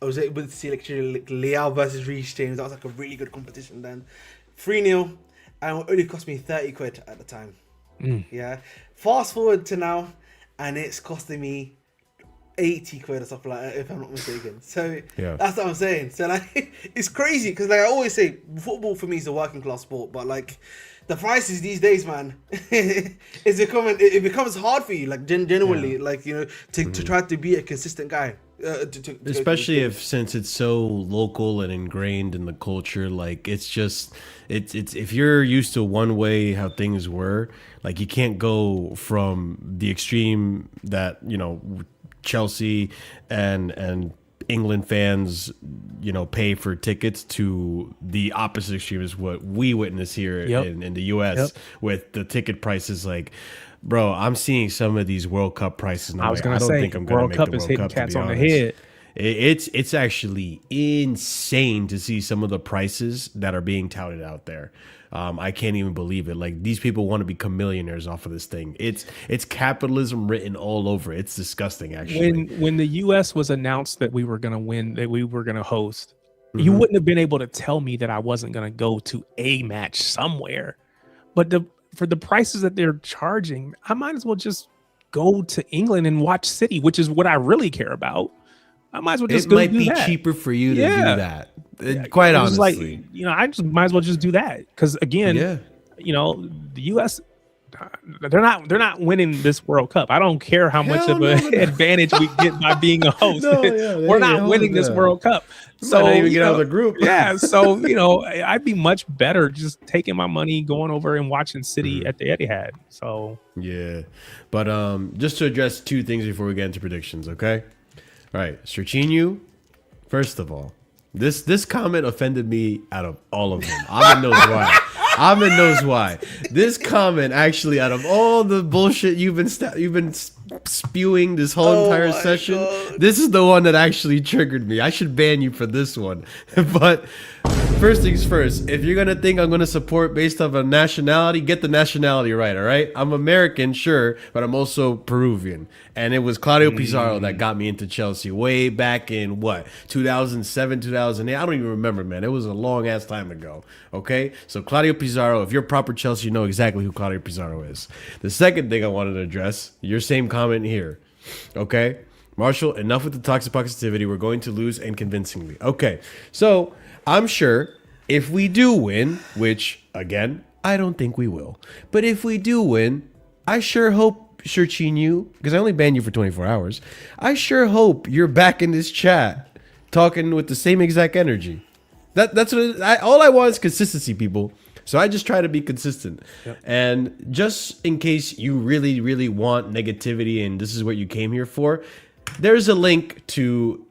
Speaker 4: I was able to see like Leao versus Reece James. That was like a really good competition then. 3-0, and it only cost me 30 quid at the time. Yeah. Fast forward to now, and it's costing me 80 quid or something like that, if I'm not mistaken. So that's what I'm saying. So like, it's crazy because like I always say, football for me is a working class sport, but like the prices these days, man, it becomes hard for you, like genuinely, like, you know, to try to be a consistent guy.
Speaker 1: Especially if since it's so local and ingrained in the culture, like it's if you're used to one way how things were, like you can't go from the extreme that, you know, Chelsea and England fans, you know, pay for tickets to the opposite extreme is what we witness here in the US with the ticket prices. Like, bro, I'm seeing some of these World Cup prices now.
Speaker 5: I was going to say, World Cup is hitting cats on the head.
Speaker 1: It's actually insane to see some of the prices that are being touted out there. I can't even believe it. Like, these people want to become millionaires off of this thing. It's capitalism written all over. It's disgusting, actually.
Speaker 5: When the U.S. was announced that we were going to win, that we were going to host, you wouldn't have been able to tell me that I wasn't going to go to a match somewhere. But for the prices that they're charging, I might as well just go to England and watch City, which is what I really care about. I might as well just
Speaker 1: it
Speaker 5: go
Speaker 1: might
Speaker 5: do
Speaker 1: be
Speaker 5: that.
Speaker 1: cheaper for you to do that. Quite honestly,
Speaker 5: like, you know, I just might as well just do that because again, you know, the U.S. they're not winning this World Cup. I don't care how much of an advantage we get by being a host. We're not winning this World Cup. So
Speaker 1: not even get out of the group.
Speaker 5: Yeah, so you know, I'd be much better just taking my money, going over and watching City at the Etihad. So
Speaker 1: yeah, but just to address two things before we get into predictions, okay? All right, Serginho, first of all, this comment offended me out of all of them. Ahmed knows why. This comment, actually, out of all the bullshit you've been spewing this whole entire session, this is the one that actually triggered me. I should ban you for this one. But first things first, if you're gonna think I'm gonna support based off a nationality, get the nationality right, all right? I'm American, sure, but I'm also Peruvian. And it was Claudio Pizarro that got me into Chelsea way back in, 2007, 2008? I don't even remember, man. It was a long-ass time ago, okay? So Claudio Pizarro, if you're proper Chelsea, you know exactly who Claudio Pizarro is. The second thing I wanted to address, your same comment here, okay? Marshall, enough with the toxic positivity. We're going to lose, and convincingly. Okay, so I'm sure if we do win, which, again, I don't think we will, but if we do win, I sure hope, Serginho, because I only banned you for 24 hours, I sure hope you're back in this chat talking with the same exact energy. That's what all I want is consistency, people. So I just try to be consistent. Yep. And just in case you really, really want negativity and this is what you came here for, there's a link to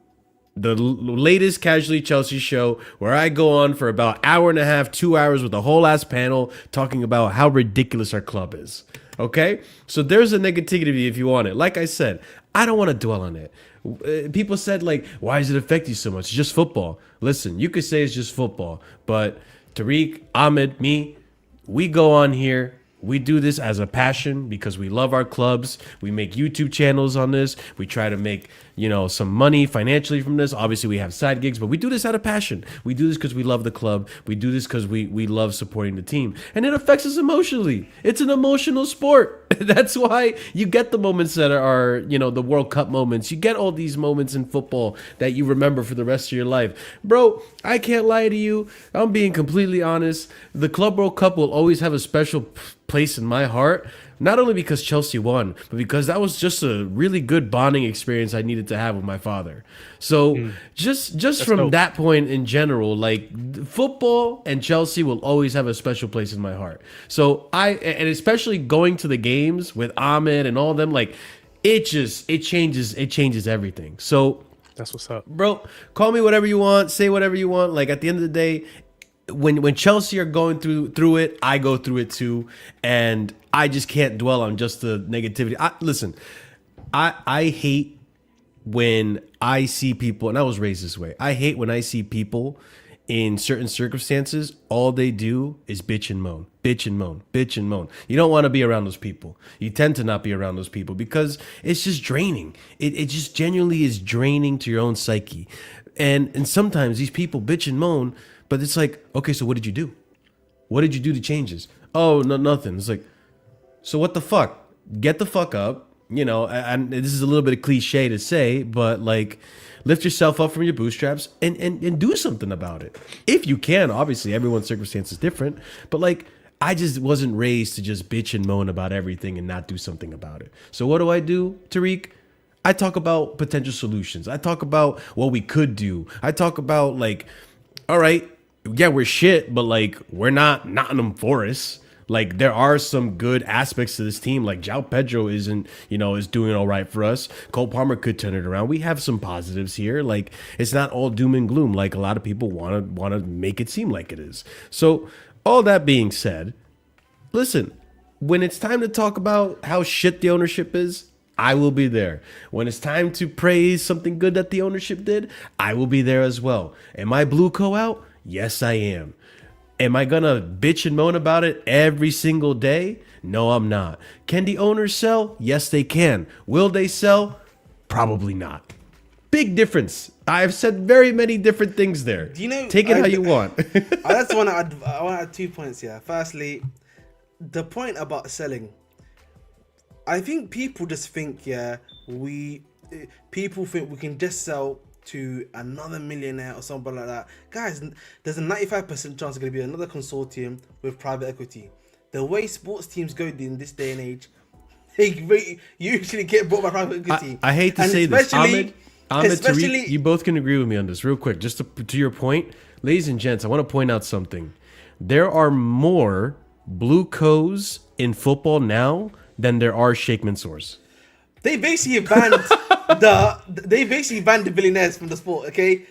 Speaker 1: the latest Casually Chelsea show where I go on for about an hour and a half, 2 hours with a whole ass panel talking about how ridiculous our club is. Okay? So there's a negativity if you want it. Like I said, I don't want to dwell on it. People said, like, why does it affect you so much? It's just football. Listen, you could say it's just football, but Tariq, Ahmed, me, we go on here. We do this as a passion because we love our clubs. We make YouTube channels on this. We try to make, some money financially from this. Obviously, we have side gigs, but we do this out of passion. We do this because we love the club. We do this because we love supporting the team. And it affects us emotionally. It's an emotional sport. That's why you get the moments that are, the World Cup moments. You get all these moments in football that you remember for the rest of your life. Bro, I can't lie to you. I'm being completely honest. The Club World Cup will always have a special place in my heart, not only because Chelsea won, but because that was just a really good bonding experience I needed to have with my father. So just from that point in general, like football and Chelsea will always have a special place in my heart. So and especially going to the games with Ahmed and all of them, like it changes everything. So
Speaker 5: That's what's up.
Speaker 1: bro, call me whatever you want, say whatever you want. Like at the end of the day, when Chelsea are going through it, I go through it too, and I just can't dwell on just the negativity. Listen, I hate when I see people, and I was raised this way. I hate when I see people in certain circumstances, all they do is bitch and moan, bitch and moan, bitch and moan. You don't want to be around those people. You tend to not be around those people because it's just draining. It just genuinely is draining to your own psyche. And sometimes these people bitch and moan, but it's like, okay, so what did you do? What did you do to change this? Oh, no, nothing. It's like, so what the fuck? Get the fuck up, and this is a little bit of cliche to say, but like, lift yourself up from your bootstraps and do something about it. If you can, obviously, everyone's circumstance is different, but like, I just wasn't raised to just bitch and moan about everything and not do something about it. So what do, Tariq? I talk about potential solutions. I talk about what we could do. I talk about like, all right, yeah, we're shit, but like we're not Nottingham Forest. Like there are some good aspects to this team. Like João Pedro is doing all right for us. Cole Palmer could turn it around. We have some positives here. Like it's not all doom and gloom like a lot of people want to make it seem like it is. So all that being said, listen, when it's time to talk about how shit the ownership is, I will be there. When it's time to praise something good that the ownership did, I will be there as well. Am I blue co out? Yes, I am. Am I gonna bitch and moan about it every single day? No, I'm not. Can the owners sell? Yes, they can. Will they sell? Probably not. Big difference. I've said very many different things there. Take it how you want.
Speaker 4: I just want to add 2 points here. Firstly, the point about selling. I think people just think, people think we can just sell to another millionaire or something like that. Guys, there's a 95% chance it's going to be another consortium with private equity. The way sports teams go in this day and age, they usually get bought by private equity.
Speaker 1: I hate to say this, Ahmed, Tariq, you both can agree with me on this. Real quick, just to your point, ladies and gents, I want to point out something. There are more blue co's in football now than there are Sheikh Mansours.
Speaker 4: They basically banned the billionaires from the sport. Okay,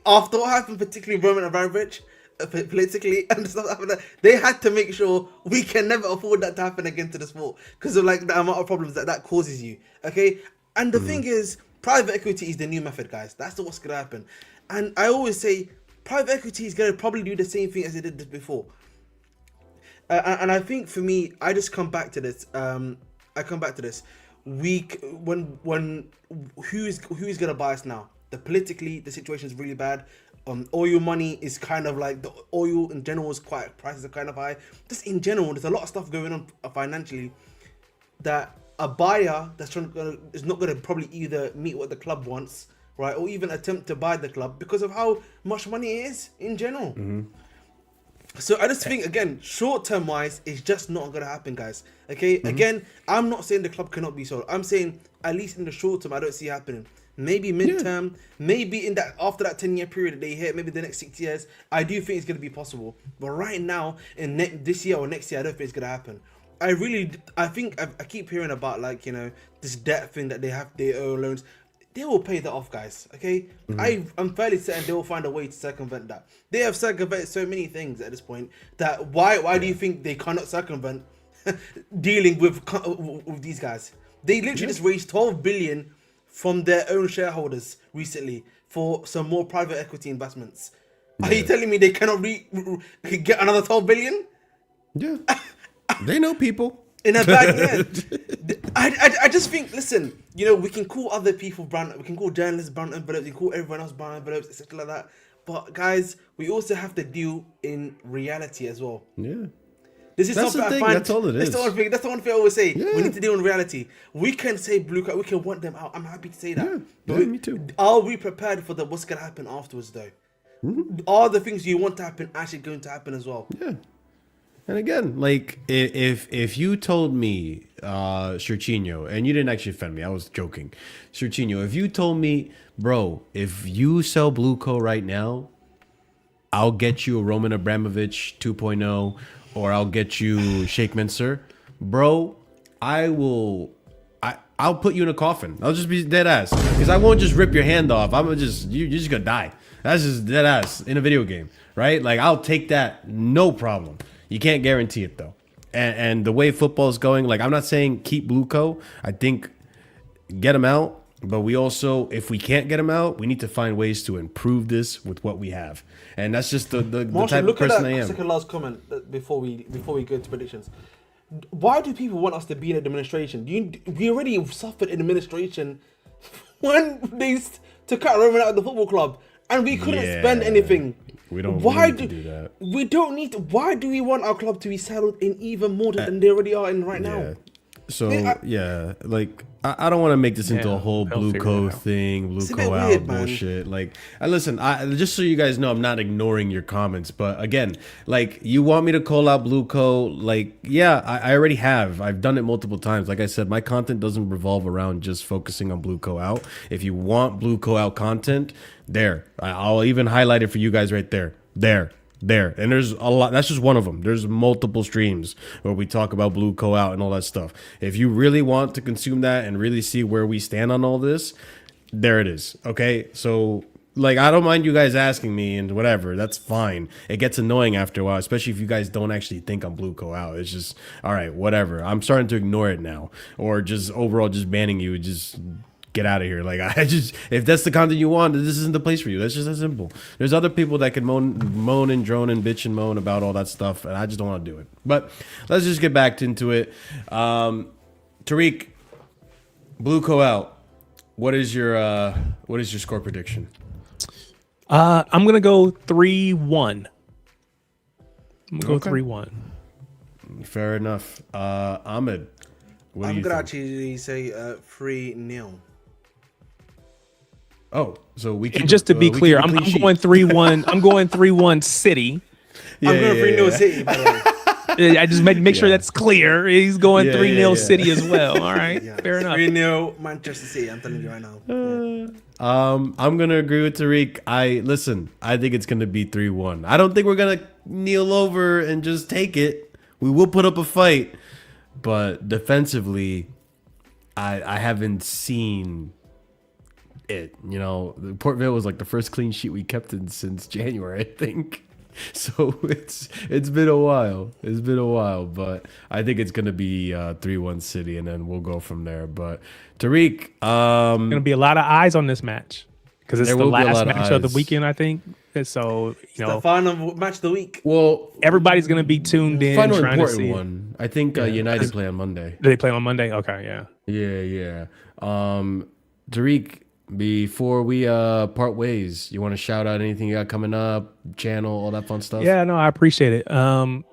Speaker 4: after what happened, particularly Roman Abramovich, politically and stuff like that, they had to make sure we can never afford that to happen again to the sport because of like the amount of problems that causes you. Okay, and the thing is, private equity is the new method, guys. That's what's gonna happen. And I always say, private equity is gonna probably do the same thing as it did before. And I think for me, I just come back to this. Who's gonna buy us now? Politically, the situation is really bad. Oil money is kind of like the oil in general is prices are kind of high. Just in general, there's a lot of stuff going on financially that a buyer is not gonna probably either meet what the club wants, right, or even attempt to buy the club because of how much money it is in general. Mm-hmm. So I just think, again, short-term wise, it's just not going to happen, guys. Okay? Mm-hmm. Again, I'm not saying the club cannot be sold. I'm saying, at least in the short term, I don't see it happening. Maybe mid-term, maybe after that 10-year period that they hit, maybe the next 6 years, I do think it's going to be possible. But right now, in this year or next year, I don't think it's going to happen. I keep hearing about, like, this debt thing that they owe loans. They will pay that off, guys. Okay, I'm fairly certain they will find a way to circumvent that. They have circumvented so many things at this point that why do you think they cannot circumvent dealing with these guys? They literally just raised 12 billion from their own shareholders recently for some more private equity investments. Are you telling me they cannot get another 12 billion?
Speaker 1: Yeah. They know people.
Speaker 4: In a bad I just think, listen, you know, we can call other people brown, we can call journalists brown envelopes, we can call everyone else brown envelopes, etc. like that. But guys, we also have to deal in reality as well.
Speaker 1: Yeah.
Speaker 4: This is
Speaker 1: That's
Speaker 4: something
Speaker 1: the
Speaker 4: I
Speaker 1: thing.
Speaker 4: find.
Speaker 1: That's all it is.
Speaker 4: That's the one thing I always say.
Speaker 1: Yeah.
Speaker 4: We need to deal in reality. We can say blue card, we can want them out. I'm happy to say that.
Speaker 1: Yeah,
Speaker 4: But
Speaker 1: me too.
Speaker 4: Are we prepared for what's gonna happen afterwards though?
Speaker 1: Mm-hmm.
Speaker 4: Are the things you want to happen actually going to happen as well?
Speaker 1: Yeah. And again, like if you told me, Serginho, and you didn't actually offend me, I was joking. Serginho, if you told me, bro, if you sell Blueco right now, I'll get you a Roman Abramovich 2.0, or I'll get you Sheikh Mansour, bro, I'll put you in a coffin. I'll just be dead ass, because I won't just rip your hand off. You're just gonna die. That's just dead ass in a video game, right? Like, I'll take that, no problem. You can't guarantee it though. And the way football is going, like, I'm not saying keep Blueco. I think get him out, but we also, if we can't get him out, we need to find ways to improve this with what we have. And that's just the
Speaker 4: Marshall,
Speaker 1: type of
Speaker 4: look at
Speaker 1: person
Speaker 4: that
Speaker 1: I am.
Speaker 4: second last comment before we go to predictions. Why do people want us to be in administration? We already suffered in administration when they took out Roman out of the football club, and we couldn't spend anything.
Speaker 1: We don't
Speaker 4: Why
Speaker 1: need to do that.
Speaker 4: We don't need to. Why do we want our club to be settled in even more than they already are in right now?
Speaker 1: So like I don't want to make this into a whole Blueco thing, Blueco out
Speaker 4: weird,
Speaker 1: bullshit. Like, listen, just so you guys know, I'm not ignoring your comments, but again, like, you want me to call out Blueco? Like, yeah, I already have. I've done it multiple times. Like I said, my content doesn't revolve around just focusing on Blueco out. If you want Blueco out content, I'll even highlight it for you guys right there. There, and there's a lot. That's just one of them. There's multiple streams where we talk about Blueco out and all that stuff. If you really want to consume that and really see where we stand on all this, there it is. Okay, so, like, I don't mind you guys asking me and whatever. That's fine. It gets annoying after a while, especially if you guys don't actually think I'm Blueco out. It's just, all right, whatever. I'm starting to ignore it now, or just overall just banning you. Just get out of here. Like, if that's the content you want, this isn't the place for you. That's just that simple. There's other people that can moan and drone and bitch and moan about all that stuff, and I just don't want to do it. But let's just get back into it. Tariq, Blueco out. What is your score prediction?
Speaker 5: I'm gonna go 3-1. I'm gonna go 3-1.
Speaker 1: Fair enough. Ahmed, what do you
Speaker 4: I'm gonna
Speaker 1: think?
Speaker 4: actually say 3-0.
Speaker 1: Oh, so we can.
Speaker 5: And just to be clear, I'm going 3-1. I'm going 3-1 City.
Speaker 4: I'm going 3-0 City, by the way.
Speaker 5: I just make sure that's clear. He's going 3-0 City as well. All right,
Speaker 4: Yeah.
Speaker 5: fair enough.
Speaker 4: 3-0 Manchester City. I'm telling you right now.
Speaker 1: I'm gonna agree with Tariq. I think it's gonna be 3-1. I don't think we're gonna kneel over and just take it. We will put up a fight, but defensively, I haven't seen it. You know, Port Vale was like the first clean sheet we kept in since January, I think. So it's been a while. It's been a while, but I think it's gonna be 3-1 City, and then we'll go from there. But Tariq,
Speaker 5: Gonna be a lot of eyes on this match because it's
Speaker 1: There
Speaker 5: the
Speaker 1: will be a
Speaker 5: last
Speaker 1: lot of
Speaker 5: match of the
Speaker 1: eyes.
Speaker 5: weekend, I think. And so
Speaker 4: The final match of the week.
Speaker 1: well,
Speaker 5: everybody's gonna be tuned in,
Speaker 1: final
Speaker 5: trying to
Speaker 1: important
Speaker 5: see.
Speaker 1: one. I think United play on Monday.
Speaker 5: Do they play on Monday? Okay, yeah.
Speaker 1: Yeah. Tariq, before we part ways, you want to shout out anything you got coming up, channel, all that fun stuff?
Speaker 5: Yeah, no, I appreciate it.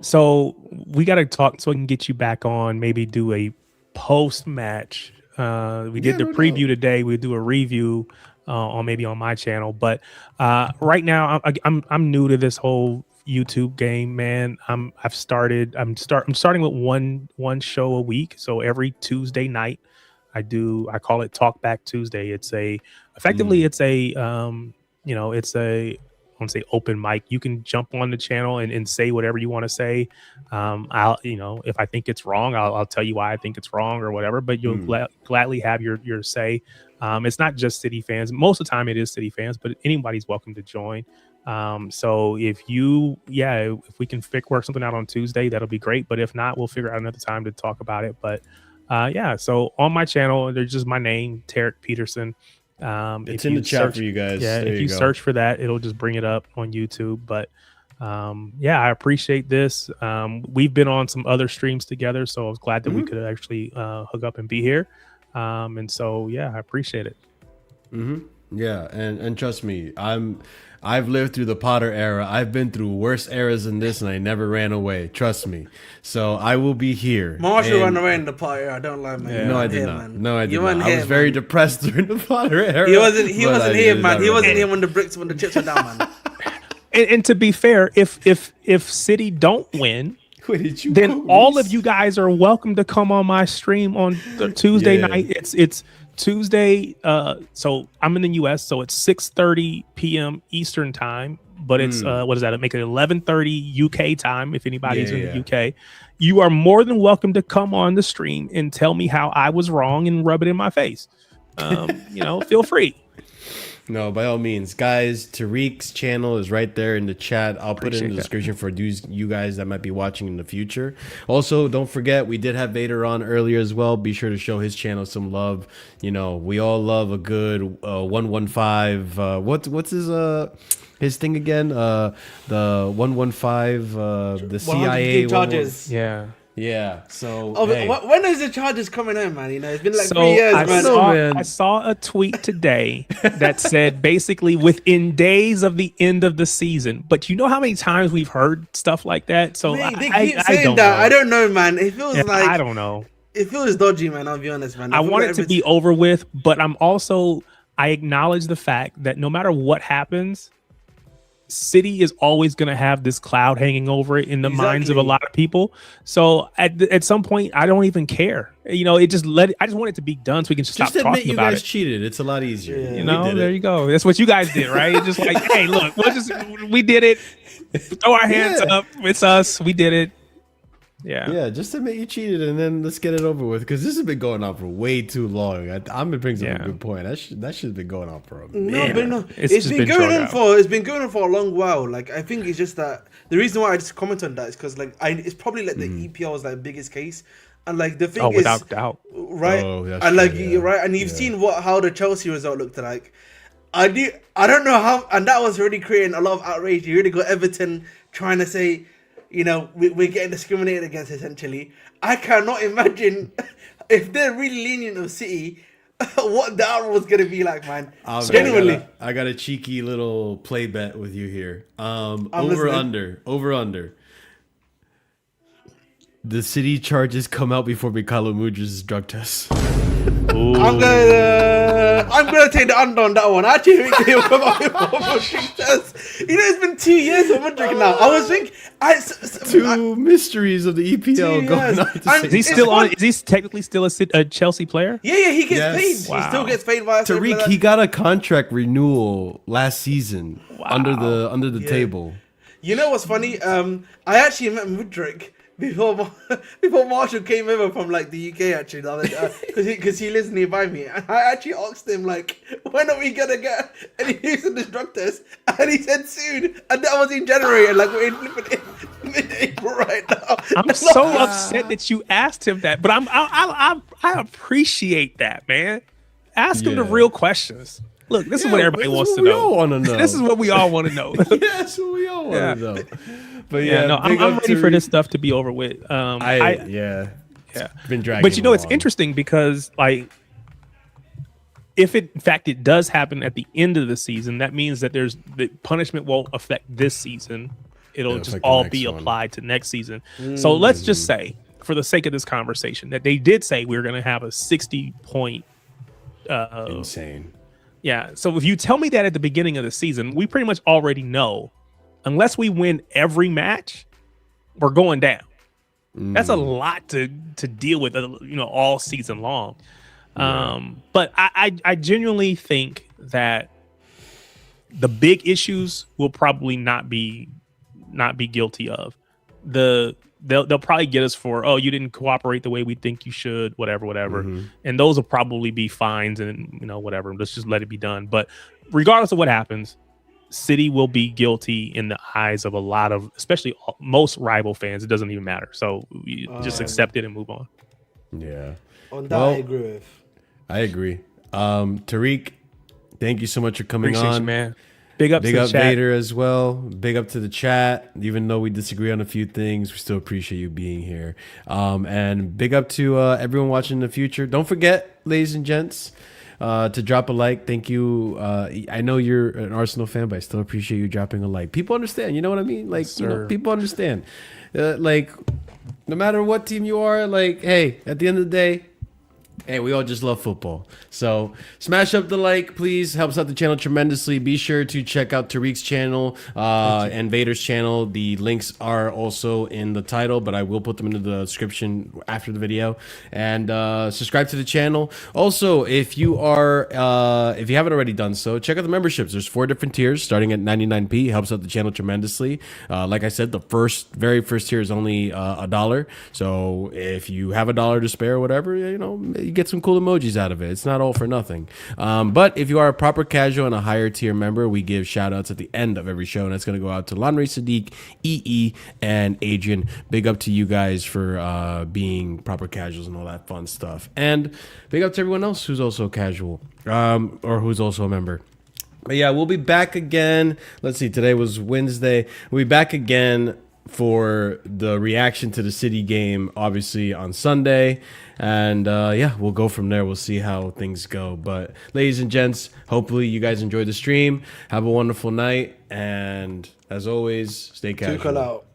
Speaker 5: So we got to talk so we can get you back on, maybe do a post match. We did the
Speaker 1: no
Speaker 5: preview
Speaker 1: doubt.
Speaker 5: today. We'll do a review on maybe on my channel. But right now I'm new to this whole YouTube game, man. I'm starting with one show a week. So every Tuesday night I call it Talk Back Tuesday. It's effectively it's a I want to say open mic. You can jump on the channel and say whatever you want to say. I'll, if I think it's wrong, I'll tell you why I think it's wrong or whatever, but you'll gladly have your say. It's not just City fans. Most of the time it is City fans, but anybody's welcome to join. So if we can work something out on Tuesday, that'll be great. But if not, we'll figure out another time to talk about it. But so on my channel, there's just my name, Tarikpeterson.
Speaker 1: It's in the chat for you guys.
Speaker 5: Yeah,
Speaker 1: There
Speaker 5: if
Speaker 1: you
Speaker 5: you
Speaker 1: go.
Speaker 5: search for that, it'll just bring it up on YouTube. But yeah, I appreciate this. We've been on some other streams together, so I was glad that we could actually hook up and be here. And so yeah, I appreciate it.
Speaker 1: Yeah, and trust me, I've lived through the Potter era. I've been through worse eras than this, and I never ran away. Trust me. So I will be here.
Speaker 4: Marshall
Speaker 1: And-
Speaker 4: ran away in the Potter. I don't lie, man.
Speaker 5: Yeah.
Speaker 4: You
Speaker 1: No, I
Speaker 4: weren't
Speaker 1: did
Speaker 4: here,
Speaker 1: not.
Speaker 4: man.
Speaker 1: No, I did
Speaker 4: You
Speaker 1: not.
Speaker 4: weren't
Speaker 1: I was
Speaker 4: here,
Speaker 1: very
Speaker 4: man.
Speaker 1: depressed during the Potter era.
Speaker 4: He wasn't
Speaker 1: but I
Speaker 4: here,
Speaker 1: did
Speaker 4: man.
Speaker 1: not
Speaker 4: He
Speaker 1: run
Speaker 4: wasn't
Speaker 1: away.
Speaker 4: here when the chips were down, man.
Speaker 5: And to be fair, if City don't win,
Speaker 1: Wait, did you
Speaker 5: then
Speaker 1: go,
Speaker 5: all
Speaker 1: Reese?
Speaker 5: of you guys are welcome to come on my stream on the Tuesday
Speaker 1: Yeah.
Speaker 5: night. It's Tuesday. So I'm in the US, so it's 6:30 p.m. Eastern time. But it's what is that? It make it 11:30 UK time. If anybody's in the UK, you are more than welcome to come on the stream and tell me how I was wrong and rub it in my face. Feel free.
Speaker 1: No, by all means, guys. Tariq's channel is right there in the chat. I'll put it in the description for you guys that might be watching in the future. Also, don't forget we did have Vader on earlier as well. Be sure to show his channel some love. You know, we all love a good 115. What's his thing again? The 115. The CIA
Speaker 4: charges.
Speaker 5: Yeah.
Speaker 1: So
Speaker 4: Oh, when is the charges coming in, man? You know, it's been like
Speaker 5: So
Speaker 4: 3 years,
Speaker 5: I
Speaker 4: man.
Speaker 5: saw,
Speaker 1: man.
Speaker 5: I saw a tweet today that said basically within days of the end of the season. But you know how many times we've heard stuff like that? So
Speaker 4: Mate, they
Speaker 5: I
Speaker 4: keep saying
Speaker 5: don't
Speaker 4: that.
Speaker 5: know.
Speaker 4: I don't know, man. It feels
Speaker 5: Yeah,
Speaker 4: like
Speaker 5: I don't know.
Speaker 4: it feels dodgy, man. I'll be honest, man.
Speaker 5: I
Speaker 4: feel
Speaker 5: want
Speaker 4: like
Speaker 5: it to be over with, but I acknowledge the fact that no matter what happens, City is always going to have this cloud hanging over it in the minds of a
Speaker 4: Exactly.
Speaker 5: lot of people. So at some point, I don't even care. You know, I just want it to be done so we can stop
Speaker 1: just admit
Speaker 5: talking
Speaker 1: you
Speaker 5: about
Speaker 1: guys
Speaker 5: it.
Speaker 1: cheated. It's a lot easier.
Speaker 4: Yeah.
Speaker 5: You know, there you go. That's what you guys did, right? It's just like, hey, look, we did it. Throw our hands
Speaker 1: Yeah.
Speaker 5: up. It's us. We did it. Yeah.
Speaker 1: Yeah, just admit you cheated and then let's get it over with because this has been going on for way too long. I'm been bringing up a good point. That shit's been going on for a minute.
Speaker 4: No, but no,
Speaker 5: It's
Speaker 4: it's
Speaker 5: just
Speaker 4: been
Speaker 5: been
Speaker 4: going
Speaker 5: drawn
Speaker 4: on
Speaker 5: out.
Speaker 4: it's been going on for a long while. Like I think it's just that the reason why I just comment on that is because it's probably like the EPL's like biggest case, and like the thing
Speaker 5: Oh,
Speaker 4: is
Speaker 5: without doubt.
Speaker 4: right,
Speaker 1: Oh, that's
Speaker 4: and like
Speaker 1: true,
Speaker 4: you're right, and you've seen how the Chelsea result looked like. I don't know how, and that was already creating a lot of outrage. You really got Everton trying to say, you know, we're getting discriminated against essentially. I cannot imagine if they're really lenient of City, what the outcome was going to be like, man. Genuinely.
Speaker 1: I got a cheeky little play bet with you here.
Speaker 4: listening.
Speaker 1: Over under. The City charges come out before Mikhailo Mudric's drug test.
Speaker 4: I'm gonna take the under on that one. I actually think he'll come out with more tests. You know, it's been 2 years of Mudryk now. I was thinking,
Speaker 1: Two mysteries of the EPL
Speaker 4: 2
Speaker 1: going
Speaker 4: years.
Speaker 1: on. At the
Speaker 4: And
Speaker 1: same
Speaker 5: Is he
Speaker 4: It's
Speaker 5: still on?
Speaker 4: fun.
Speaker 5: Is he technically still a Chelsea player?
Speaker 4: yeah, he gets
Speaker 1: Yes.
Speaker 4: paid. He
Speaker 5: Wow.
Speaker 4: still gets paid by us.
Speaker 1: Tariq, he got a contract renewal last season under the table.
Speaker 4: You know what's funny? I actually met Mudryk before Marshall came over from like the UK actually, because he lives nearby me, and I actually asked him like, when are we gonna get any news on this drug test? And he said soon, and that was in January, and like we're in mid-April right now.
Speaker 5: I'm so upset that you asked him that, but I appreciate that, man. Ask him the
Speaker 1: Yeah.
Speaker 5: real questions. Look, this is what everybody wants to
Speaker 1: We
Speaker 5: know.
Speaker 1: all want to know.
Speaker 5: This is what we all want to know.
Speaker 1: Yes, we all want
Speaker 5: Yeah.
Speaker 1: to know. But
Speaker 5: Yeah, no,
Speaker 1: big
Speaker 5: I'm
Speaker 1: up
Speaker 5: ready
Speaker 1: to
Speaker 5: for this
Speaker 1: Tariq.
Speaker 5: stuff to be over with.
Speaker 1: Yeah.
Speaker 5: Yeah.
Speaker 1: It's been dragging.
Speaker 5: But you know, it's
Speaker 1: along.
Speaker 5: interesting because, like, if it, in fact, it does happen at the end of the season, that means that the punishment won't affect this season. It'll just
Speaker 1: affect the
Speaker 5: all
Speaker 1: next
Speaker 5: be
Speaker 1: one.
Speaker 5: applied to next season. So let's just say, for the sake of this conversation, that they did say we were going to have a 60-point.
Speaker 1: Insane.
Speaker 5: Yeah. So if you tell me that at the beginning of the season, we pretty much already know, unless we win every match, we're going down. That's a lot to deal with, all season long. But I genuinely think that the big issues will probably not be guilty of. They'll probably get us for, oh, you didn't cooperate the way we think you should, whatever. And those will probably be fines and, whatever. Let's just let it be done. But regardless of what happens, City will be guilty in the eyes of a lot of, especially most rival fans. It doesn't even matter. So you just accept it and move on.
Speaker 1: Yeah.
Speaker 4: On that,
Speaker 1: Well,
Speaker 4: I agree with.
Speaker 1: I agree. Tariq, Thank you so much for coming
Speaker 5: Appreciate
Speaker 1: on.
Speaker 5: you, man. Big up
Speaker 1: Big
Speaker 5: to
Speaker 1: up
Speaker 5: the chat.
Speaker 1: Vader as well. Big up to the chat. Even though we disagree on a few things, we still appreciate you being here. And big up to everyone watching in the future. Don't forget, ladies and gents, to drop a like. Thank you. I know you're an Arsenal fan, but I still appreciate you dropping a like. People understand. You know what I mean? Like, you know, people understand. Like, no matter what team you are, like, hey, at the end of the day, hey, we all just love football. So smash up the like, please. Helps out the channel tremendously. Be sure to check out Tariq's channel and Vader's channel. The links are also in the title, but I will put them into the description after the video. And subscribe to the channel. Also, if you haven't already done so, check out the memberships. There's 4 different tiers starting at 99p. Helps out the channel tremendously. Like I said, the very first tier is only $1. So if you have $1 to spare or whatever, you know, you get some cool emojis out of it. It's not all for nothing. But if you are a proper casual and a higher tier member, we give shout outs at the end of every show, and that's going to go out to Lanre, Sadiq, EE, and Adrian. Big up to you guys for being proper casuals and all that fun stuff. And big up to everyone else who's also casual or who's also a member. But yeah, we'll be back again. Let's see, today was Wednesday. We'll be back again for the reaction to the City game, obviously on Sunday. And yeah, we'll go from there. We'll see how things go. But ladies and gents, hopefully you guys enjoyed the stream. Have a wonderful night. And as always, stay casual.
Speaker 4: Tuchel out.